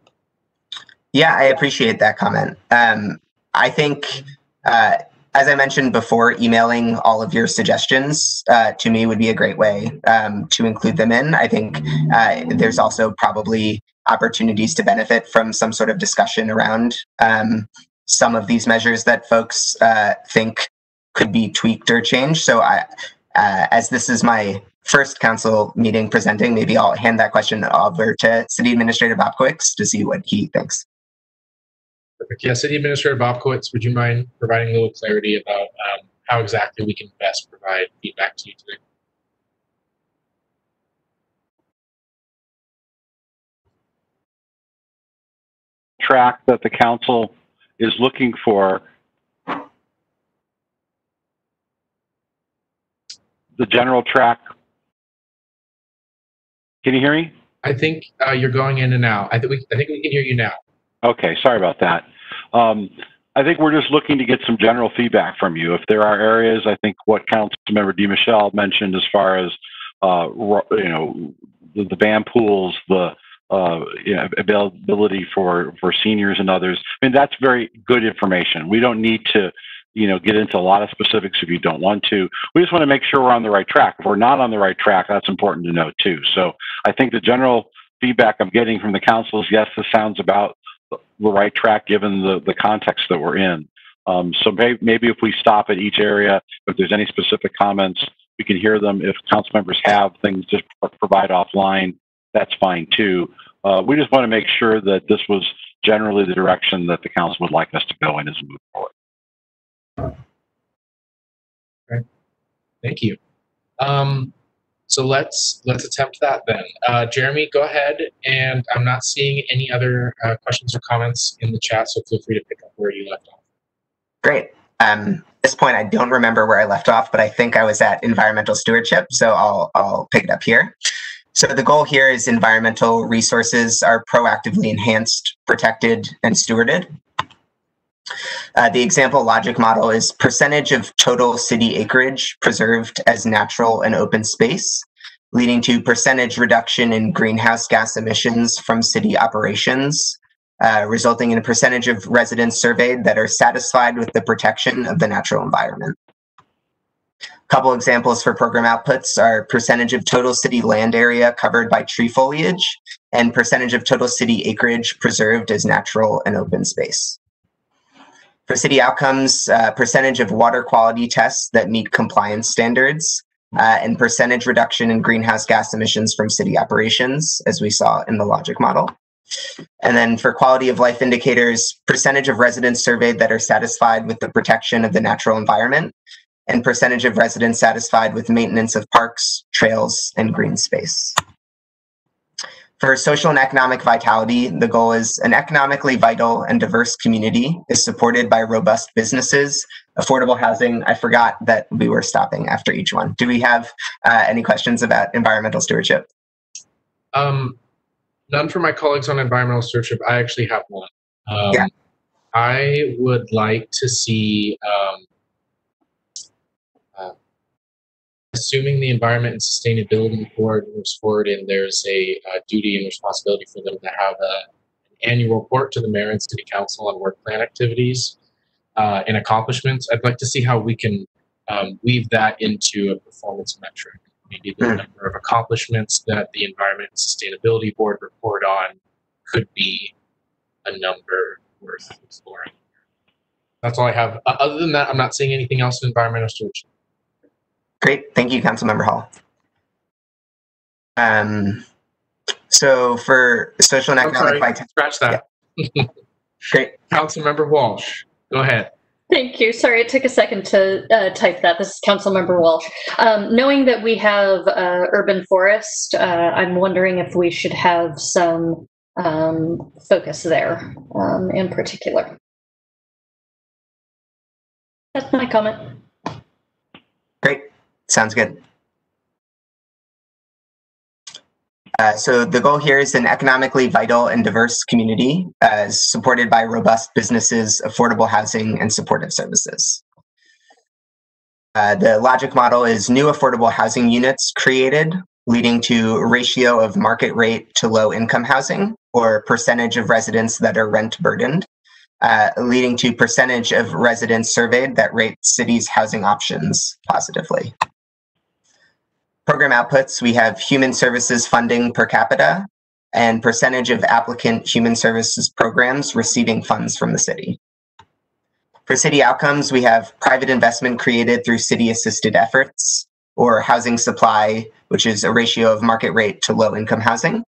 Yeah, I appreciate that comment. I think, as I mentioned before, emailing all of your suggestions to me would be a great way to include them in. I think there's also probably opportunities to benefit from some sort of discussion around some of these measures that folks think could be tweaked or changed. So as this is my first council meeting presenting, maybe I'll hand that question over to City Administrator Bobkowitz to see what he thinks. Perfect. Yeah, City Administrator Bobkowitz, would you mind providing a little clarity about how exactly we can best provide feedback to you today? Track that the council is looking for, the general track. Can you hear me? I think you're going in and out. I think we can hear you now. Okay, sorry about that. I think we're just looking to get some general feedback from you. If there are areas, I think what Councilmember DiMichele mentioned as far as you know, the van pools, the you know, availability for seniors and others. I mean, that's very good information. We don't need to, you know, get into a lot of specifics if you don't want to. We just want to make sure we're on the right track. If we're not on the right track, that's important to know too. So I think the general feedback I'm getting from the council is, yes, this sounds about the right track given the context that we're in. So maybe if we stop at each area, if there's any specific comments, we can hear them. If council members have things to provide offline, that's fine too. We just want to make sure that this was generally the direction that the council would like us to go in as we move forward. Okay. Thank you. So let's attempt that then. Jeremy, go ahead. And I'm not seeing any other questions or comments in the chat, so feel free to pick up where you left off. Great. At this point, I don't remember where I left off, but I think I was at environmental stewardship, so I'll pick it up here. So the goal here is environmental resources are proactively enhanced, protected, and stewarded. The example logic model is percentage of total city acreage preserved as natural and open space, leading to percentage reduction in greenhouse gas emissions from city operations, resulting in a percentage of residents surveyed that are satisfied with the protection of the natural environment. A couple examples for program outputs are percentage of total city land area covered by tree foliage and percentage of total city acreage preserved as natural and open space. For city outcomes, percentage of water quality tests that meet compliance standards, and percentage reduction in greenhouse gas emissions from city operations, as we saw in the logic model. And then for quality of life indicators, percentage of residents surveyed that are satisfied with the protection of the natural environment, and percentage of residents satisfied with maintenance of parks, trails, and green space. For social and economic vitality, the goal is an economically vital and diverse community is supported by robust businesses, affordable housing. I forgot that we were stopping after each one. Do we have any questions about environmental stewardship? None for my colleagues on environmental stewardship. I actually have one. Yeah. I would like to see, assuming the Environment and Sustainability Board moves forward and there's a duty and responsibility for them to have an annual report to the mayor and city council on work plan activities and accomplishments, I'd like to see how we can weave that into a performance metric. Maybe the number of accomplishments that the Environment and Sustainability Board report on could be a number worth exploring. That's all I have. Other than that, I'm not seeing anything else in environmental stewardship. Great, thank you, Councilmember Hall. So for social and economic vitality, scratch that. Yeah. Great. Councilmember Walsh, go ahead. Thank you. Sorry, it took a second to type that. This is Councilmember Walsh. Knowing that we have urban forest, I'm wondering if we should have some focus there in particular. That's my comment. Great. Sounds good. So the goal here is an economically vital and diverse community supported by robust businesses, affordable housing, and supportive services. The logic model is new affordable housing units created, leading to a ratio of market rate to low income housing, or percentage of residents that are rent burdened, leading to percentage of residents surveyed that rate cities' housing options positively. Program outputs, we have human services funding per capita and percentage of applicant human services programs receiving funds from the city. For city outcomes, we have private investment created through city-assisted efforts, or housing supply, which is a ratio of market rate to low-income housing.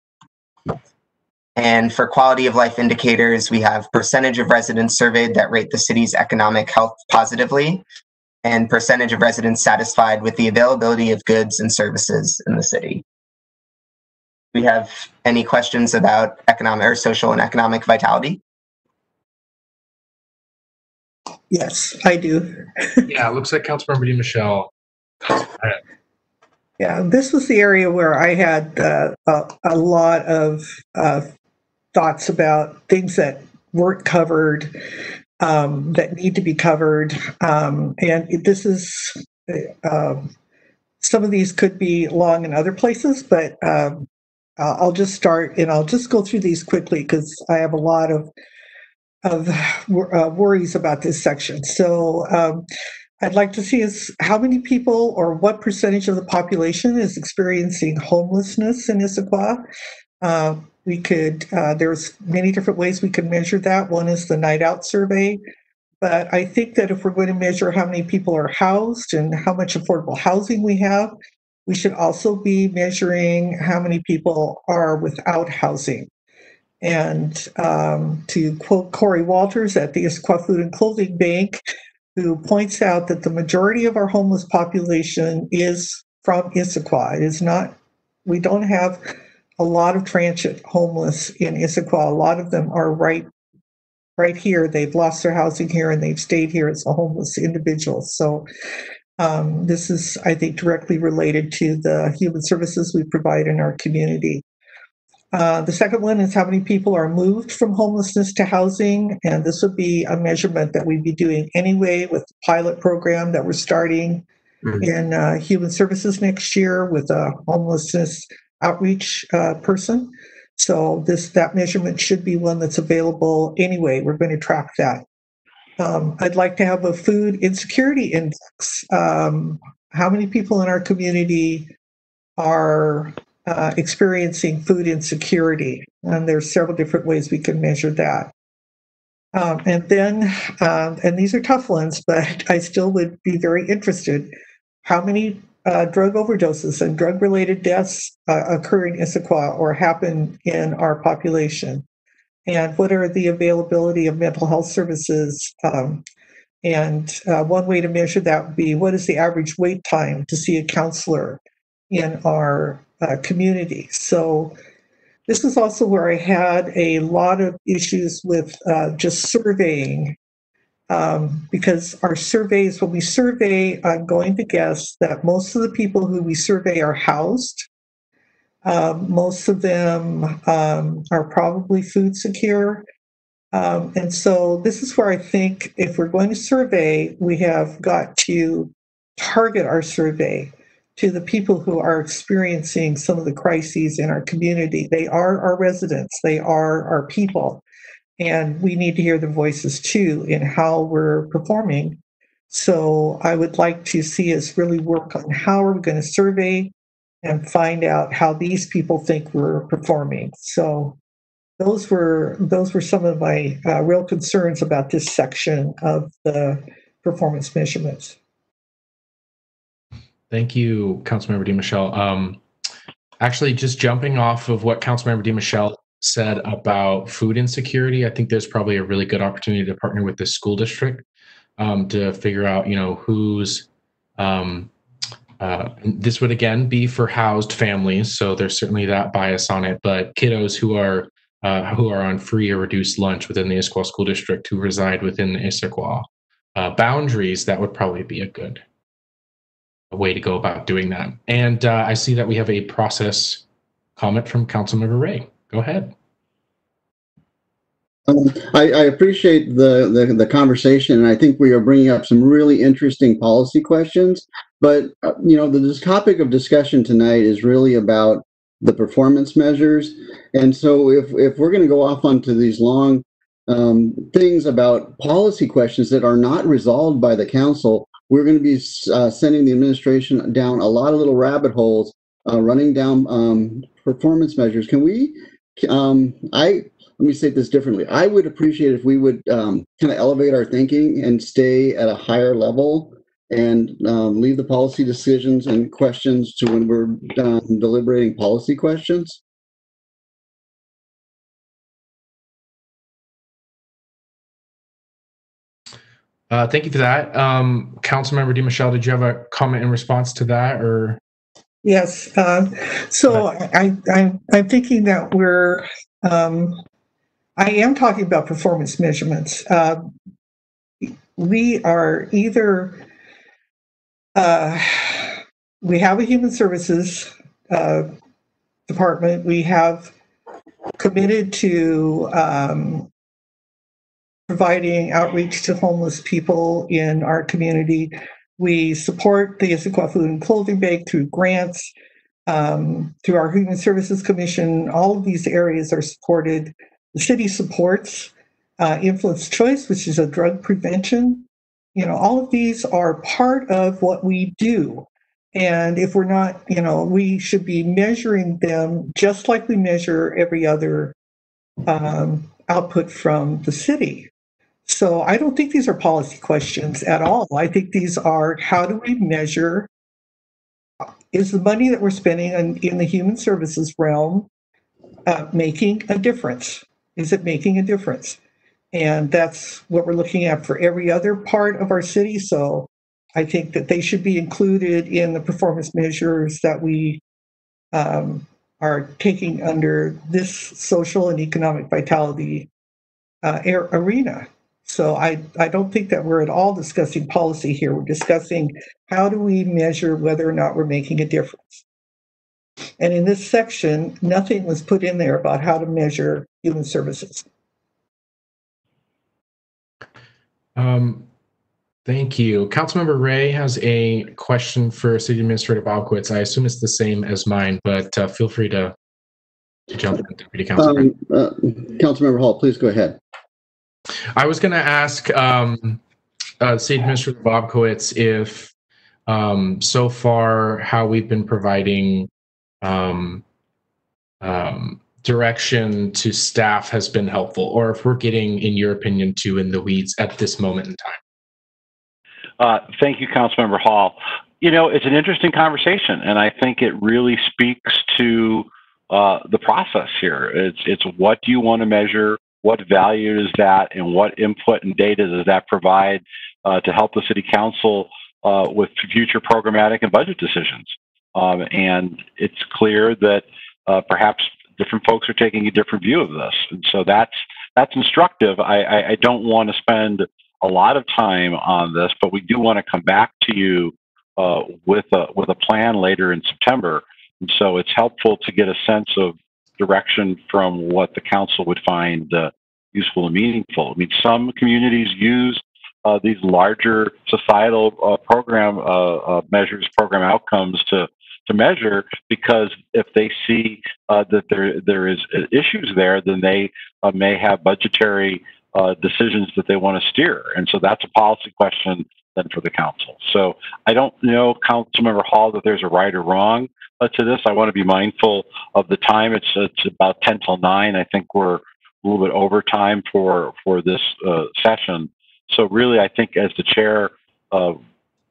And for quality of life indicators, we have percentage of residents surveyed that rate the city's economic health positively, and percentage of residents satisfied with the availability of goods and services in the city. Do we have any questions about economic or social and economic vitality? Yes, I do. Yeah, it looks like Councilmember DiMichele. Yeah, this was the area where I had a lot of thoughts about things that weren't covered, that need to be covered. And this is, some of these could be long in other places, but I'll just start and I'll just go through these quickly because I have a lot of worries about this section. So I'd like to see is how many people or what percentage of the population is experiencing homelessness in Issaquah. We could, there's many different ways we could measure that. One is the night out survey. But I think that if we're going to measure how many people are housed and how much affordable housing we have, we should also be measuring how many people are without housing. And to quote Corey Walters at the Issaquah Food and Clothing Bank, who points out that the majority of our homeless population is from Issaquah. It is not, we don't have a lot of transient homeless in Issaquah. A lot of them are right here. They've lost their housing here and they've stayed here as a homeless individual. So this is, I think, directly related to the human services we provide in our community. The second one is how many people are moved from homelessness to housing. And this would be a measurement that we'd be doing anyway with the pilot program that we're starting in human services next year with a homelessness outreach person. So that measurement should be one that's available anyway. We're going to track that. I'd like to have a food insecurity index. How many people in our community are experiencing food insecurity? And there's several different ways we can measure that. And then, and these are tough ones, but I still would be very interested, how many drug overdoses and drug-related deaths occur in Issaquah or happen in our population? And what are the availability of mental health services? And one way to measure that would be, what is the average wait time to see a counselor in our community? So this is also where I had a lot of issues with just surveying, because our surveys, when we survey, I'm going to guess that most of the people who we survey are housed. Most of them are probably food secure. And so this is where I think if we're going to survey, we have got to target our survey to the people who are experiencing some of the crises in our community. They are our residents, they are our people, and we need to hear their voices too in how we're performing. So I would like to see us really work on how we're going to survey and find out how these people think we're performing. So those were some of my real concerns about this section of the performance measurements. Thank you, Councilmember DiMichele. Actually, just jumping off of what Councilmember DiMichele said about food insecurity, I think there's probably a really good opportunity to partner with the school district to figure out, who's this would again be for housed families, so there's certainly that bias on it. But kiddos who are on free or reduced lunch within the Issaquah School District who reside within the Issaquah boundaries, that would probably be a good way to go about doing that. And I see that we have a process comment from Councilmember Ray. Go ahead. I appreciate the conversation, and I think we are bringing up some really interesting policy questions. But this topic of discussion tonight is really about the performance measures. And so if we're going to go off onto these long things about policy questions that are not resolved by the council, we're going to be sending the administration down a lot of little rabbit holes, running down performance measures. Can we? Let me say this differently. I would appreciate if we would kind of elevate our thinking and stay at a higher level and leave the policy decisions and questions to when we're deliberating policy questions. Thank you for that. Councilmember DiMichele, did you have a comment in response to that, or? Yes. So I'm thinking that I am talking about performance measurements. We are either we have a human services department. We have committed to providing outreach to homeless people in our community. We support the Issaquah Food and Clothing Bank through grants, through our Human Services Commission. All of these areas are supported. The city supports Influence Choice, which is a drug prevention. All of these are part of what we do. And if we're not, we should be measuring them just like we measure every other output from the city. So I don't think these are policy questions at all. I think these are, how do we measure, is the money that we're spending in the human services realm making a difference? Is it making a difference? And that's what we're looking at for every other part of our city. So I think that they should be included in the performance measures that we are taking under this social and economic vitality arena. So I don't think that we're at all discussing policy here. We're discussing how do we measure whether or not we're making a difference. And in this section, nothing was put in there about how to measure human services. Thank you. Councilmember Ray has a question for City Administrator Bobkowitz. I assume it's the same as mine, but feel free to jump in, Deputy Councilmember. Councilmember Hall, please go ahead. I was going to ask City Administrator Bobkowitz if so far how we've been providing direction to staff has been helpful, or if we're getting, in your opinion, too in the weeds at this moment in time. Thank you, Councilmember Hall. You know, it's an interesting conversation, and I think it really speaks to the process here. It's what do you want to measure, what value is that, and what input and data does that provide to help the City Council with future programmatic and budget decisions. And it's clear that perhaps different folks are taking a different view of this, and so that's instructive. I don't want to spend a lot of time on this, but we do want to come back to you with a plan later in September. And so it's helpful to get a sense of direction from what the council would find useful and meaningful. I mean, some communities use these larger societal program measures, program outcomes to measure, because if they see that there is issues there, then they may have budgetary decisions that they want to steer. And so that's a policy question then for the council. So I don't know, Councilmember Hall, that there's a right or wrong to this. I want to be mindful of the time. It's about 10 till 9. I think we're a little bit over time for this session. So really, I think as the chair,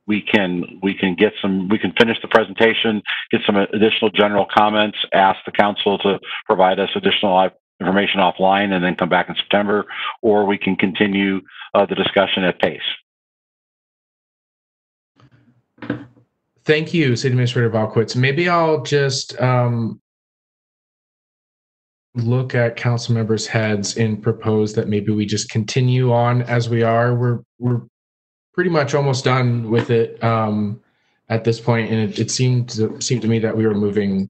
we can finish the presentation, get some additional general comments, ask the council to provide us additional information offline, and then come back in September, or we can continue the discussion at pace. Thank you, City Administrator Bobkowitz. Maybe I'll just look at council members' heads and propose that maybe we just continue on as we are. We're pretty much almost done with it at this point, and it seemed to me that we were moving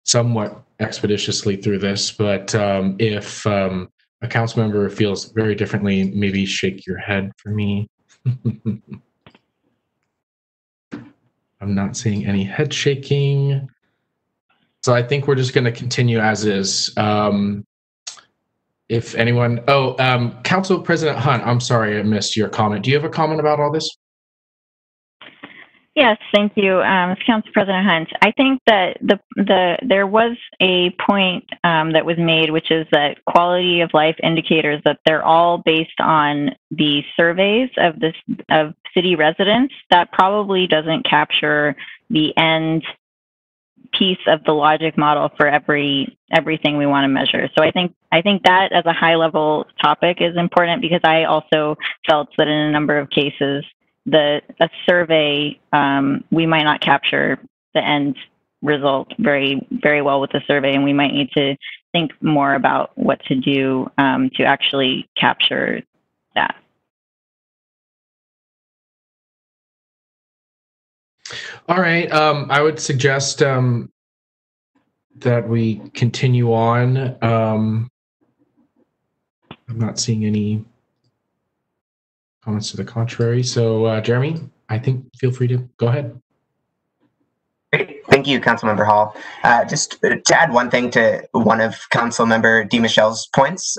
somewhat expeditiously through this. But if a council member feels very differently, maybe shake your head for me. I'm not seeing any head shaking. So I think we're just going to continue as is. If anyone, Council President Hunt, I'm sorry I missed your comment. Do you have a comment about all this? Yes, thank you, Council President Hunt. I think that there was a point that was made, which is that quality of life indicators, that they're all based on the surveys of city residents. That probably doesn't capture the end piece of the logic model for everything we want to measure. So I think that as a high level topic is important, because I also felt that in a number of cases, a survey, we might not capture the end result very, very well with the survey, and we might need to think more about what to do to actually capture that. All right. I would suggest that we continue on. I'm not seeing any comments to the contrary. So, Jeremy, I think feel free to go ahead. Great. Thank you, Councilmember Hall. Just to add one thing to one of Councilmember DiMichelle's points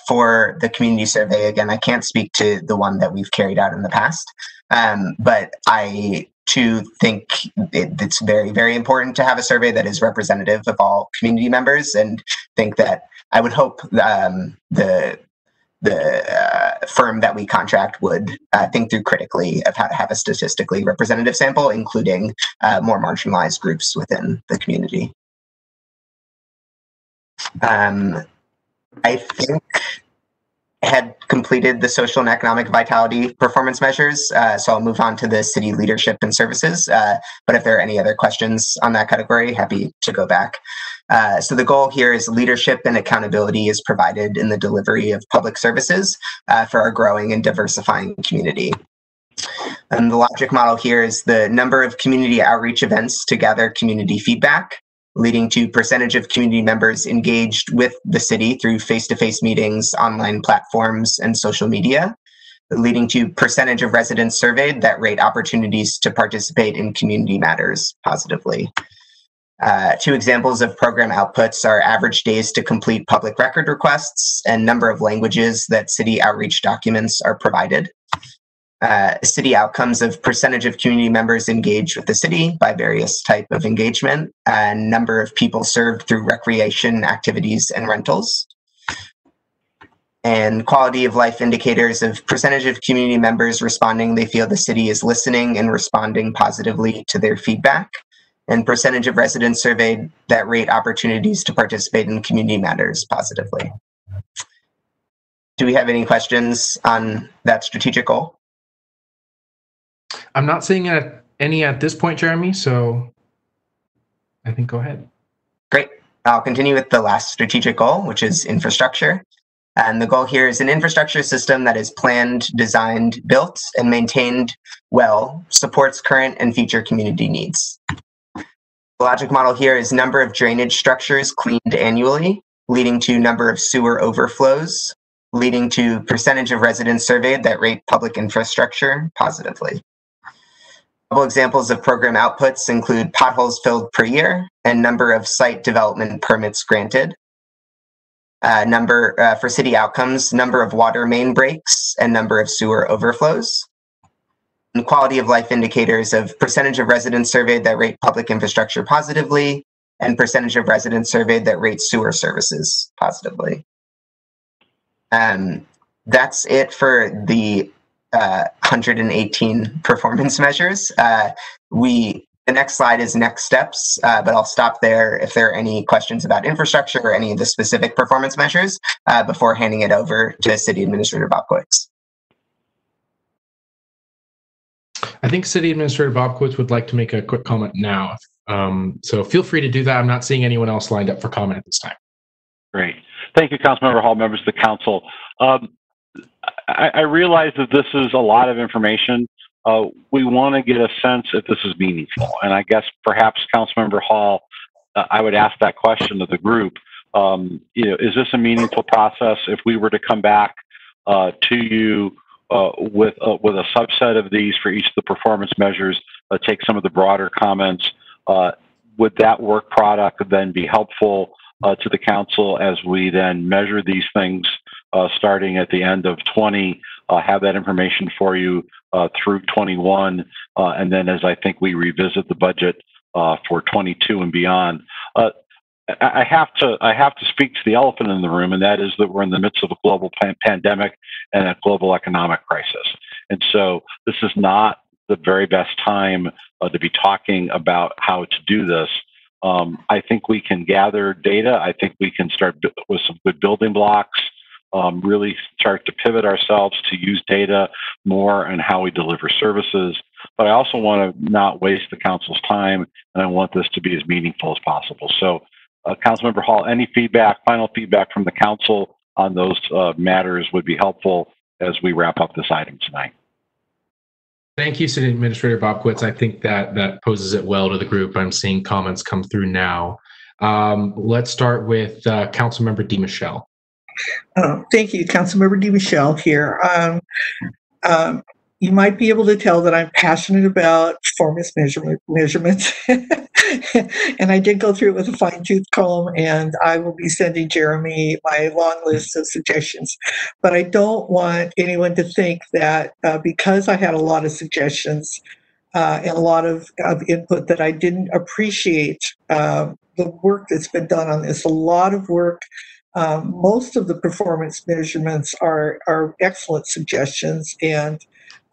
for the community survey. Again, I can't speak to the one that we've carried out in the past, but I too think it's very, very important to have a survey that is representative of all community members, and think that I would hope the firm that we contract would think through critically of how to have a statistically representative sample, including more marginalized groups within the community. I think had completed the social and economic vitality performance measures, so I'll move on to the city leadership and services. But if there are any other questions on that category, happy to go back. So the goal here is leadership and accountability is provided in the delivery of public services for our growing and diversifying community. And the logic model here is the number of community outreach events to gather community feedback, leading to percentage of community members engaged with the city through face-to-face meetings, online platforms, and social media, leading to percentage of residents surveyed that rate opportunities to participate in community matters positively. Two examples of program outputs are average days to complete public record requests and number of languages that city outreach documents are provided. City outcomes of percentage of community members engaged with the city by various type of engagement, and number of people served through recreation activities and rentals. And quality of life indicators of percentage of community members responding they feel the city is listening and responding positively to their feedback, and percentage of residents surveyed that rate opportunities to participate in community matters positively. Do we have any questions on that strategic goal? I'm not seeing any at this point, Jeremy, so I think go ahead. Great. I'll continue with the last strategic goal, which is infrastructure. And the goal here is an infrastructure system that is planned, designed, built, and maintained well, supports current and future community needs. The logic model here is number of drainage structures cleaned annually, leading to number of sewer overflows, leading to percentage of residents surveyed that rate public infrastructure positively. Couple examples of program outputs include potholes filled per year and number of site development permits granted. For city outcomes, number of water main breaks and number of sewer overflows. And quality of life indicators of percentage of residents surveyed that rate public infrastructure positively and percentage of residents surveyed that rate sewer services positively. That's it for the 118 performance measures. The next slide is next steps, but I'll stop there if there are any questions about infrastructure or any of the specific performance measures before handing it over to City Administrator Bobkowitz. I think City Administrator Bobkowitz would like to make a quick comment now. So feel free to do that. I'm not seeing anyone else lined up for comment at this time. Great. Thank you, Councilmember Hall, members of the council. I realize that this is a lot of information. We want to get a sense if this is meaningful. And I guess perhaps Councilmember Hall, I would ask that question of the group. Is this a meaningful process if we were to come back to you with a subset of these for each of the performance measures, take some of the broader comments? Would that work product then be helpful to the council as we then measure these things starting at the end of 20, have that information for you through 21, and then as I think we revisit the budget for 22 and beyond. I have to speak to the elephant in the room, and that is that we're in the midst of a global pandemic and a global economic crisis. And so this is not the very best time to be talking about how to do this. I think we can gather data. I think we can start with some good building blocks, really start to pivot ourselves to use data more and how we deliver services. But I also want to not waste the council's time, and I want this to be as meaningful as possible. So, Councilmember Hall, any feedback, final feedback from the council on those matters would be helpful as we wrap up this item tonight. Thank you, City Administrator Bobkowitz. I think that poses it well to the group. I'm seeing comments come through now. Let's start with Councilmember DiMichele. Thank you, Councilmember DiMichele here. You might be able to tell that I'm passionate about performance measurements. And I did go through it with a fine-tooth comb, and I will be sending Jeremy my long list of suggestions. But I don't want anyone to think that because I had a lot of suggestions and a lot of input that I didn't appreciate the work that's been done on this. A lot of work. Most of the performance measurements are excellent suggestions, and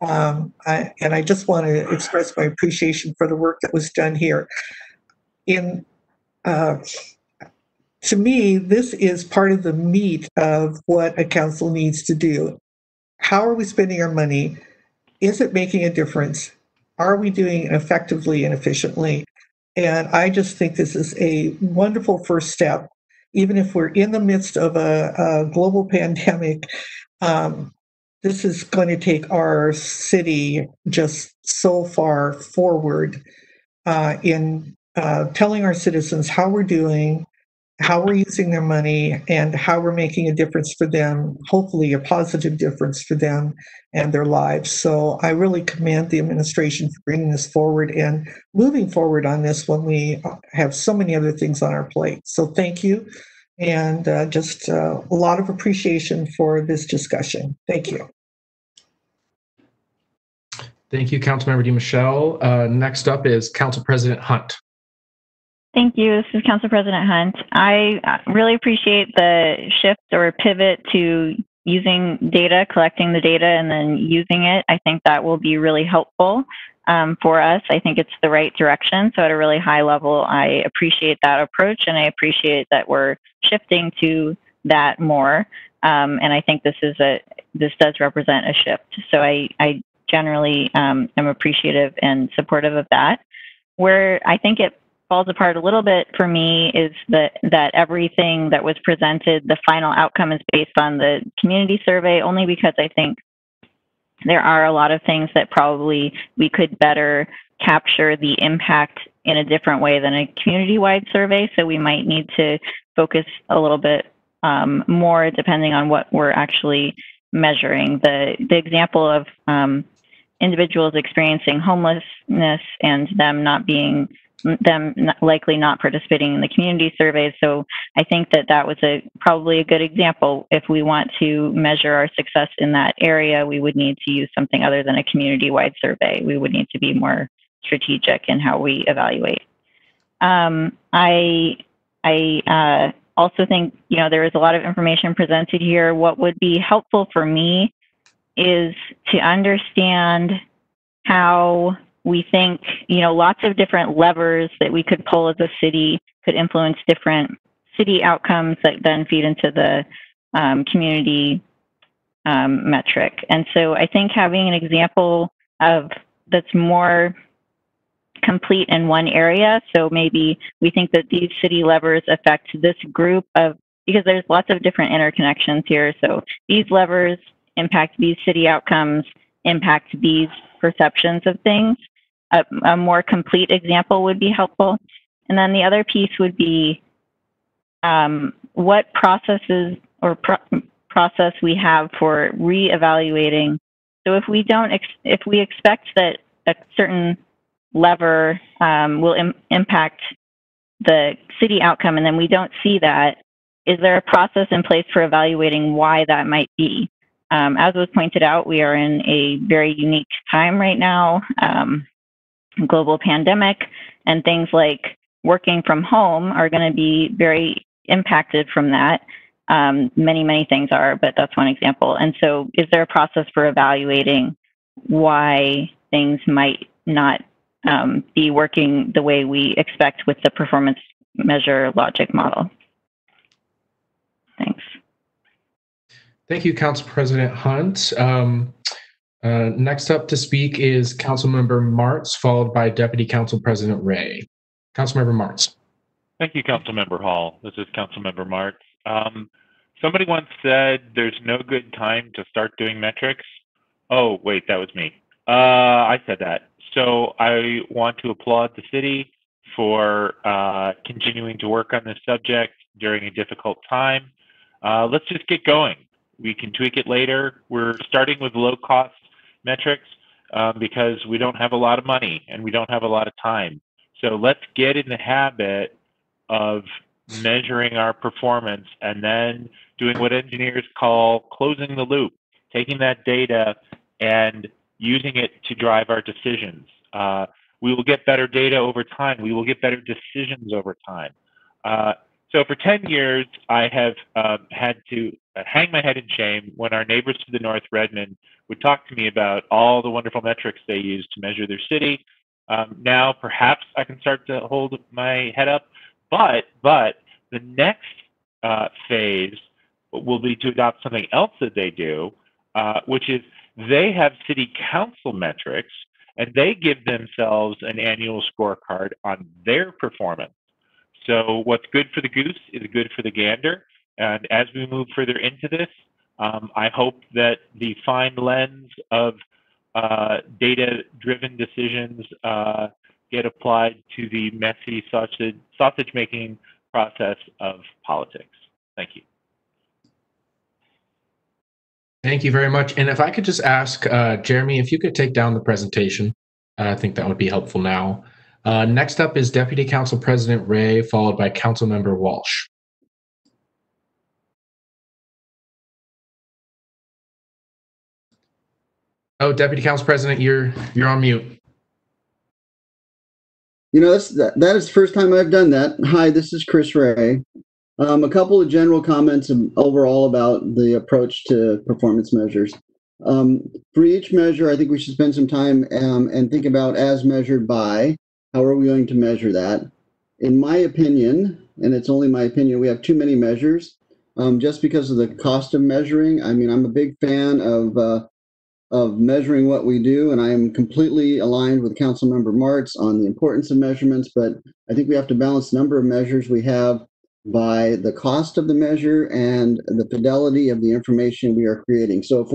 I just want to express my appreciation for the work that was done here. to me, this is part of the meat of what a council needs to do. How are we spending our money? Is it making a difference? Are we doing it effectively and efficiently? And I just think this is a wonderful first step. Even if we're in the midst of a global pandemic, this is going to take our city just so far forward in telling our citizens how we're doing, how we're using their money, and how we're making a difference for them, hopefully a positive difference for them and their lives. So I really commend the administration for bringing this forward and moving forward on this when we have so many other things on our plate. So thank you, and just a lot of appreciation for this discussion. Thank you. Thank you, Councilmember DiMichele. Next up is Council President Hunt. Thank you. This is Council President Hunt. I really appreciate the shift or pivot to using data, collecting the data, and then using it. I think that will be really helpful for us. I think it's the right direction. So at a really high level, I appreciate that approach, and I appreciate that we're shifting to that more. And I think this does represent a shift. So I generally am appreciative and supportive of that. Where I think it falls apart a little bit for me is that everything that was presented, the final outcome is based on the community survey, only because I think there are a lot of things that probably we could better capture the impact in a different way than a community-wide survey. So we might need to focus a little bit more depending on what we're actually measuring. The example of individuals experiencing homelessness and them likely not participating in the community surveys. So I think that was probably a good example. If we want to measure our success in that area, we would need to use something other than a community-wide survey. We would need to be more strategic in how we evaluate. I also think, there is a lot of information presented here. What would be helpful for me is to understand how we think, lots of different levers that we could pull as a city could influence different city outcomes that then feed into the community metric. And so I think having an example that's more complete in one area. So maybe we think that these city levers affect this group because there's lots of different interconnections here. So these levers impact these city outcomes, impact these perceptions of things. A more complete example would be helpful. And then the other piece would be what processes or process we have for reevaluating. So if we expect that a certain lever will impact the city outcome and then we don't see that, is there a process in place for evaluating why that might be? As was pointed out, we are in a very unique time right now. Global pandemic, and things like working from home are going to be very impacted from that. Many things are, but that's one example. And so is there a process for evaluating why things might not be working the way we expect with the performance measure logic model? Thanks. Thank you, Council President Hunt. Next up to speak is Councilmember Martz, followed by Deputy Council President Ray. Councilmember Martz. Thank you, Councilmember Hall. This is Councilmember Martz. Somebody once said there's no good time to start doing metrics. Oh, wait, that was me. I said that. So I want to applaud the city for continuing to work on this subject during a difficult time. Let's just get going. We can tweak it later. We're starting with low-cost metrics because we don't have a lot of money and we don't have a lot of time. So let's get in the habit of measuring our performance and then doing what engineers call closing the loop, taking that data and using it to drive our decisions. We will get better data over time. We will get better decisions over time. So for 10 years, I have had to hang my head in shame when our neighbors to the north, Redmond, would talk to me about all the wonderful metrics they use to measure their city. Now, perhaps I can start to hold my head up, but the The next phase will be to adopt something else that they do, which is they have city council metrics, and they give themselves an annual scorecard on their performance. So what's good for the goose is good for the gander. And as we move further into this, I hope that the fine lens of data-driven decisions get applied to the messy sausage-making process of politics. Thank you. Thank you very much. And if I could just ask, Jeremy, if you could take down the presentation, I think that would be helpful now. Next up is Deputy Council President Ray, followed by Councilmember Walsh. Oh, Deputy Council President, you're on mute. You know, that is the first time I've done that. Hi, this is Chris Ray. A couple of general comments overall about the approach to performance measures. For each measure, I think we should spend some time and think about as measured by. How are we going to measure that? In my opinion, and it's only my opinion, we have too many measures just because of the cost of measuring. I mean, I'm a big fan of measuring what we do, and I am completely aligned with Councilmember Martz on the importance of measurements, but I think we have to balance the number of measures we have by the cost of the measure and the fidelity of the information we are creating. So if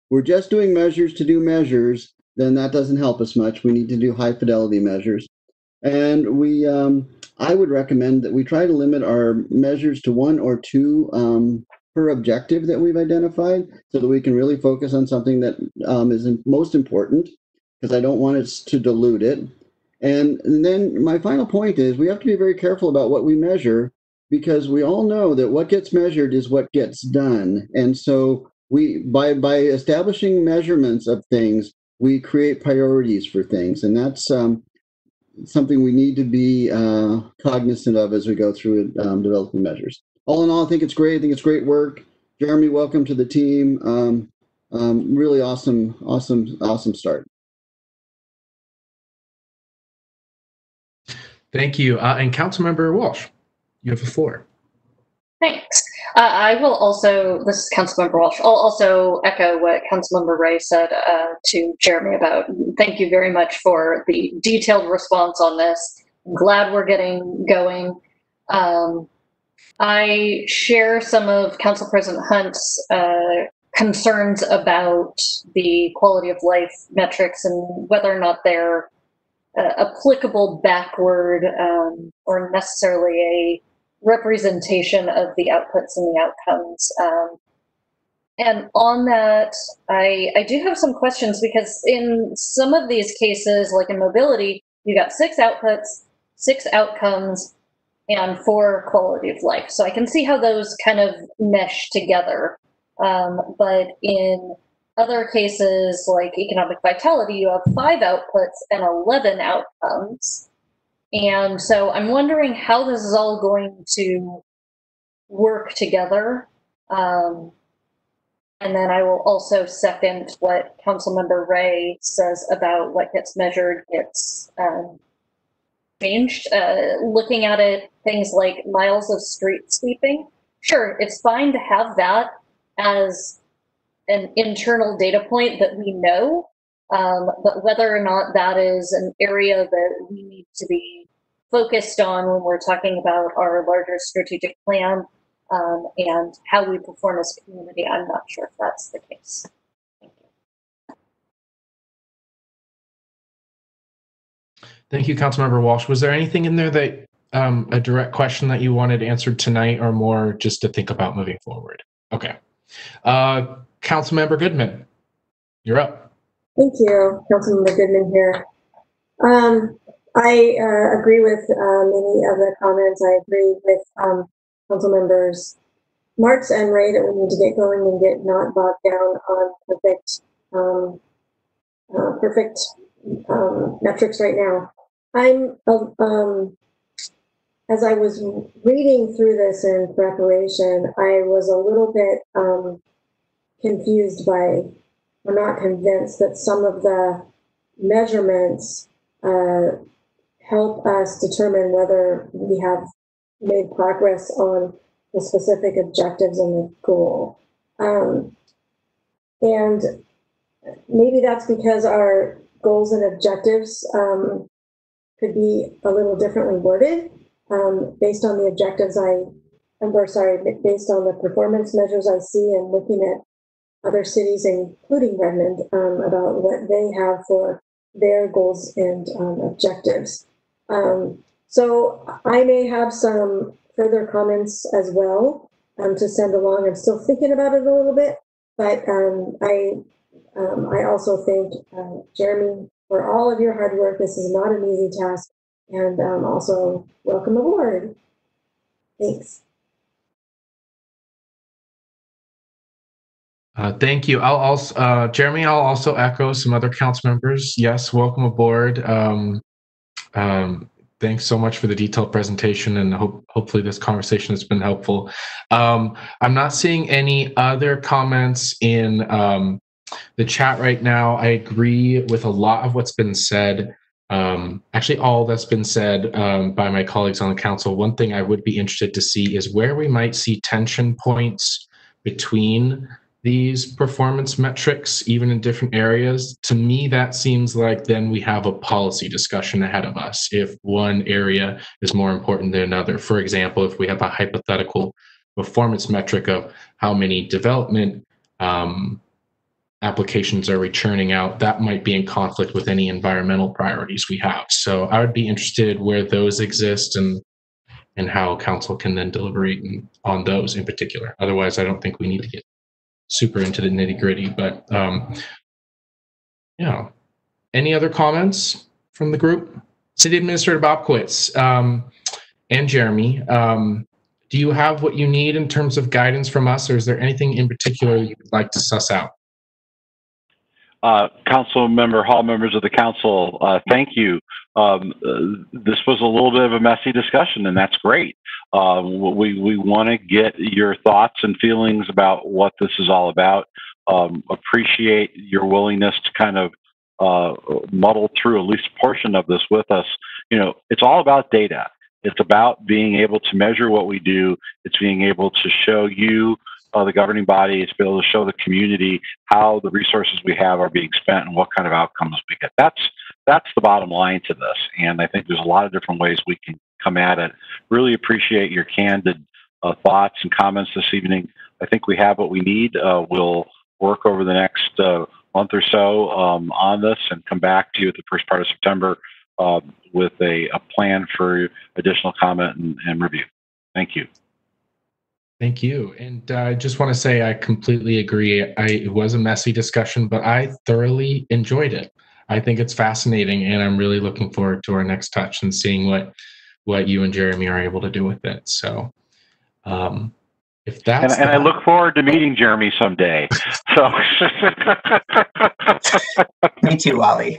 we're just doing measures to do measures, then that doesn't help us much. We need to do high fidelity measures. And I would recommend that we try to limit our measures to 1 or 2 per objective that we've identified, so that we can really focus on something that is most important, because I don't want us to dilute it. And then my final point is we have to be very careful about what we measure, because we all know that what gets measured is what gets done. And so by establishing measurements of things, we create priorities for things. And that's something we need to be cognizant of as we go through developing measures. All in all, I think it's great. I think it's great work. Jeremy, welcome to the team. Really awesome start. Thank you. And Councilmember Walsh, you have the floor. Thanks. I will also, this is Councilmember Walsh, I'll also echo what Councilmember Ray said to Jeremy about. Thank you very much for the detailed response on this. I'm glad we're getting going. I share some of Council President Hunt's concerns about the quality of life metrics and whether or not they're applicable backward or necessarily a representation of the outputs and the outcomes. And on that, I do have some questions, because in some of these cases, like in mobility, you got 6 outputs, 6 outcomes, and 4 quality of life. So I can see how those kind of mesh together. But in other cases, like economic vitality, you have 5 outputs and 11 outcomes. And so I'm wondering how this is all going to work together. And then I will also second what Councilmember Ray says about what gets measured gets changed. Looking at it, things like miles of street sweeping, sure, it's fine to have that as an internal data point that we know, but whether or not that is an area that we need to be focused on when we're talking about our larger strategic plan and how we perform as a community, I'm not sure if that's the case. Thank you, Councilmember Walsh. Was there anything in there that a direct question that you wanted answered tonight, or more just to think about moving forward? Okay. Councilmember Goodman, you're up. Thank you, Councilmember Goodman here. I agree with many of the comments. I agree with Council Members Martz and Ray that we need to get going and get not bogged down on perfect metrics right now. As I was reading through this in preparation, I was a little bit confused by, or not convinced, that some of the measurements help us determine whether we have made progress on the specific objectives and the goal. And maybe that's because our goals and objectives could be a little differently worded based on the objectives based on the performance measures I see and looking at other cities, including Redmond, about what they have for their goals and objectives. So I may have some further comments as well to send along. I'm still thinking about it a little bit, but I also thank Jeremy for all of your hard work. This is not an easy task, and also welcome aboard. Thanks. Thank you. Jeremy, I'll also echo some other council members. Yes, welcome aboard. Thanks so much for the detailed presentation, and hopefully this conversation has been helpful. I'm not seeing any other comments in the chat right now. I agree with a lot of what's been said. Actually, all that's been said by my colleagues on the council. One thing I would be interested to see is where we might see tension points between these performance metrics, even in different areas. To me, that seems like then we have a policy discussion ahead of us if one area is more important than another. For example, if we have a hypothetical performance metric of how many development applications are we churning out, that might be in conflict with any environmental priorities we have. So I would be interested where those exist and how council can then deliberate on those in particular. Otherwise, I don't think we need to get super into the nitty gritty, but yeah. Any other comments from the group? City Administrator Bobkowitz and Jeremy, do you have what you need in terms of guidance from us, or is there anything in particular you'd like to suss out? Council member Hall, members of the council, thank you. This was a little bit of a messy discussion, and that's great. We want to get your thoughts and feelings about what this is all about. Appreciate your willingness to kind of muddle through at least a portion of this with us. You know, it's all about data. It's about being able to measure what we do. It's being able to show you, the governing body, is to be able to show the community how the resources we have are being spent and what kind of outcomes we get. That's the bottom line to this. And I think there's a lot of different ways we can come at it. Really appreciate your candid thoughts and comments this evening. I think we have what we need. We'll work over the next month or so on this and come back to you at the first part of September with a plan for additional comment and review. Thank you. Thank you. And I just want to say I completely agree. It was a messy discussion, but I thoroughly enjoyed it. I think it's fascinating, and I'm really looking forward to our next touch and seeing what you and Jeremy are able to do with it. So if that's and I look forward to meeting Jeremy someday. So me too, Wally.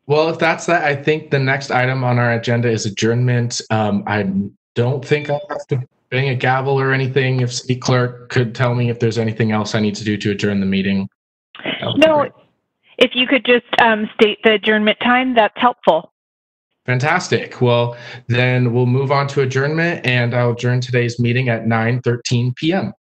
Well, if that's that, I think the next item on our agenda is adjournment. I don't think I'll have to bang a gavel or anything. If City Clerk could tell me if there's anything else I need to do to adjourn the meeting. No, if you could just state the adjournment time, that's helpful. Fantastic. Well, then we'll move on to adjournment, and I'll adjourn today's meeting at 9:13 p.m.